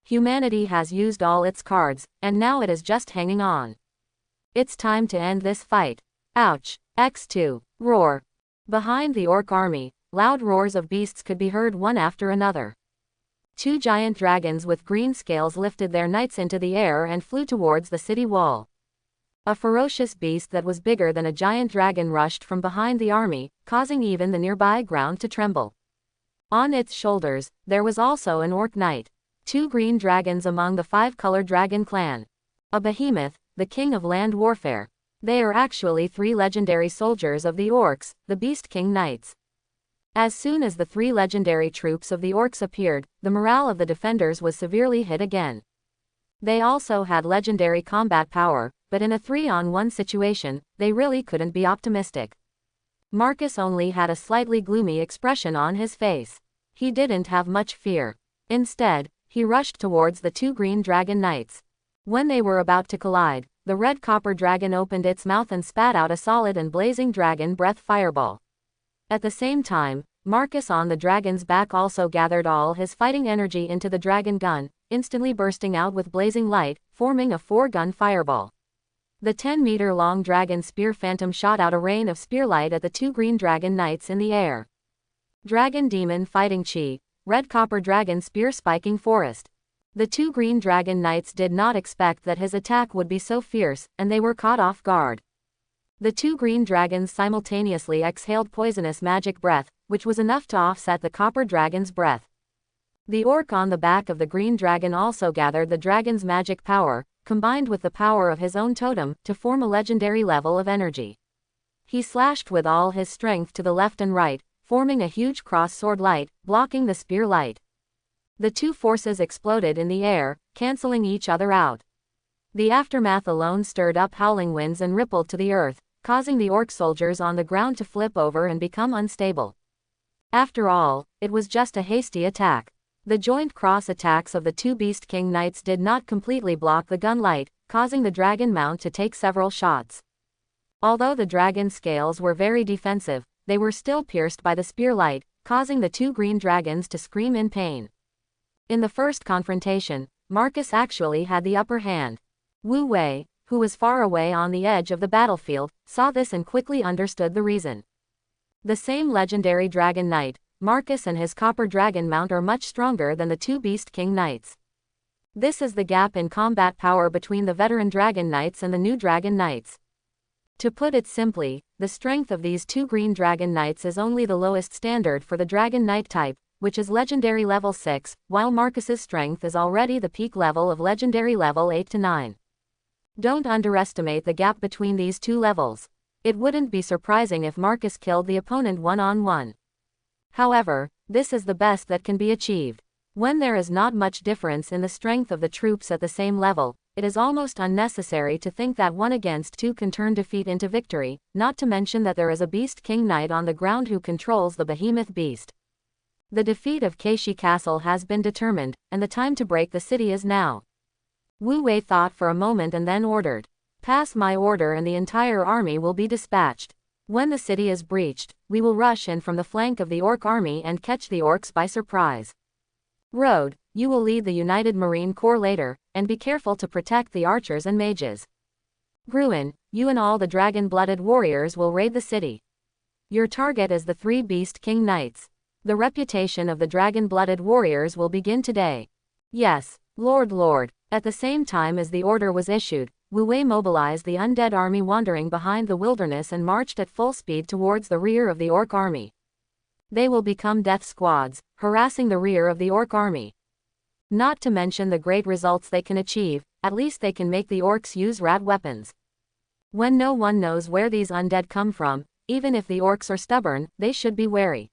Speaker 1: Humanity has used all its cards, and now it is just hanging on. It's time to end this fight. Ouch! X2. Roar. Behind the orc army, loud roars of beasts could be heard one after another. Two giant dragons with green scales lifted their knights into the air and flew towards the city wall. A ferocious beast that was bigger than a giant dragon rushed from behind the army, causing even the nearby ground to tremble. On its shoulders, there was also an orc knight. Two green dragons among the five-colored dragon clan. A behemoth, the king of land warfare. They are actually three legendary soldiers of the orcs, the Beast King Knights. As soon as the three legendary troops of the orcs appeared, the morale of the defenders was severely hit again. They also had legendary combat power, but in a 3-on-1 situation, they really couldn't be optimistic. Marcus only had a slightly gloomy expression on his face. He didn't have much fear. Instead, he rushed towards the two green dragon knights. When they were about to collide, the red copper dragon opened its mouth and spat out a solid and blazing dragon breath fireball. At the same time, Marcus on the dragon's back also gathered all his fighting energy into the dragon gun, instantly bursting out with blazing light, forming a 4-gun fireball. The 10-meter-long dragon spear phantom shot out a rain of spearlight at the two green dragon knights in the air. Dragon demon fighting chi, red copper dragon spear spiking forest. The two green dragon knights did not expect that his attack would be so fierce, and they were caught off guard. The two green dragons simultaneously exhaled poisonous magic breath, which was enough to offset the copper dragon's breath. The orc on the back of the green dragon also gathered the dragon's magic power, combined with the power of his own totem, to form a legendary level of energy. He slashed with all his strength to the left and right, forming a huge cross-sword light, blocking the spear light. The two forces exploded in the air, canceling each other out. The aftermath alone stirred up howling winds and rippled to the earth, causing the orc soldiers on the ground to flip over and become unstable. After all, it was just a hasty attack. The joint cross attacks of the two Beast King Knights did not completely block the gun light, causing the dragon mount to take several shots. Although the dragon scales were very defensive, they were still pierced by the spear light, causing the two green dragons to scream in pain. In the first confrontation, Marcus actually had the upper hand. Wu Wei, who was far away on the edge of the battlefield, saw this and quickly understood the reason. The same legendary dragon knight, Marcus and his copper dragon mount are much stronger than the two Beast King Knights. This is the gap in combat power between the veteran dragon knights and the new dragon knights. To put it simply, the strength of these two green dragon knights is only the lowest standard for the dragon knight type, which is legendary level 6, while Marcus's strength is already the peak level of legendary level 8 to 9. Don't underestimate the gap between these two levels. It wouldn't be surprising if Marcus killed the opponent one-on-one. However, this is the best that can be achieved. When there is not much difference in the strength of the troops at the same level, it is almost unnecessary to think that 1 against 2 can turn defeat into victory, not to mention that there is a Beast King Knight on the ground who controls the behemoth beast. The defeat of Keishi Castle has been determined, and the time to break the city is now. Wu Wei thought for a moment and then ordered. Pass my order and the entire army will be dispatched. When the city is breached, we will rush in from the flank of the orc army and catch the orcs by surprise. Road, you will lead the United Marine Corps later, and be careful to protect the archers and mages. Gruen, you and all the dragon-blooded warriors will raid the city. Your target is the 3 Beast King Knights. The reputation of the dragon-blooded warriors will begin today. Yes, Lord. At the same time as the order was issued, Wu Wei mobilized the undead army wandering behind the wilderness and marched at full speed towards the rear of the orc army. They will become death squads, harassing the rear of the orc army. Not to mention the great results they can achieve, at least they can make the orcs use rad weapons. When no one knows where these undead come from, even if the orcs are stubborn, they should be wary.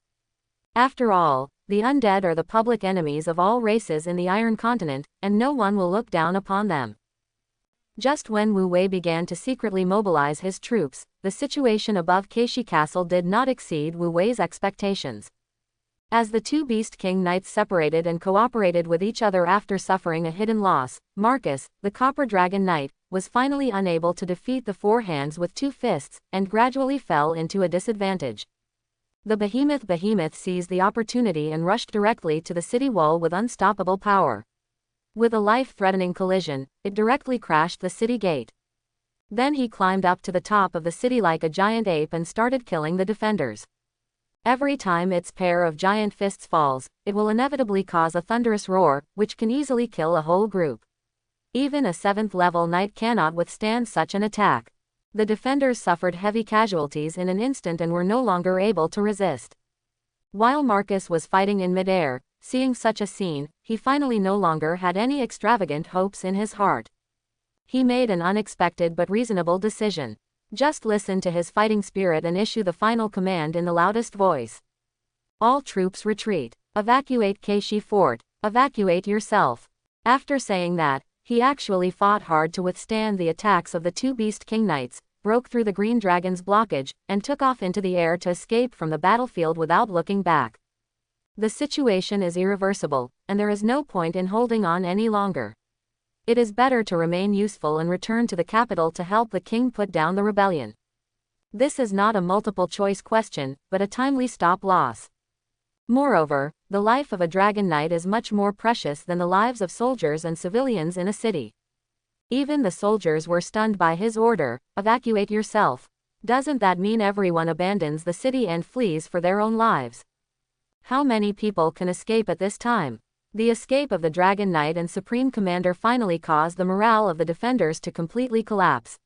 Speaker 1: After all, the undead are the public enemies of all races in the Iron Continent, and no one will look down upon them. Just when Wu Wei began to secretly mobilize his troops, the situation above Keishi Castle did not exceed Wu Wei's expectations. As the two Beast King Knights separated and cooperated with each other after suffering a hidden loss, Marcus, the Copper Dragon Knight, was finally unable to defeat the Four Hands with two fists, and gradually fell into a disadvantage. The behemoth seized the opportunity and rushed directly to the city wall with unstoppable power. With a life-threatening collision, it directly crashed the city gate. Then he climbed up to the top of the city like a giant ape and started killing the defenders. Every time its pair of giant fists falls, it will inevitably cause a thunderous roar, which can easily kill a whole group. Even a 7th-level knight cannot withstand such an attack. The defenders suffered heavy casualties in an instant and were no longer able to resist. While Marcus was fighting in midair, seeing such a scene, he finally no longer had any extravagant hopes in his heart. He made an unexpected but reasonable decision. Just listen to his fighting spirit and issue the final command in the loudest voice. All troops retreat. Evacuate Keishi Fort. Evacuate yourself. After saying that, he actually fought hard to withstand the attacks of the two Beast King Knights, broke through the Green Dragon's blockage, and took off into the air to escape from the battlefield without looking back. The situation is irreversible, and there is no point in holding on any longer. It is better to remain useful and return to the capital to help the king put down the rebellion. This is not a multiple-choice question, but a timely stop-loss. Moreover, the life of a dragon knight is much more precious than the lives of soldiers and civilians in a city. Even the soldiers were stunned by his order, evacuate yourself. Doesn't that mean everyone abandons the city and flees for their own lives? How many people can escape at this time? The escape of the Dragon Knight and Supreme Commander finally caused the morale of the defenders to completely collapse.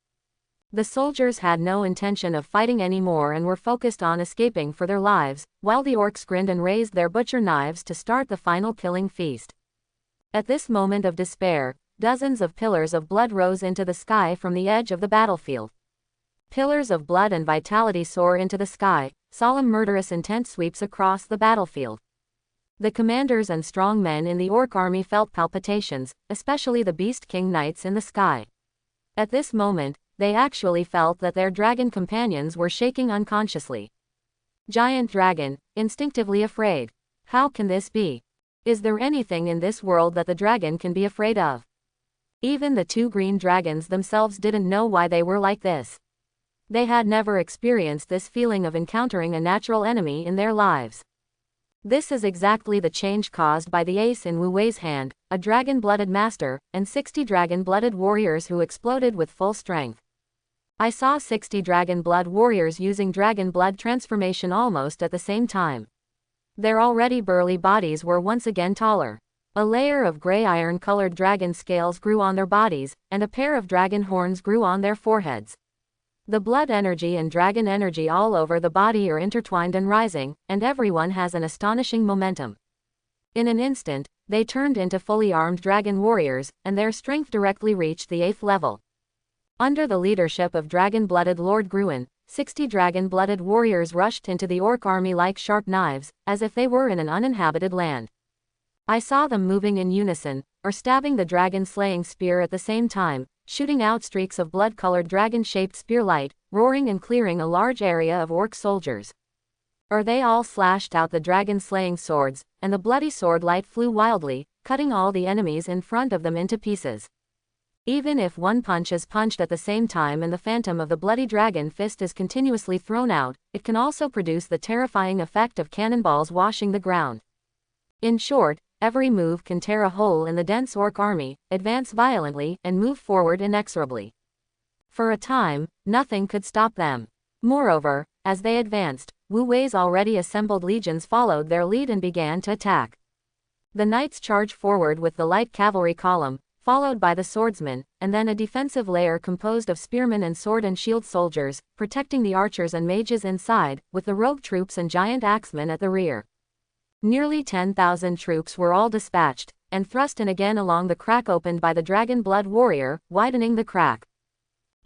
Speaker 1: The soldiers had no intention of fighting anymore and were focused on escaping for their lives, while the orcs grinned and raised their butcher knives to start the final killing feast. At this moment of despair, dozens of pillars of blood rose into the sky from the edge of the battlefield. Pillars of blood and vitality soar into the sky, solemn murderous intent sweeps across the battlefield. The commanders and strong men in the orc army felt palpitations, especially the Beast King Knights in the sky. At this moment, they actually felt that their dragon companions were shaking unconsciously. Giant dragon, instinctively afraid. How can this be? Is there anything in this world that the dragon can be afraid of? Even the two green dragons themselves didn't know why they were like this. They had never experienced this feeling of encountering a natural enemy in their lives. This is exactly the change caused by the ace in Wu Wei's hand, a dragon-blooded master, and 60 dragon-blooded warriors who exploded with full strength. I saw 60 dragon-blood warriors using dragon blood transformation almost at the same time. Their already burly bodies were once again taller. A layer of gray iron-colored dragon scales grew on their bodies, and a pair of dragon horns grew on their foreheads. The blood energy and dragon energy all over the body are intertwined and rising, and everyone has an astonishing momentum. In an instant, they turned into fully armed dragon warriors, and their strength directly reached the 8th level. Under the leadership of dragon-blooded Lord Gruen, 60 dragon-blooded warriors rushed into the orc army like sharp knives, as if they were in an uninhabited land. I saw them moving in unison, or stabbing the dragon-slaying spear at the same time, shooting out streaks of blood-colored dragon-shaped spear light, roaring and clearing a large area of orc soldiers. Or they all slashed out the dragon-slaying swords, and the bloody sword light flew wildly, cutting all the enemies in front of them into pieces. Even if one punch is punched at the same time and the phantom of the bloody dragon fist is continuously thrown out, it can also produce the terrifying effect of cannonballs washing the ground. In short, every move can tear a hole in the dense orc army, advance violently, and move forward inexorably. For a time, nothing could stop them. Moreover, as they advanced, Wu Wei's already assembled legions followed their lead and began to attack. The knights charged forward with the light cavalry column, followed by the swordsmen, and then a defensive layer composed of spearmen and sword and shield soldiers, protecting the archers and mages inside, with the rogue troops and giant axemen at the rear. Nearly 10,000 troops were all dispatched, and thrust in again along the crack opened by the dragon blood warrior, widening the crack.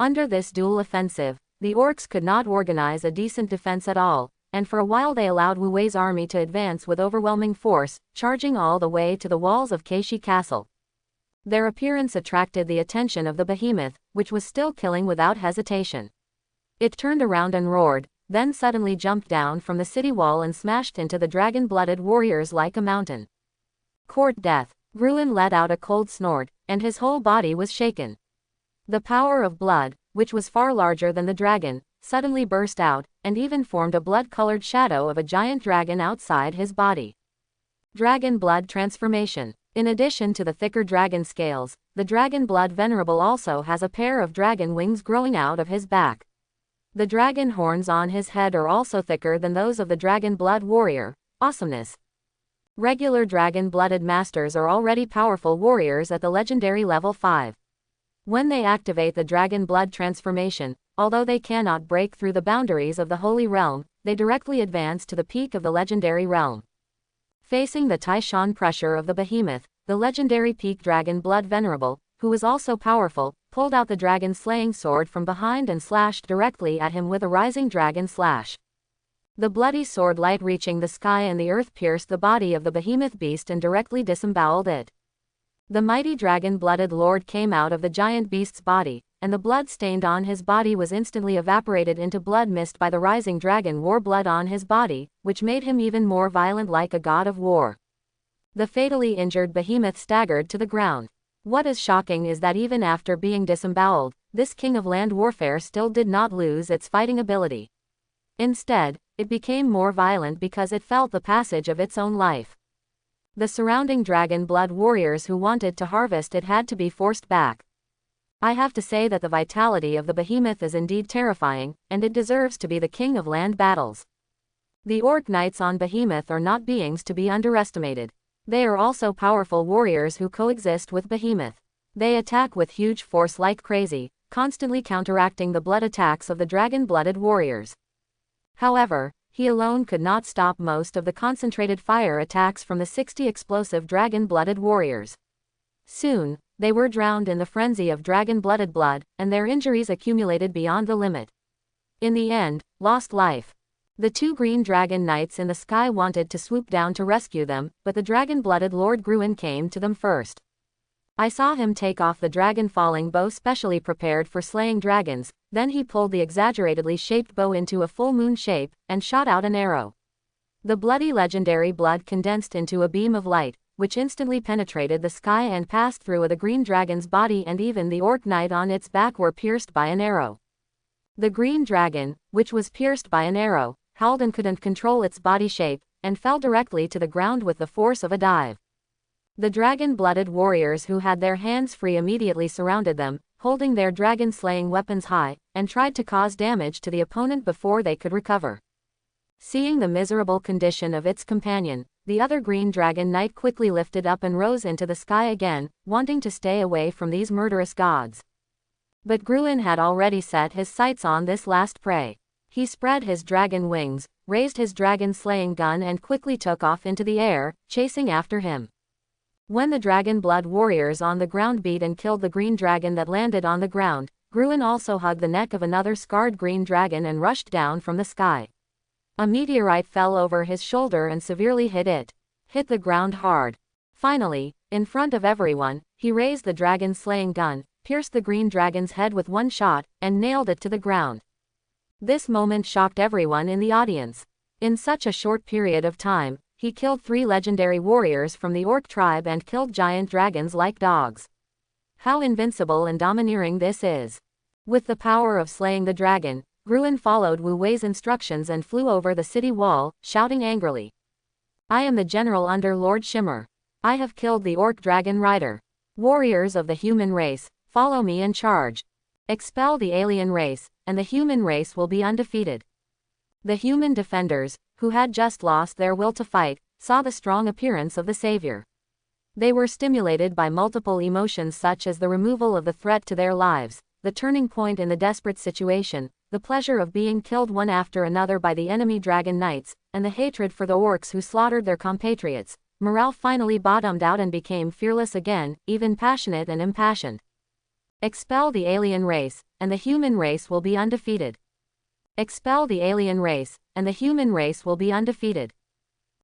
Speaker 1: Under this dual offensive, the orcs could not organize a decent defense at all, and for a while they allowed Wu Wei's army to advance with overwhelming force, charging all the way to the walls of Keishi Castle. Their appearance attracted the attention of the behemoth, which was still killing without hesitation. It turned around and roared, then suddenly jumped down from the city wall and smashed into the dragon-blooded warriors like a mountain. Court death. Gruen let out a cold snort, and his whole body was shaken. The power of blood, which was far larger than the dragon, suddenly burst out, and even formed a blood-colored shadow of a giant dragon outside his body. Dragon blood transformation. In addition to the thicker dragon scales, the dragon blood venerable also has a pair of dragon wings growing out of his back. The dragon horns on his head are also thicker than those of the dragon blood warrior. Awesomeness. Regular dragon-blooded masters are already powerful warriors at the legendary level 5. When they activate the dragon blood transformation, although they cannot break through the boundaries of the holy realm, they directly advance to the peak of the legendary realm. Facing the Taishan pressure of the behemoth, the legendary peak dragon blood venerable, who was also powerful, pulled out the dragon-slaying sword from behind and slashed directly at him with a rising dragon slash. The bloody sword light reaching the sky and the earth pierced the body of the behemoth beast and directly disemboweled it. The mighty dragon-blooded lord came out of the giant beast's body, and the blood stained on his body was instantly evaporated into blood mist by the rising dragon war blood on his body, which made him even more violent like a god of war. The fatally injured behemoth staggered to the ground. What is shocking is that even after being disemboweled, this king of land warfare still did not lose its fighting ability. Instead, it became more violent because it felt the passage of its own life. The surrounding dragon blood warriors who wanted to harvest it had to be forced back. I have to say that the vitality of the behemoth is indeed terrifying, and it deserves to be the king of land battles. The orc knights on behemoth are not beings to be underestimated. They are also powerful warriors who coexist with behemoth. They attack with huge force like crazy, constantly counteracting the blood attacks of the dragon-blooded warriors. However, he alone could not stop most of the concentrated fire attacks from the 60 explosive dragon-blooded warriors. Soon, they were drowned in the frenzy of dragon-blooded blood, and their injuries accumulated beyond the limit. In the end, lost life. The two green dragon knights in the sky wanted to swoop down to rescue them, but the dragon-blooded Lord Gruen came to them first. I saw him take off the dragon-falling bow specially prepared for slaying dragons, then he pulled the exaggeratedly shaped bow into a full moon shape, and shot out an arrow. The bloody legendary blood condensed into a beam of light, which instantly penetrated the sky and passed through the green dragon's body, and even the orc knight on its back were pierced by an arrow. The green dragon, which was pierced by an arrow, howled and couldn't control its body shape, and fell directly to the ground with the force of a dive. The dragon-blooded warriors who had their hands free immediately surrounded them, holding their dragon-slaying weapons high, and tried to cause damage to the opponent before they could recover. Seeing the miserable condition of its companion, the other green dragon knight quickly lifted up and rose into the sky again, wanting to stay away from these murderous gods. But Gruen had already set his sights on this last prey. He spread his dragon wings, raised his dragon-slaying gun and quickly took off into the air, chasing after him. When the dragon blood warriors on the ground beat and killed the green dragon that landed on the ground, Gruen also hugged the neck of another scarred green dragon and rushed down from the sky. A meteorite fell over his shoulder and severely hit the ground hard. Finally, in front of everyone, he raised the dragon-slaying gun, pierced the green dragon's head with one shot, and nailed it to the ground. This moment shocked everyone in the audience. In such a short period of time, he killed 3 legendary warriors from the orc tribe and killed giant dragons like dogs. How invincible and domineering this is! With the power of slaying the dragon, Gruen followed Wu Wei's instructions and flew over the city wall, shouting angrily. I am the general under Lord Shimmer. I have killed the orc dragon rider. Warriors of the human race, follow me and charge. Expel the alien race, and the human race will be undefeated. The human defenders, who had just lost their will to fight, saw the strong appearance of the savior. They were stimulated by multiple emotions such as the removal of the threat to their lives, the turning point in the desperate situation, the pleasure of being killed one after another by the enemy dragon knights, and the hatred for the orcs who slaughtered their compatriots. Morale finally bottomed out and became fearless again, even passionate and impassioned. Expel the alien race, and the human race will be undefeated. Expel the alien race, and the human race will be undefeated.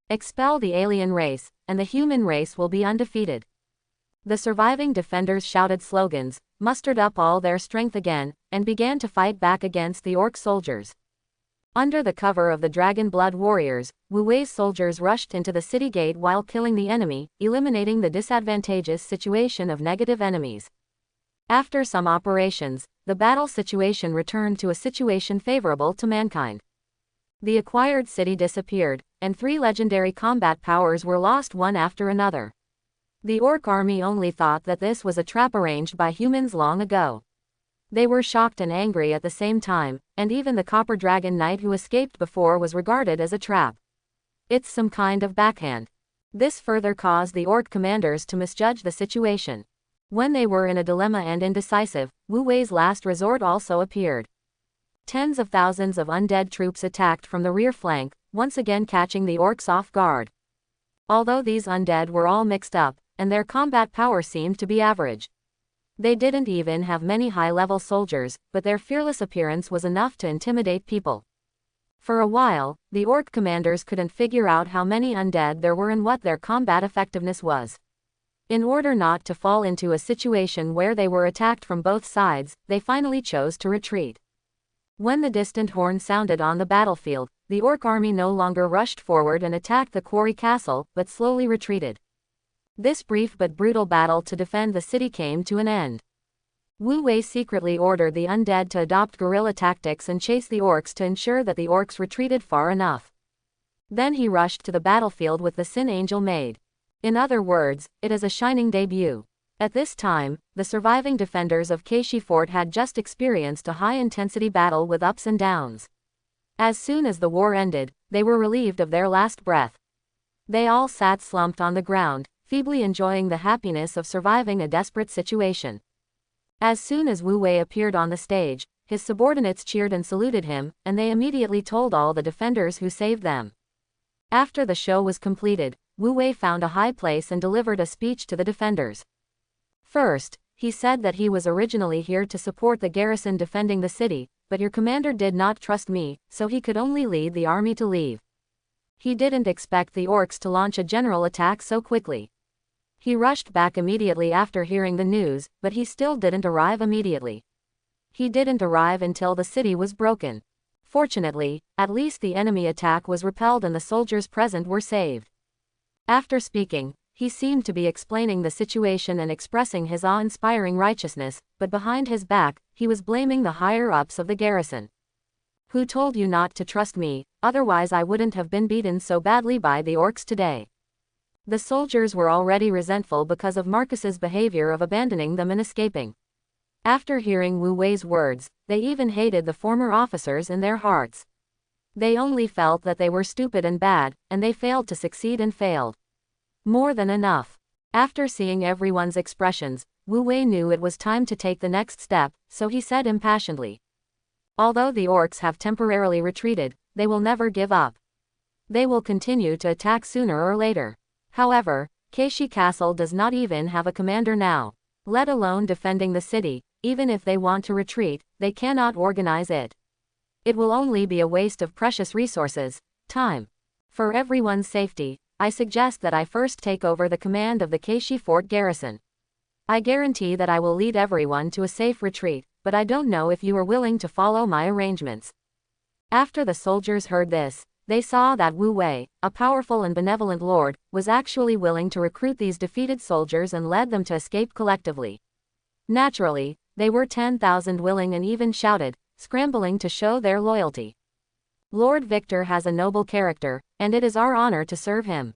Speaker 1: Expel the alien race, and the human race will be undefeated. The surviving defenders shouted slogans, mustered up all their strength again, and began to fight back against the orc soldiers. Under the cover of the Dragon Blood warriors, Wu Wei's soldiers rushed into the city gate while killing the enemy, eliminating the disadvantageous situation of negative enemies. After some operations, the battle situation returned to a situation favorable to mankind. The acquired city disappeared, and 3 legendary combat powers were lost one after another. The orc army only thought that this was a trap arranged by humans long ago. They were shocked and angry at the same time, and even the Copper Dragon Knight who escaped before was regarded as a trap. It's some kind of backhand. This further caused the orc commanders to misjudge the situation. When they were in a dilemma and indecisive, Wu Wei's last resort also appeared. Tens of thousands of undead troops attacked from the rear flank, once again catching the orcs off guard. Although these undead were all mixed up, and their combat power seemed to be average. They didn't even have many high-level soldiers, but their fearless appearance was enough to intimidate people. For a while, the orc commanders couldn't figure out how many undead there were and what their combat effectiveness was. In order not to fall into a situation where they were attacked from both sides, they finally chose to retreat. When the distant horn sounded on the battlefield, the orc army no longer rushed forward and attacked the quarry castle, but slowly retreated. This brief but brutal battle to defend the city came to an end. Wu Wei secretly ordered the undead to adopt guerrilla tactics and chase the orcs to ensure that the orcs retreated far enough. Then he rushed to the battlefield with the Sin Angel Maid. In other words, it is a shining debut. At this time, the surviving defenders of Keishi Fort had just experienced a high-intensity battle with ups and downs. As soon as the war ended, they were relieved of their last breath. They all sat slumped on the ground, feebly enjoying the happiness of surviving a desperate situation. As soon as Wu Wei appeared on the stage, his subordinates cheered and saluted him, and they immediately told all the defenders who saved them. After the show was completed, Wu Wei found a high place and delivered a speech to the defenders. First, he said that he was originally here to support the garrison defending the city, but your commander did not trust me, so he could only lead the army to leave. He didn't expect the orcs to launch a general attack so quickly. He rushed back immediately after hearing the news, but he still didn't arrive immediately. He didn't arrive until the city was broken. Fortunately, at least the enemy attack was repelled and the soldiers present were saved. After speaking, he seemed to be explaining the situation and expressing his awe-inspiring righteousness, but behind his back, he was blaming the higher-ups of the garrison. Who told you not to trust me? Otherwise I wouldn't have been beaten so badly by the orcs today. The soldiers were already resentful because of Marcus's behavior of abandoning them and escaping. After hearing Wu Wei's words, they even hated the former officers in their hearts. They only felt that they were stupid and bad, and they failed to succeed and failed. More than enough. After seeing everyone's expressions, Wu Wei knew it was time to take the next step, so he said impassionedly. Although the orcs have temporarily retreated, they will never give up. They will continue to attack sooner or later. However, Keishi Castle does not even have a commander now. Let alone defending the city, even if they want to retreat, they cannot organize it. It will only be a waste of precious resources, time. For everyone's safety, I suggest that I first take over the command of the Keishi Fort garrison. I guarantee that I will lead everyone to a safe retreat, but I don't know if you are willing to follow my arrangements. After the soldiers heard this, they saw that Wu Wei, a powerful and benevolent lord, was actually willing to recruit these defeated soldiers and led them to escape collectively. Naturally, they were 10,000 willing and even shouted, scrambling to show their loyalty. Lord Victor has a noble character, and it is our honor to serve him.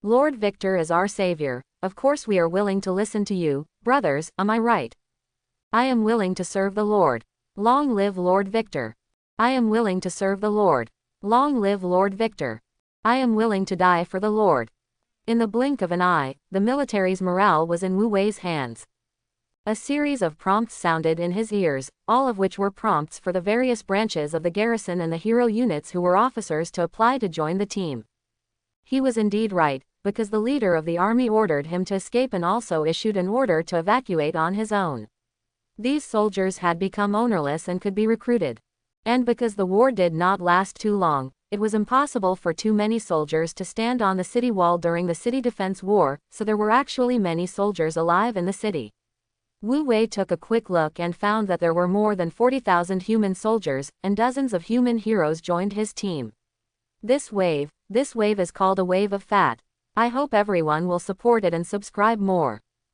Speaker 1: Lord Victor is our savior, of course we are willing to listen to you, brothers, am I right? I am willing to serve the Lord. Long live Lord Victor. I am willing to serve the Lord. Long live Lord Victor. I am willing to die for the Lord. In the blink of an eye, the military's morale was in Wu Wei's hands. A series of prompts sounded in his ears, all of which were prompts for the various branches of the garrison and the hero units who were officers to apply to join the team. He was indeed right, because the leader of the army ordered him to escape and also issued an order to evacuate on his own. These soldiers had become ownerless and could be recruited. And because the war did not last too long, it was impossible for too many soldiers to stand on the city wall during the city defense war, so there were actually many soldiers alive in the city. Wu Wei took a quick look and found that there were more than 40,000 human soldiers, and dozens of human heroes joined his team. This wave is called a wave of fat. I hope everyone will support it and subscribe more.